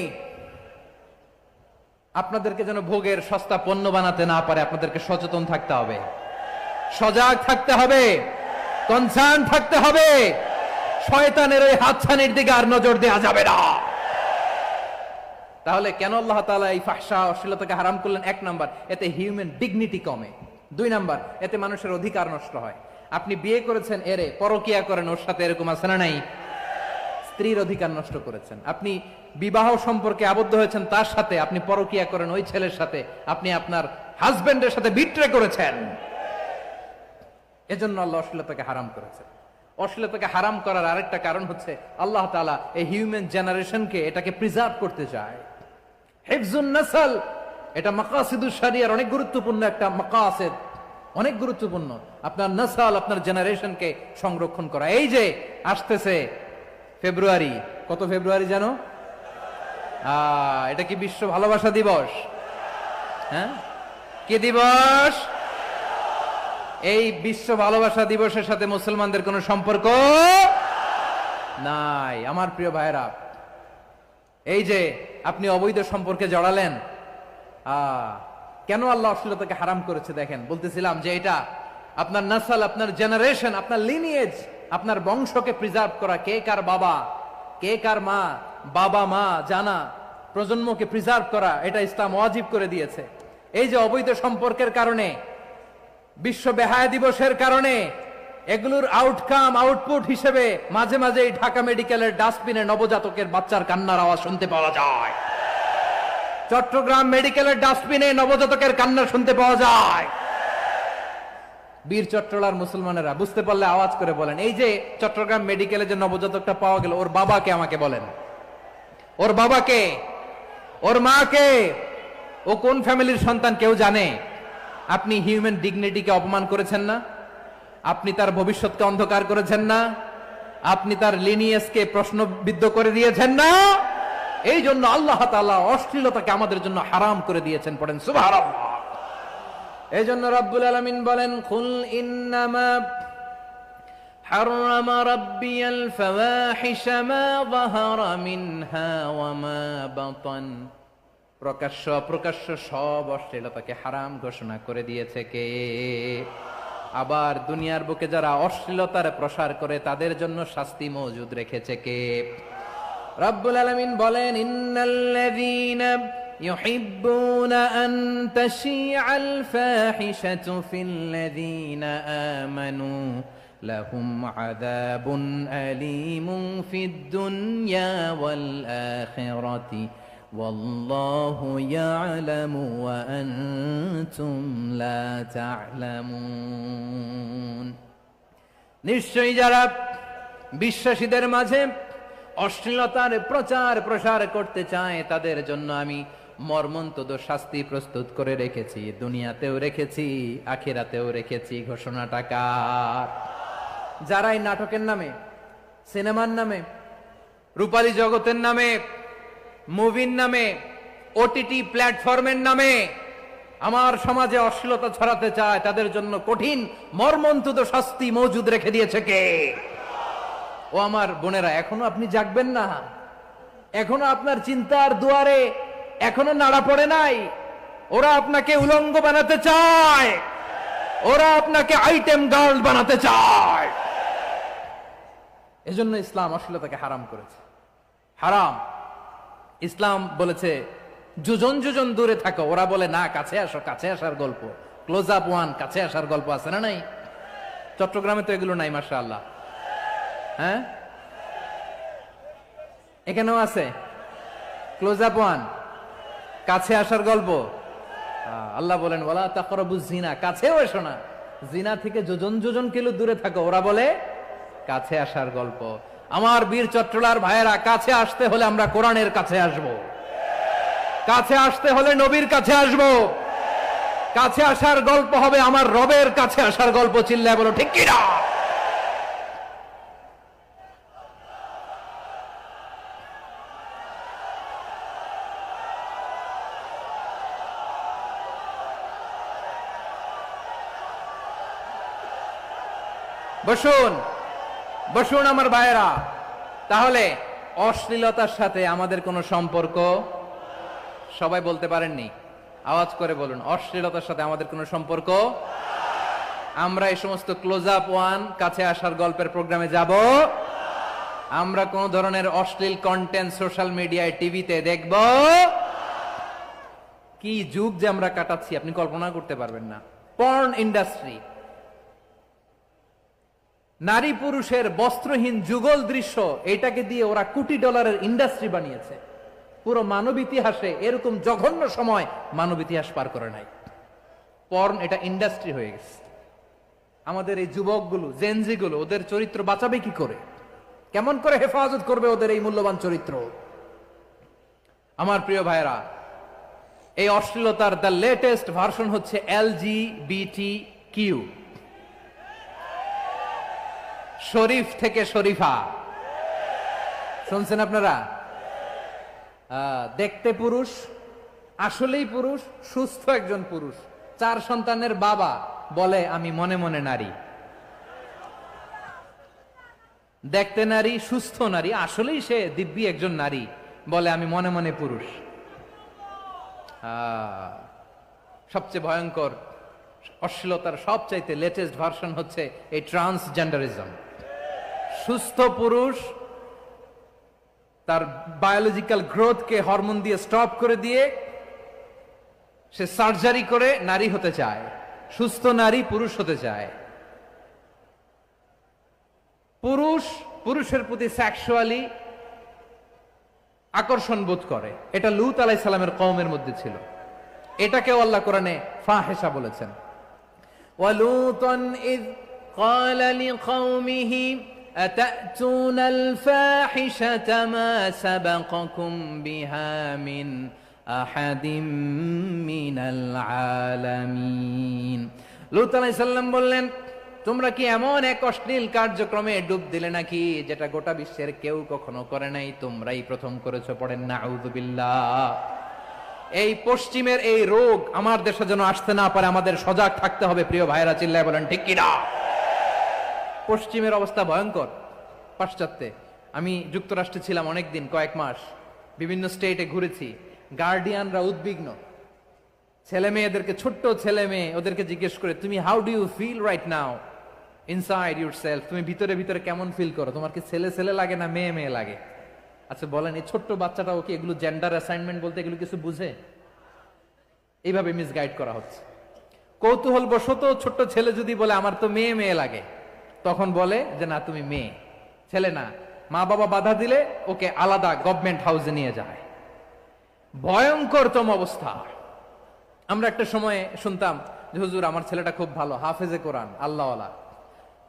আপনাদেরকে যেন ভোগের সস্তা পণ্য বানাতে না পারে, আপনাদেরকে সচেতন থাকতে হবে, সজাগ থাকতে হবে, কনসার্ন থাকতে হবে। শয়তানের ওই হাতছানির দিকে আর নজর দেওয়া যাবে না। তাহলে কেন আল্লাহ তাআলা এই ফাহশা, অশ্লীলতাকে হারাম করলেন? 1 নাম্বার, এতে হিউম্যান ডিগনিটি কমে। 2 নাম্বার, এতে মানুষের অধিকার নষ্ট হয়। আপনি বিয়ে করেছেন, এরে পরকিয়া করেন, ওর সাথে এরকম আছে না নাই? স্ত্রীর অধিকার নষ্ট করেছেন। আপনি বিবাহ সম্পর্কে আবদ্ধ হয়েছেন তার সাথে, আপনি পরকিয়া করেন ওই ছেলের সাথে, আপনি আপনার হাজবেন্ডের সাথে বিট্রে করেছেন। এজন্য আল্লাহ অশ্লীলতাকে হারাম করেছেন। অশ্লীলতাকে হারাম করার আরেকটা কারণ হচ্ছে আল্লাহ তাআলা এই হিউম্যান জেনারেশনকে, এটাকে প্রিজার্ভ করতে চায়। হিফজুন নাসল, এটা মাকাসিদুশ শরিয়ার অনেক গুরুত্বপূর্ণ একটা মাকাসিদ, অনেক গুরুত্বপূর্ণ। আপনার নাসল, আপনার জেনারেশনকে সংরক্ষণ করা। এই যে আসতেছে ফেব্রুয়ারি, কত ফেব্রুয়ারি জানো? এটা কি বিশ্ব ভালোবাসা দিবস? হ্যাঁ, কি দিবস? এই বিশ্ব ভালোবাসা দিবসের সাথে মুসলমানদের কোনো সম্পর্ক নাই। আমার প্রিয় ভাইরা, এই যে আপনি অবৈধ সম্পর্কে জড়ালেন, কেন আল্লাহ অশ্লীলতাকে হারাম করেছে দেখেন। বলতেছিলাম যে এটা আপনার নাসল, আপনার জেনারেশন, আপনার লিনিয়েজ, আপনার বংশকে প্রিজার্ভ করা। কে কার বাবা, কে কার মা, বাবা মা জানা, প্রজন্মকে প্রিজার্ভ করা, এটা ইসলাম ওয়াজিব করে দিয়েছে। এই যে অবৈধ সম্পর্কের কারণে, বিশ্ব বেহায়া দিবসের কারণে, এগুলোর আউটকাম, আউটপুট হিসেবে মাঝে মাঝে ঢাকা মেডিকেলের ডাস্টবিনে নবজাতকের বাচ্চার কান্নার আওয়াজ শুনতে পাওয়া যায়। চট্টগ্রাম মেডিকেলের ডাস্টবিনে নবজাতকের কান্না শুনতে পাওয়া যায়। বীর চট্টলার মুসলমানেরা বুঝতে পারলে আওয়াজ করে বলেন, এই যে চট্টগ্রাম মেডিকেলে যে নবজাতকটা পাওয়া গেল, ওর বাবাকে আমাকে বলেন, ওর বাবাকে, ওর মাকে, ও কোন ফ্যামিলির সন্তান কেউ জানে? আপনি হিউম্যান ডিগনিটিকে অপমান করেছেন না? আপনি তার ভবিষ্যৎকে অন্ধকার করেছেন না? আপনি তার লিনিয়েজকে প্রশ্নবিদ্ধ করে দিয়েছেন না? এই জন্য আল্লাহ তাআলা অশ্লীলতাকে আমাদের জন্য হারাম করে দিয়েছেন। পড়েন সুবহানাল্লাহ। এই জন্য রব্বুল আলামিন বলেন, কুল ইন্নামা حرم ربي الفواحش ما ظهر منها وما بطن। প্রকাশ্য অপ্রকাশ্য সব অশ্লীলতাকে হারাম ঘোষণা করে দিয়েছে কে? আবার দুনিয়ার বুকে যারা অশ্লীলতার প্রসার করে তাদের জন্য শাস্তি মজুদ রেখেছে কে? রব্বুল আলামিন বলেন, ইন্নাল্লাযীনা ইউহিব্বুনা আন তাশিআল ফাহিশাতু ফিল্লাযীনা আমানু লাহুম আযাবুন আলীমুন ফিদ দুনিয়া ওয়াল আখিরাতি ওয়াল্লাহু ইয়ালামু ওয়া আনতুম লা তা'লামুন। নিশ্চয়ই যারা বিশ্বাসীদের মাঝে অশ্লীলতার প্রচার প্রসার করতে চায় তাদের জন্য আমি মর্মন্তুদ শাস্তি প্রস্তুত করে রেখেছি, দুনিয়াতেও রেখেছি, আখিরাতেও রেখেছি। ঘোষণাটা কার? যারাই নাটকের নামে, সিনেমার নামে, রূপালী জগতের নামে, মুভির নামে, ওটিটি প্ল্যাটফর্মের নামে আমার সমাজে অশ্লীলতা ছড়াতে চায় তাদের জন্য কঠিন মর্মন্তুদ শাস্তি মজুদ রেখে দিয়েছে কে? ও আমার বোনেরা, এখনো আপনি জাগবেন না? এখনো আপনার চিন্তার দুয়ারে এখনো নাড়া পড়ে নাই? ওরা আপনাকে উলঙ্গ বানাতে চায়, ওরা আপনাকে আইটেম গার্ল বানাতে চায়। এজন্য ইসলাম অশ্লীলতাকে হারাম করেছে। হারাম। ইসলাম বলেছে যোজন যোজন দূরে থাকো, ওরা বলে না কাছে আসো, কাছে আসার গল্প, ক্লোজ আপ ওয়ান, কাছে আসার গল্প আছে না নাই? চট্টগ্রামে তো এগুলো নাই মাশাআল্লাহ। হ্যাঁ, এখানেও আছে ক্লোজ আপ ওয়ান, কাছে আসার গল্প। আল্লাহ বলেন ওয়ালা তাকরাবুজ জিনা, কাছেও এসো না, জিনা থেকে যোজন যোজন কিলো দূরে থাকো, ওরা বলে কাছে আসার গল্প। আমার বীর চট্টলার ভাইয়েরা, কাছে আসতে হলে আমরা কোরআনের কাছে আসব, কাছে আসতে হলে নবীর কাছে আসব, কাছে আসার গল্প হবে আমার রবের কাছে আসার গল্প। চিল্লায় বলো ঠিক কিনা? বসুন বসুন আমার ভাইয়েরা। তাহলে অশ্লীলতার সাথে আমাদের কোনো সম্পর্ক? সবাই বলতে পারেননি, আওয়াজ করে বলুন, অশ্লীলতার সাথে আমাদের কোনো সম্পর্ক? আমরা এই সমস্ত ক্লোজ আপ ওয়ান, কাছে আসার গল্পের প্রোগ্রামে যাব? আমরা কোন ধরনের অশ্লীল কন্টেন্ট সোশ্যাল মিডিয়ায়, টিভিতে দেখব? কি যুগ যে আমরা কাটাচ্ছি আপনি কল্পনা করতে পারবেন না। পর্ন ইন্ডাস্ট্রি, নারী পুরুষের বস্ত্রহীন যুগল দৃশ্য, এটাকে দিয়ে ওরা কোটি ডলারের ইন্ডাস্ট্রি বানিয়েছে। পুরো মানব ইতিহাসে এরকম জঘন্য সময় মানব ইতিহাস পার করে নাই। পর্ন এটা ইন্ডাস্ট্রি হয়ে গেছে। আমাদের এই যুবকগুলো, জেনজিগুলো, ওদের চরিত্র বাঁচাবে কি করে? কেমন করে হেফাজত করবে ওদের এই মূল্যবান চরিত্র? আমার প্রিয় ভাইরা, এই অশ্লীলতার দ্য লেটেস্ট ভার্সন হচ্ছে LGBTQ, শরীফ থেকে শরীফা। শুনছেন আপনারা? দেখতে পুরুষ, আসলেই পুরুষ, সুস্থ একজন পুরুষ, 4 সন্তানের বাবা, বলে আমি মনে মনে নারী। দেখতে নারী, সুস্থ নারী, আসলেই সে দিব্যি একজন নারী, বলে আমি মনে মনে পুরুষ। সবচেয়ে ভয়ঙ্কর অশ্লীলতার সবচাইতে লেটেস্ট ভার্সন হচ্ছে এই ট্রান্সজেন্ডারিজম। সুস্থ পুরুষ তার বায়োলজিক্যাল গ্রোথকে হরমোন দিয়ে স্টপ করে দিয়ে সে সার্জারি করে নারী হতে চায়, সুস্থ নারী পুরুষ হতে চায়। পুরুষ পুরুষের প্রতি সেক্সুয়ালি আকর্ষণ বোধ করে। এটা লূত আলাইহিস সালামের কওমের মধ্যে ছিল। এটাকেও আল্লাহ কোরআনে ফাহিশা বলেছেন। ওয়ালুতান ইয قال لقومه أتأتون الفاحشة ما سبقكم بها من أحد من العالمين। লূত আলাইহিস সালাম বললেন, তোমরা কি এমন এক অশ্লীল কার্যক্রমে ডুব দিলে নাকি যেটা গোটা বিশ্বের কেউ কখনো করে নাই, তোমরাই প্রথম করেছো। পড়েন নাউযুবিল্লাহ। এই পশ্চিমের এই রোগ আমার দেশে যেন আসতে না পারে, আমাদের সজাগ থাকতে হবে। প্রিয় ভাইরা, চিল্লায় বলেন ঠিক কিনা? পশ্চিমের অবস্থা ভয়ঙ্কর। পাশ্চাত্যে আমি যুক্তরাষ্ট্রে ছিলাম অনেকদিন, কয়েক মাস, বিভিন্ন স্টেটে ঘুরেছি। গার্ডিয়ানরা উদ্বিগ্ন, ছেলে মেয়েদেরকে, ছোট্ট ছেলে মেয়ে, ওদেরকে জিজ্ঞেস করে, তুমি how do you feel right now inside yourself? তুমি ভিতরে ভিতরে কেমন ফিল করো? তোমার কি ছেলে ছেলে লাগে না মেয়ে মেয়ে লাগে? আচ্ছা বলেন, এই ছোট্ট বাচ্চাটাও কি এগুলো জেন্ডার অ্যাসাইনমেন্ট বলতে এগুলো কিছু বুঝে? এইভাবে মিসগাইড করা হচ্ছে। কৌতূহল বশত ছোট্ট ছেলে যদি বলে আমার তো মেয়ে মেয়ে লাগে, তখন বলে যে না তুমি মেয়ে, ছেলে না। মা বাবা বাধা দিলে ওকে আলাদা গভর্নমেন্ট হাউসে নিয়ে যায়। ভয়ঙ্করতম অবস্থা। আমরা একটা সময়ে শুনতাম যে হুজুর আমার ছেলেটা খুব ভালো, হাফেজে কোরআন, আল্লাহওয়ালা।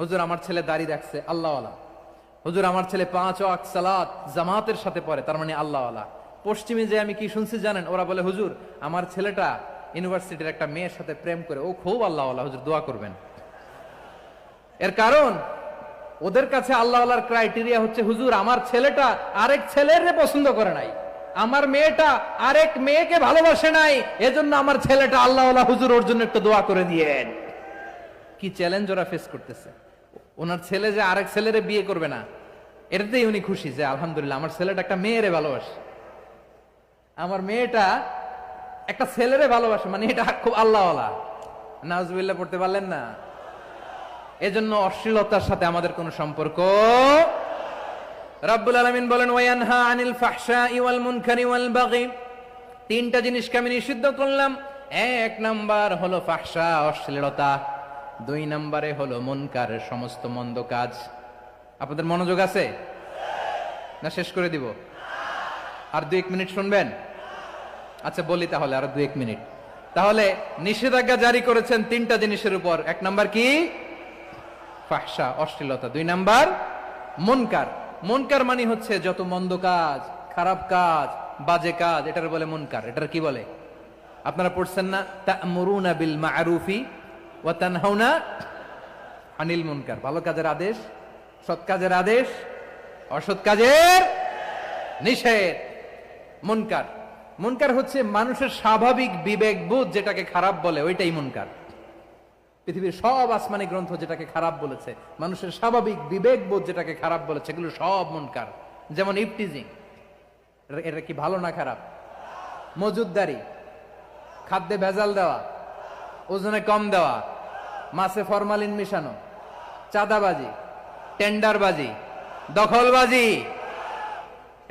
হুজুর আমার ছেলে দাড়ি রাখছে, আল্লাহওয়ালা। হুজুর আমার ছেলে 5 ওয়াক্ত সালাত জামাতের সাথে পড়ে, তার মানে আল্লাহওয়ালা। পশ্চিমে যে আমি কি শুনছি জানেন? ওরা বলে হুজুর আমার ছেলেটা ইউনিভার্সিটির একটা মেয়ের সাথে প্রেম করে, ও খুব আল্লাহওয়ালা, হুজুর দোয়া করবেন। এর কারণ ওদের কাছে আল্লাহওয়ালার ক্রাইটেরিয়া হচ্ছে হুজুর আমার ছেলেটা আরেক ছেলের পছন্দ করে নাই, আমার মেয়েটা আরেক মেয়েকে ভালোবাসে নাই, এজন্য আমার ছেলেটা আল্লাহওয়ালা, হুজুর ওর জন্য একটু দোয়া করে দিয়েন। কি চ্যালেঞ্জ ওরা ফেস করতেছে। ওনার ছেলে যে আরেক ছেলেরে বিয়ে করবে না, এটাতেই উনি খুশি যে আলহামদুলিল্লাহ আমার ছেলেটা একটা মেয়েরে ভালোবাসে, আমার মেয়েটা একটা ছেলেরে ভালোবাসে, মানে এটা খুব আল্লাহওয়ালা। নাউজুবিল্লাহ পড়তে পারলেন না? এজন্য অশ্লীলতার সাথে আমাদের কোনো সম্পর্ক। রাব্বুল আলামিন বলেন ওয়ায়ানহা আনিল ফাহশাই ওয়াল মুনকারি ওয়াল বাগি। তিনটা জিনিসকে আমি নিষিদ্ধ করলাম। এক নাম্বার হলো ফাহশা, অশ্লীলতা। 2 নম্বরে হলো মুনকার, সমস্ত মন্দ কাজ। আপনাদের মনোযোগ আছে না? শেষ করে দিব? আর 2-1 মিনিট শুনবেন? আচ্ছা বলি তাহলে, আর 2-1 মিনিট। তাহলে নিষেধাজ্ঞা জারি করেছেন 3টা জিনিসের উপর। 1 নাম্বার কি? ফাহশা, অশ্লীলতা। 2 নাম্বার মুনকার। মুনকার মানে হচ্ছে যত মন্দ কাজ, খারাপ কাজ, বাজে কাজ, এটার বলে মুনকার। এটার কি বলে? আপনারা পড়ছেন না তা'মুরুনা বিল মা'রুফি ওয়া তানহাউনা আনিল মুনকার। ভালো কাজের আদেশ, সৎ কাজের আদেশ, অসৎ কাজের নিষেধ। মুনকার, মুনকার হচ্ছে মানুষের স্বাভাবিক বিবেকবোধ যেটাকে খারাপ বলে, ওইটাই মুনকার। পৃথিবীর সব আসমানি গ্রন্থ যেটাকে খারাপ বলেছে, মানুষের স্বাভাবিক বিবেকবোধ যেটাকে খারাপ বলেছে, এগুলো সব মুনকার। যেমন ইফটিজিং, এটা কি ভালো না খারাপ? মজুদদারি, খাদ্যে ভেজাল দেওয়া, ওজনে কম দেওয়া, মাছে ফরমালিন মিশানো, চাঁদাবাজি, টেন্ডারবাজি, দখলবাজি,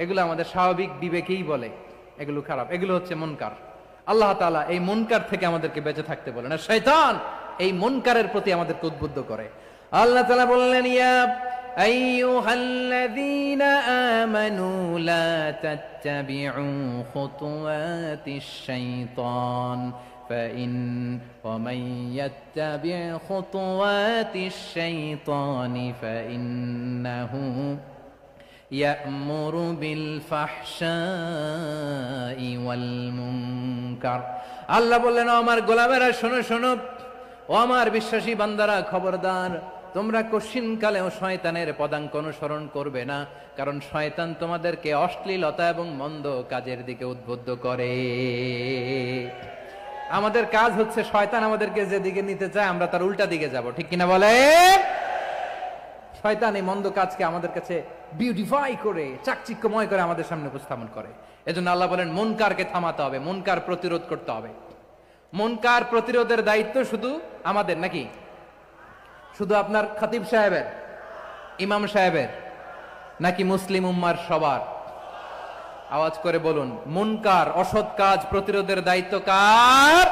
এগুলো আমাদের স্বাভাবিক বিবেকেই বলে এগুলো খারাপ, এগুলো হচ্ছে মুনকার। আল্লাহ তাআলা এই মুনকার থেকে আমাদেরকে বেঁচে থাকতে বলেন, আর শয়তান এই মুনকারের প্রতি আমাদেরকে উদ্বুদ্ধ করে। আল্লাহ তাআলা বললেন ইয়া আইয়ুহাল্লাযীনা আমানু লা তাত্তাবিউ খুতুওয়াতিশ শাইতান ফাইন ওয়া মান ইয়াত্তাবি' খুতুওয়াতিশ শাইতানি ফাইন্নাহু ইয়া'মুরু বিল ফাহশাই ওয়াল মুনকার। আল্লাহ বললেন আমার গোলামেরা শোনো শোনো, ও আমার বিশ্বাসী বান্দারা খবরদার, তোমরা কশিনকালেও শয়তানের পদাঙ্ক অনুসরণ করবে না, কারণ শয়তান তোমাদেরকে অশ্লীলতা এবং মন্দ কাজের দিকে উদ্বুদ্ধ করে। আমাদের কাজ হচ্ছে শয়তান আমাদেরকে যেদিকে নিতে চায় আমরা তার উল্টা দিকে যাব, ঠিক কিনা বলে? শয়তান এই মন্দ কাজকে আমাদের কাছে বিউটিফাই করে, চাকচিক্যময় করে আমাদের সামনে উপস্থাপন করে। এজন্য আল্লাহ বলেন মুনকারকে থামাতে হবে, মুনকার প্রতিরোধ করতে হবে। মুনকার প্রতিরোধের দায়িত্ব শুধু আমাদের নাকি? শুধু আপনার খতিব সাহেবের, ইমাম সাহেবের, নাকি মুসলিম উম্মার সবার? আওয়াজ করে বলুন, মুনকার অসৎ কাজ প্রতিরোধের দায়িত্ব কার?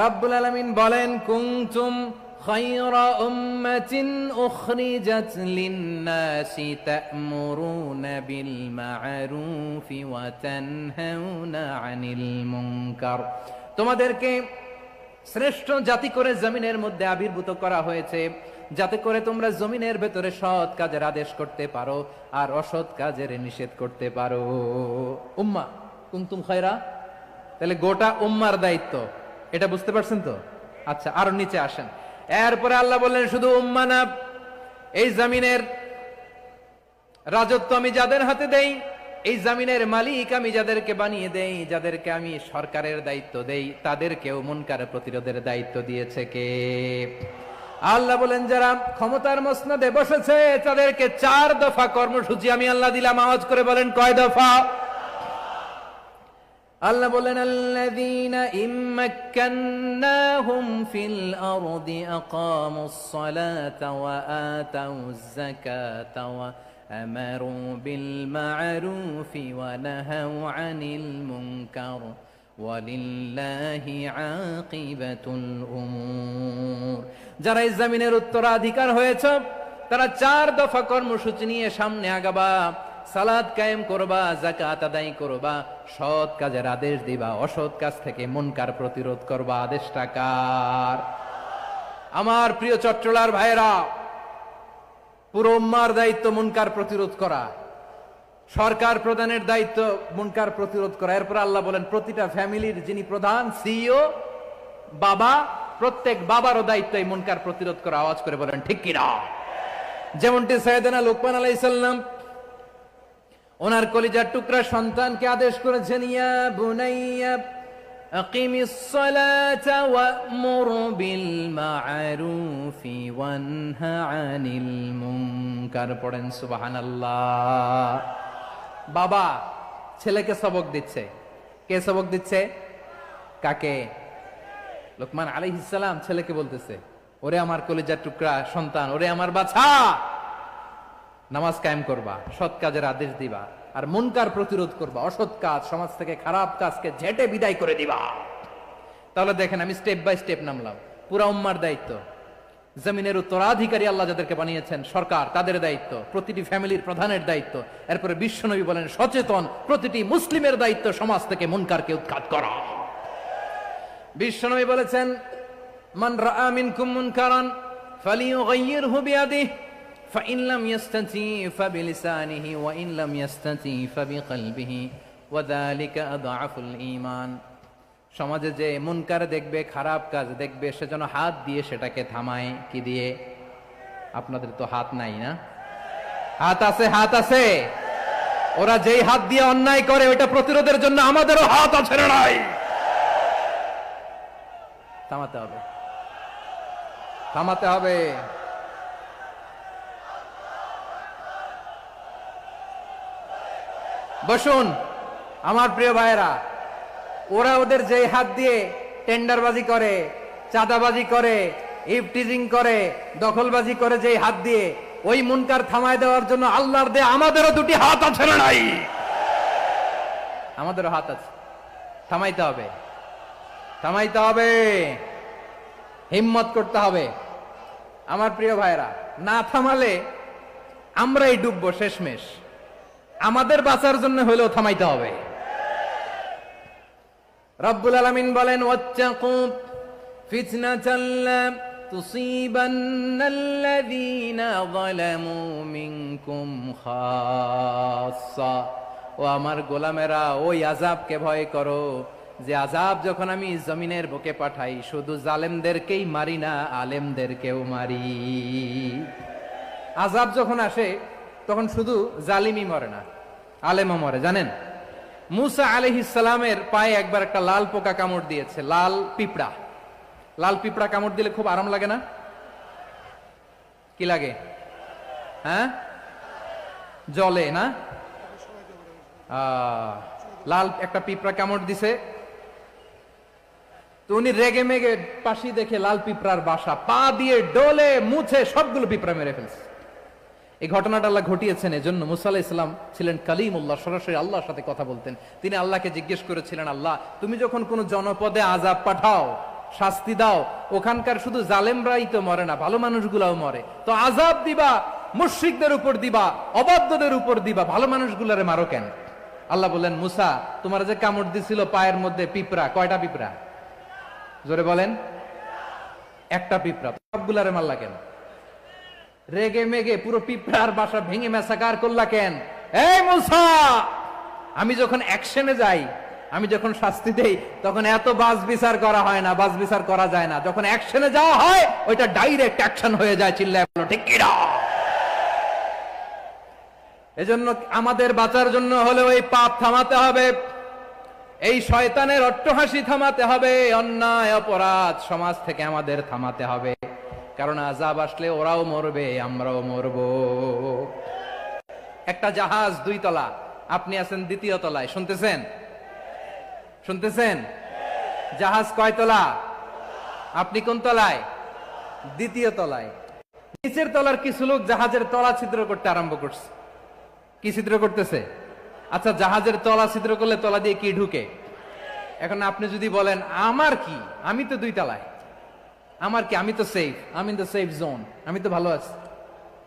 রাব্বুল আলামিন বলেন কুনতুম خير أمة أخرجت للناس تأمرون بالمعروف وتنهون عن المنكر তোমাদেরকে শ্রেষ্ঠ জাতি করে জমিনের মধ্যে আবির্ভূত করা হয়েছে যাতে করে তোমরা জমিনের ভেতরে সৎ কাজের আদেশ করতে পারো আর অসৎ কাজের নিষেধ করতে পারো। উম্মাহ কুনতুম খায়রা, তাহলে গোটা উম্মার দায়িত্ব, এটা বুঝতে পারছেন তো? আচ্ছা, আরো নিচে আসেন। এরপরে আল্লাহ বললেন শুধু উম্মাহ না, এই জমিনের রাজত্ব আমি যাদের হাতে দেই, এই জমিনের মালিক আমি যাদেরকে বানিয়ে দেই, যাদেরকে আমি সরকারের দায়িত্ব দেই, তাদেরকেও মুনকার প্রতিরোধের দায়িত্ব দিয়েছে কে? আল্লাহ বলেন যারা ক্ষমতার মসনদে বসেছে তাদেরকে 4 দফা কর্মসূচি আমি আল্লাহ দিলাম। আওয়াজ করে বলেন কয় দফা? আল্লাহ বলেন আল্লাযীনা ইম্মাক্কান্নাহুম ফিল আরদি আকামুস সালাতা ওয়া আতাউয যাকাতা ওয়া আমারু বিল মা'রুফি ওয়া নাহাউ আনিল মুনকার ওয়ালিল্লাহি আকিবাতুল উমুর। যারা এই জমিনের উত্তরাধিকার হয়েছে তারা 4 দফা কর্মসূচি নিয়ে সামনে আগাবা। সালাত কায়েম করবা, যাকাত আদায় করবা, সৎ কাজের আদেশ দিবা, অসৎ কাজ থেকে মুনকার প্রতিরোধ করবা। আদেশটা কার? আমার প্রিয় চট্টলার ভাইরা, পুরো উম্মার দায়িত্ব মুনকার প্রতিরোধ করা, সরকার প্রধানের দায়িত্ব মুনকার প্রতিরোধ করা। এরপর আল্লাহ বলেন প্রতিটা ফ্যামিলির যিনি প্রধান সিইও বাবা, প্রত্যেক বাবারও দায়িত্ব এই মুনকার প্রতিরোধ করা। আওয়াজ করে বলেন ঠিক কিনা? যেমনটি সাইয়েদনা লুকমান আলাইহিস সালাম ওনার কলিজার টুকরা সন্তানকে আদেশ করেছেন, ইয়া বুনাইয়া আকিমিস সালাতা ওয়া'মুর বিল মা'রুফি ওয়ানহা আনিল মুনকার। পড়েন সুবহানাল্লাহ। বাবা ছেলেকে সবক দিচ্ছে। কে সবক দিচ্ছে? কাকে? লুকমান আলাইহিস সালাম ছেলেকে বলতেছে, ওরে আমার কলিজার টুকরা সন্তান, ওরে আমার বাছা, নামাজ কায়েম করবা, সৎ কাজের আদেশ দিবা, আর মুনকার প্রতিরোধ করবা, অসৎ কাজ সমাজ থেকে খারাপ কাজকে ঝেঁটে বিদায় করে দিবা। তাহলে দেখেন আমি স্টেপ বাই স্টেপ নামলাম। পুরা উম্মার দায়িত্ব, জমিনের উত্তরাধিকারী আল্লাহ যাদেরকে বানিয়েছেন সরকার, তাদের দায়িত্ব, প্রতিটি ফ্যামিলির প্রধানের দায়িত্ব। এরপরে বিশ্বনবী বলেন সচেতন প্রতিটি মুসলিমের দায়িত্ব সমাজ থেকে মুনকারকে উৎখাত করা। বিশ্বনবী বলেছেন মান রাআ মিনকুম মুনকারান ফালিয়ুগাইয়িরহু বিয়াদিহি فإن لم يستطع فبلسانه وإن لم يستطع فبقلبه وذلك أضعف الإيمان। সমাজে যে মুনকার দেখবে, খারাপ কাজ দেখবে, সেজন্য হাত দিয়ে সেটাকে থামায়। কি দিয়ে? আপনাদের তো হাত নাই না? হাত আছে, হাত আছে। ওরা যেই হাত দিয়ে অন্যায় করে ওটা প্রতিরোধের জন্য আমাদেরও হাত আছে না নাই? থামাতে হবে, থামাতে হবে। বসুন আমার প্রিয় ভাইয়েরা, ওরা ওদের যে হাত দিয়ে টেন্ডারবাজি করে, চাঁদাবাজি করে, ইফটিজিং করে, দখলবাজি করে, যে হাত দিয়ে, ওই মুনকার থামায় দেওয়ার জন্য আল্লাহর দেয়া আমাদেরও 2টি হাত আছে না নাই? আমাদেরও হাত আছে। থামাইতে হবে, থামাইতে হবে, হিম্মত করতে হবে। আমার প্রিয় ভাইয়েরা, না থামালে আমরাই ডুববো শেষমেশ। আমাদের বাঁচার জন্য হলেও থামাইতে হবে। রব্বুল আলামিন বলেন ওয়াত্তাকু ফিতনাতাল লা তুসিবান্নাল্লাযীনা যালামু মিনকুম খাসসা। ও আমার গোলামেরা, ওই আযাবকে ভয় করো যে আযাব যখন আমি জমিনের বুকে পাঠাই শুধু জালেমদেরকেই মারি না, আলেমদেরকেও মারি। আযাব যখন আসে তখন শুধু জালিমই মরে না, আলেমও মরে। জানেন মুসা আলাইহিস সালামের পায়ে একবার একটা লাল পোকা কামড় দিয়েছে, লাল পিঁপড়া। লাল পিঁপড়া কামড় দিলে খুব আরাম লাগে না? কি লাগে? হ্যাঁ, জলে না? লাল একটা পিঁপড়া কামড় দিছে, তো উনি রেগে মেগে পাশি দেখে লাল পিঁপড়ার বাসা, পা দিয়ে ডলে মুছে সবগুলো পিঁপড়া মেরে ফেলছে। এই ঘটনাটা আল্লাহ ঘটিয়েছেন এজন্য মুসা আলাইহিস সালাম ছিলেন কালিমুল্লাহ, সরাসরি আল্লাহর সাথে কথা বলতেন। তিনি আল্লাহকে জিজ্ঞেস করেছিলেন, আল্লাহ তুমি যখন কোন জনপদে আযাব পাঠাও শাস্তি দাও। ওখানকার শুধু জালেমরাই তো মরে না, ভালো মানুষগুলাও মরে। তো আযাব দিবা মুশরিকদের উপর দিবা, অবাধ্যদের উপর দিবা, ভালো মানুষগুলারে মারো কেন? আল্লাহ বললেন, মুসা তোমার যে কামড় দিছিল পায়ের মধ্যে পিঁপড়া, কয়টা পিঁপড়া? জোরে বলেন। একটা পিঁপড়া, সবগুলারে মারলা কেন? রেগে মেগে পুরো পিঁপড়ার বাসা ভেঙে মেসাকার করলা কেন? এই মুসা, আমি যখন অ্যাকশনে যাই, আমি যখন শাস্তি দেই, তখন এত বাস বিচার করা হয় না, বাস বিচার করা যায় না। যখন অ্যাকশনে যাওয়া হয়, ওইটা ডাইরেক্ট অ্যাকশন হয়ে যায়। চিল্লায় বলো ঠিক কি না? এজন্য আমাদের বাঁচার জন্য হলে ওই পাপ থামাতে হবে, এই শয়তানের অট্টহাসি থামাতে হবে, অন্যায় অপরাধ সমাজ থেকে আমাদের থামাতে হবে। কারণ আযাব আসলে ওরাও মরবে, আমরাও মরব। একটা জাহাজ 2 তলা, আপনি আছেন 2য় তলায়, শুনতেছেন? শুনতেছেন? জাহাজ কয় তলা? আপনি কোন তলায়? 2য় তলায়। নিচের তলার কিছু লোক জাহাজের তলা ছিদ্র করতে আরম্ভ করছে। কি ছিদ্র করতেছে? আচ্ছা, জাহাজের তলা ছিদ্র করলে তলা দিয়ে কি ঢুকে? এখন আপনি যদি বলেন আমার কি, আমি তো 2 তলায়, আমার কি, আমি তো সেফ, আমি ইন দ্য সেফ জোন, আমি তো ভালো আছি,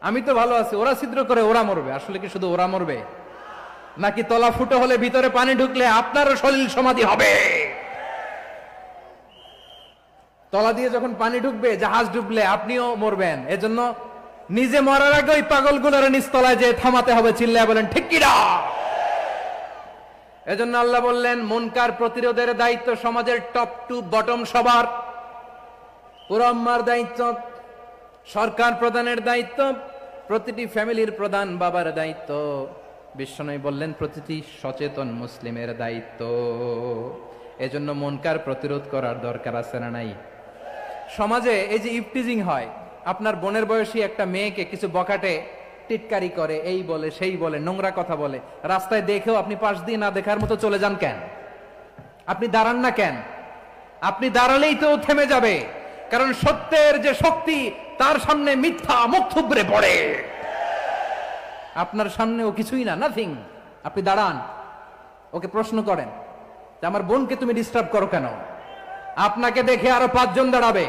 আমি তো ভালো আছি, ওরা ছিদ্র করে ওরা মরবে। আসলে কি শুধু ওরা মরবে, নাকি তলা ফুটো হলে ভিতরে পানি ঢুকলে আপনারও সলিল সমাধি হবে? তলা দিয়ে যখন পানি ঢুকবে, জাহাজ ডুবলে আপনিও মরবেন। এজন্য নিজে মরার আগে ওই পাগলগুলোর নিচতলায় যে থামাতে হবে। চিল্লায় বলেন ঠিক কি না? এজন্য আল্লাহ বললেন, মুনকার প্রতিরোধের দায়িত্ব সমাজের টপ টু বটম সবার। পুরো আম্মার দায়িত্ব, সরকার প্রধানের দায়িত্ব, প্রতিটি ফ্যামিলির প্রধান বাবার দায়িত্ব, বিশ্বনবী বললেন প্রতিটি সচেতন মুসলিমের দায়িত্ব। এজন্য মুনকার প্রতিরোধ করার দরকার আছে না নাই? সমাজে এই যে ইফটিজিং হয়, আপনার বোনের বয়সী একটা মেয়েকে কিছু বকাটে টিটকারি করে, এই বলে সেই বলে, নোংরা কথা বলে, রাস্তায় দেখেও আপনি পাশ দিয়ে না দেখার মতো চলে যান কেন? আপনি দাঁড়ান না কেন? আপনি দাঁড়ালেই তো থেমে যাবে। কারণ সত্যের যে শক্তি, তার সামনে মিথ্যা মুখ থুবড়ে পড়ে। আপনার সামনে ও কিছুই না, নাথিং। আপনি দাঁড়ান, ওকে প্রশ্ন করেন যে আমার বোনকে তুমি ডিস্টার্ব করো কেন? আপনাকে দেখে আরো 5 জন দাঁড়াবে,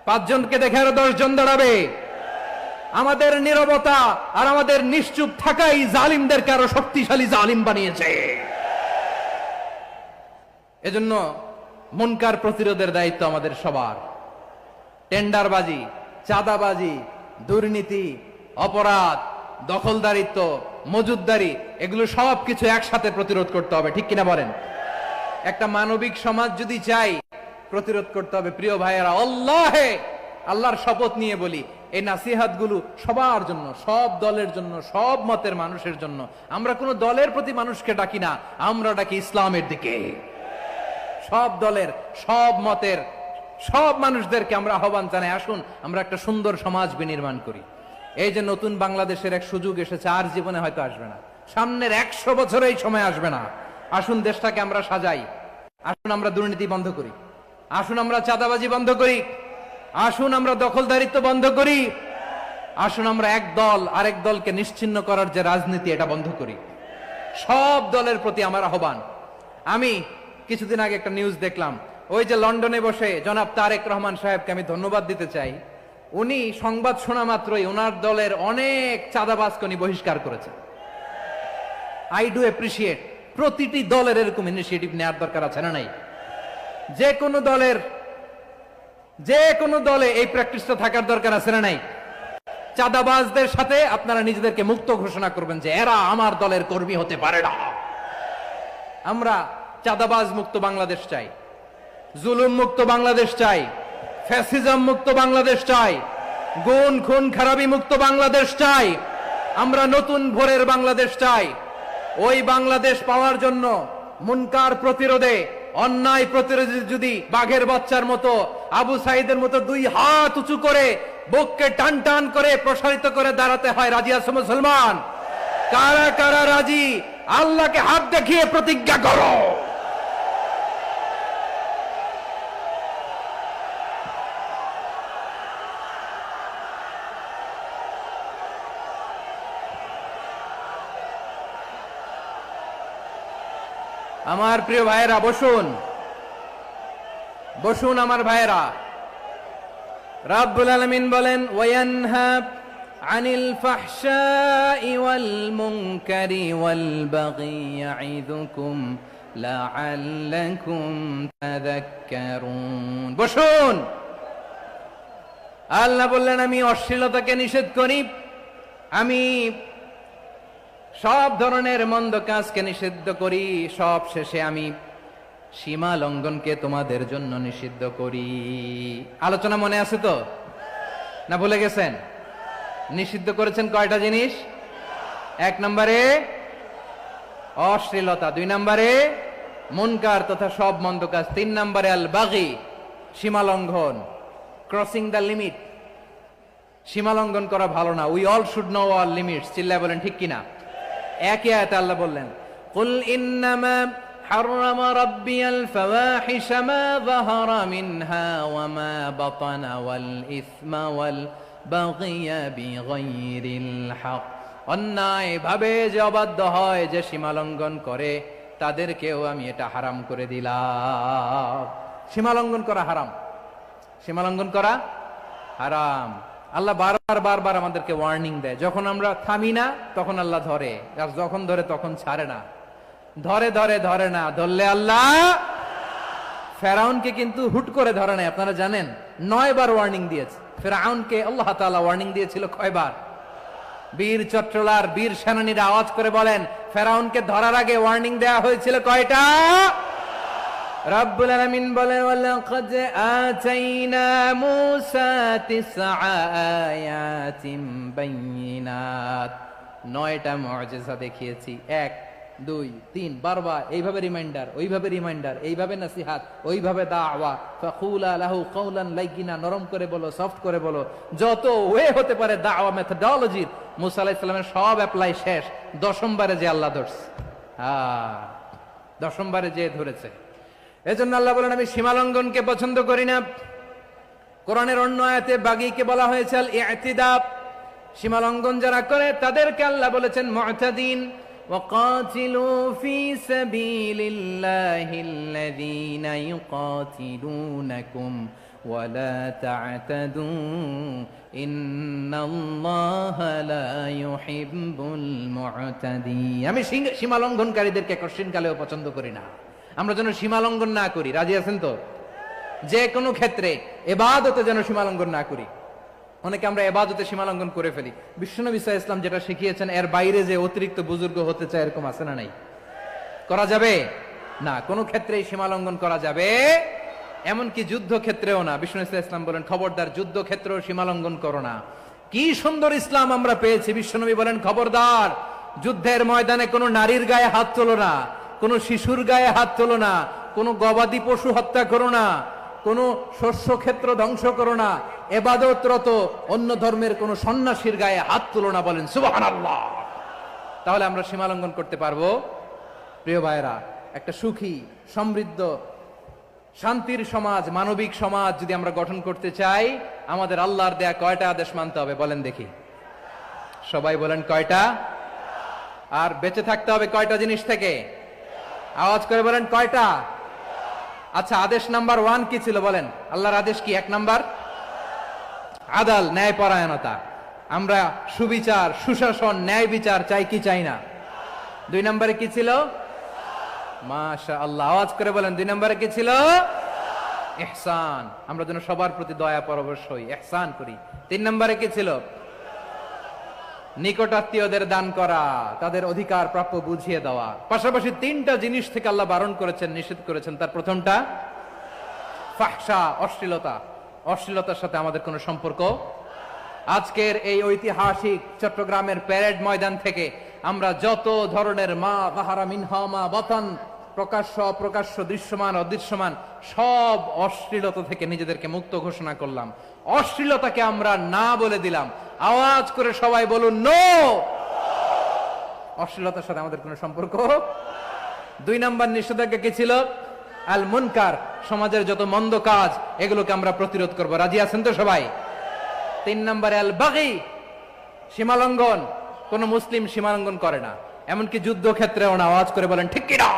5 জনকে দেখে আরো 10 জন দাঁড়াবে। আমাদের নীরবতা আর আমাদের নিশ্চুপ থাকাই জালিমদেরকে আরো শক্তিশালী জালিম বানিয়েছে। এজন্য মুনকার প্রতিরোধের দায়িত্ব আমাদের সবার। টেন্ডারবাজি, চাঁদাবাজি, দুর্নীতি, অপরাধ, দখলদারিত্ব, মজুদদারি, এগুলো সব কিছু একসাথে প্রতিরোধ করতে হবে। ঠিক কিনা বলেন? একটা মানবিক সমাজ যদি চাই, প্রতিরোধ করতে হবে। প্রিয় ভাইয়েরা, আল্লাহর শপথ নিয়ে বলি, এই নাসিহাত গুলো সবার জন্য, সব দলের জন্য, সব মতের মানুষের জন্য। আমরা কোন দলের প্রতি মানুষকে ডাকি না, আমরা ডাকি ইসলামের দিকে। সব দলের, সব মতের, সব মানুষদেরকে আমরা আহ্বান জানাই, আসুন আমরা একটা সুন্দর সমাজ বিনির্মাণ করি। এই যে নতুন বাংলাদেশের এক সুযোগ এসেছে, আর জীবনে হয়তো আসবে না, সামনের 100 বছরে এই সময় আসবে না। আসুন দেশটাকে আমরা সাজাই, আসুন আমরা দুর্নীতি বন্ধ করি, আসুন আমরা চাঁদাবাজি বন্ধ করি, আসুন আমরা দখলদারিত্ব বন্ধ করি, আসুন আমরা এক দল আরেক দলকে নিশ্চিহ্ন করার যে রাজনীতি, এটা বন্ধ করি। সব দলের প্রতি আমার আহ্বান। আমি কিছুদিন আগে একটা নিউজ দেখলাম, ওই যে লন্ডনে বসে জনাব তারেক রহমান সাহেবকে আমি ধন্যবাদ দিতে চাই। উনি সংবাদ শোনা মাত্রই ওনার দলের অনেক চাঁদাবাজকে উনি বহিষ্কার করেছেন। I do appreciate. প্রতিটি দলের এরকম ইনিশিয়েটিভ নেওয়ার দরকার আছে না নাই? যে কোনো দলে এই প্র্যাকটিসটা থাকার দরকার আছে না নাই? চাঁদাবাজদের সাথে আপনারা নিজেদেরকে মুক্ত ঘোষণা করবেন যে এরা আমার দলের কর্মী হতে পারে না। আমরা চাঁদাবাজ মুক্ত বাংলাদেশ চাই, জুলুম মুক্ত বাংলাদেশ চাই, ফ্যাসিজম মুক্ত বাংলাদেশ চাই, গুণ খুন খারাপি মুক্ত বাংলাদেশ চাই। আমরা নতুন ভোরের বাংলাদেশ চাই। ওই বাংলাদেশ পাওয়ার জন্য মুনকার প্রতিরোধে, অন্যায় প্রতিরোধে যদি বাঘের বাচ্চার মতো, আবু সাইদের মতো 2 হাত উঁচু করে, বুককে টান টান করে প্রসারিত করে দাঁড়াতে হয়, রাজি আছো মুসলমান? কারা কারা রাজি? আল্লাহকে হাত দেখিয়ে প্রতিজ্ঞা করো। আমার প্রিয় ভাইয়েরা, বসুন। বসুন আমার ভাইয়েরা। রাব্বুল আলামিন বলেন ওয়ায়ানহা আনিল ফাহশাই ওয়াল মুনকারি ওয়াল বাগি ইয়াইদুকুম লাআল্লাকুম তাযাক্কারুন। বসুন। আল্লাহ বললেন আমি অশ্লীলতাকে নিষেধ করি, আমি সব ধরনের মন্দ কাজকে নিষিদ্ধ করি, সব শেষে আমি সীমা লঙ্ঘনকে তোমাদের জন্য নিষিদ্ধ করি। আলোচনা মনে আছে তো, না ভুলে গেছেন? নিষিদ্ধ করেছেন কয়টা জিনিস? 1 নম্বরে অশ্লীলতা, 2 নম্বরে মুনকার তথা সব মন্দ কাজ, 3 নম্বরে আল বাগি সীমা লঙ্ঘন, ক্রসিং দ্য লিমিট। সীমা লঙ্ঘন করা ভালো না। We all should know our limits. চিল্লায় বলেন ঠিক কিনা? একই আয়াতে আল্লাহ বললেন কুল ইন্নামা হাররামা রাব্বিয়াল ফাওয়াহিশা মা যাহারা মিনহা ওয়া মা বাতানা ওয়াল ইসমা ওয়াল বাগিয়া বিগাইরিল হক। অন্যায় ভাবে যে অবাধ্য হয়, যে সীমা লঙ্ঘন করে, তাদেরকেও আমি এটা হারাম করে দিলাম। সীমা লঙ্ঘন করা হারাম, সীমা লঙ্ঘন করা হারাম। আল্লাহ বারবার বারবার আমাদেরকে ওয়ার্নিং দেয়। যখন আমরা থামি না তখন আল্লাহ ধরে, আর যখন ধরে তখন ছাড়ে না। ধরে ধরে ধরে না, ধরলে আল্লাহ। ফেরাউনকে কিন্তু হুট করে ধরে নাই, আপনারা জানেন 9 বার ওয়ার্নিং দিয়েছে। ফেরাউনকে আল্লাহ তাআলা ওয়ার্নিং দিয়েছিল কয়বার? বীর চট্টলার বীর সেনানীরা আওয়াজ করে বলেন ফেরাউনকে ধরার আগে ওয়ার্নিং দেয়া হয়েছিল কয়টা? রব্বুল আলামিন বলেন ওয়ালাকাদ আতাইনা মূসা 9 আয়াতিন বাইয়িনাত। 9টা মুআজিজা দেখিয়েছি। 1 2 3 বারবার এইভাবে রিমাইন্ডার, ওইভাবে রিমাইন্ডার, এইভাবে নসিহাত, ওইভাবে দাওয়া। ফাকুলা লাহু কাওলান লাইয়িনা, নরম করে বলো, সফট করে বলো, যত ওয়ে হতে পারে দাওয়া মেথডোলজি। মূসা আলাইহিস সালামের সব অ্যাপ্লাই শেষ। 10ম বারে যে আল্লাহ ধরছে, 10ম বারে যে ধরেছে। এজন্য আল্লাহ বলেন আমি সীমা লঙ্ঘনকে পছন্দ করি না। কোরআনের অন্য আয়াতে বাগীকে বলা হয়েছে আল ইতিদা। সীমা লঙ্ঘন যারা করে তাদেরকে আল্লাহ বলেছেন মুতাদিন। ওয়াকাতিলু ফি সাবিলিল্লাহিল্লাযীনা ইউকাতিলুনাকুম ওয়ালা তা'তাদু ইন্নাল্লাহা লা ইউহিব্বুল মুতাদিন। আমি সীমা লঙ্ঘনকারীদেরকে কোশ্চিনকালেও পছন্দ করি না। আমরা যেন সীমা লঙ্ঘন না করি। রাজি আছেন তো? যে কোনো ক্ষেত্রে ইবাদতে যেন সীমা লঙ্ঘন না করি। অনেকে আমরা ইবাদতে সীমা লঙ্ঘন করে ফেলি। বিশ্বনবী সাল্লাল্লাহু আলাইহি ওয়াসাল্লাম যেটা শিখিয়েছেন এর বাইরে যে অতিরিক্ত বুজুর্গ হতে চায়, এরকম আছে না নাই? করা যাবে না, কোনো ক্ষেত্রেই সীমা লঙ্ঘন করা যাবে, এমনকি যুদ্ধ ক্ষেত্রেও না। বিশ্বনবী সাল্লাল্লাহু আলাইহি ওয়াসাল্লাম বলেন খবরদার যুদ্ধ ক্ষেত্রেও সীমা লঙ্ঘন করো না। কি সুন্দর ইসলাম আমরা পেয়েছি। বিশ্বনবী বলেন খবরদার যুদ্ধের ময়দানে কোনো নারীর গায়ে হাত তোলো না, কোন শিশুর গায়ে হাত তোলো না, কোন গবাদি পশু হত্যা করো না, কোন শস্য ক্ষেত্র ধ্বংস করো না, ইবাদতরত অন্য ধর্মের কোন সন্ন্যাসীর গায়ে হাত তোলো না। বলেন সুবহানাল্লাহ। তাহলে আমরা সীমা লঙ্ঘন করতে পারবো? প্রিয় ভাইরা, একটা সুখী সমৃদ্ধ শান্তির সমাজ, মানবিক সমাজ যদি আমরা গঠন করতে চাই, আমাদের আল্লাহর দেয়া কয়টা আদেশ মানতে হবে বলেন দেখি? সবাই বলেন কয়টা? আর বেঁচে থাকতে হবে কয়টা জিনিস থেকে? আওয়াজ করে বলেন কয়টা? আচ্ছা, আদেশ নাম্বার 1 কি ছিল বলেন? আল্লাহর আদেশ কি? 1 নাম্বার আদাল, ন্যায় পরায়ণতা। আমরা সুবিচার, সুশাসন, ন্যায় বিচার চাই কি চাই না? 2 নম্বরে কি ছিল? মাশাআল্লাহ, আওয়াজ করে বলেন 2 নম্বরে কি ছিল? ইহসান। আমরা যেন সবার প্রতি দয়া পরবশ হই, ইহসান করি। 3 নম্বরে কি ছিল? নিকটাত্মীয়দের দান করা, তাদের অধিকার প্রাপ্য বুঝিয়ে দেওয়া। পাশাপাশি 3টা জিনিস থেকে আল্লাহ বারণ করেছেন, নিষেধ করেছেন। তার প্রথমটা ফাহশা, অশ্লীলতা। অশ্লীলতার সাথে আমাদের কোনো সম্পর্ক। আজকের এই ঐতিহাসিক চট্টগ্রামের প্যারেড ময়দান থেকে আমরা যত ধরনের মা যাহারা মিনহা মা বাতান, প্রকাশ্য অপ্রকাশ্য, দৃশ্যমান অদৃশ্যমান, সব অশ্লীলতা থেকে নিজেদেরকে মুক্ত ঘোষণা করলাম। অশ্লীলতাকে আমরা না বলে দিলাম। আওয়াজ করে সবাই বলুন নো। অশ্লীলতার সাথে আমাদের কোনো সম্পর্ক। 2 নম্বর নিষেধাজ্ঞা কি ছিল? আল মুনকার, সমাজের যত মন্দ কাজ এগুলোকে আমরা প্রতিরোধ করব। রাজি আছেন তো সবাই? 3 নম্বরে আল বাগী, সীমালঙ্ঘন। কোন মুসলিম সীমালঙ্ঘন করে না, এমনকি যুদ্ধ ক্ষেত্রেও না। আওয়াজ করে বলেন ঠিক কি না?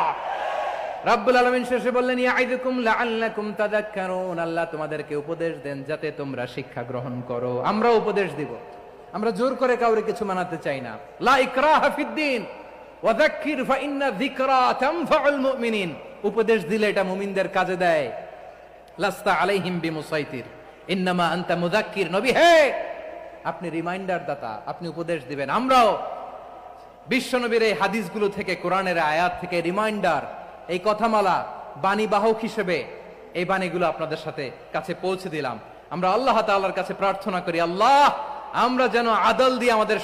রাব্বুল আলামিন শেষে বললেন ইয়াইদুকুম লাআল্লাকুম তাযাক্কারুন, আল্লাহ তোমাদেরকে উপদেশ দেন যাতে তোমরা শিক্ষা গ্রহণ করো। আমরা উপদেশ দিব, আমরা জোর করে কাউরে কিছু মানাতে চাই না। লা ইকরাহা ফিদ্দিন ওয়া যাক্কির ফা ইন্না যিকরা তানফাউল মুমিনিন, উপদেশ দিলে এটা মুমিনদের কাজে দেয়। লাস্তা আলাইহিম বিমুসাইতির ইন্নামা আনতা মুযাক্কির, নবী হে আপনি রিমাইন্ডার দাতা, আপনি উপদেশ দিবেন। আমরাও বিশ্বনবীর এই হাদিসগুলো থেকে, কোরআনের আয়াত থেকে রিমাইন্ডার, এই কথামালা বাণী বাহক হিসেবে এই বাণীগুলো আপনাদের সাথে কাছে পৌঁছে দিলাম। আমরা আল্লাহ তাআলার কাছে প্রার্থনা করি, আল্লাহ আমরা যেন আদল দিয়ে আমাদের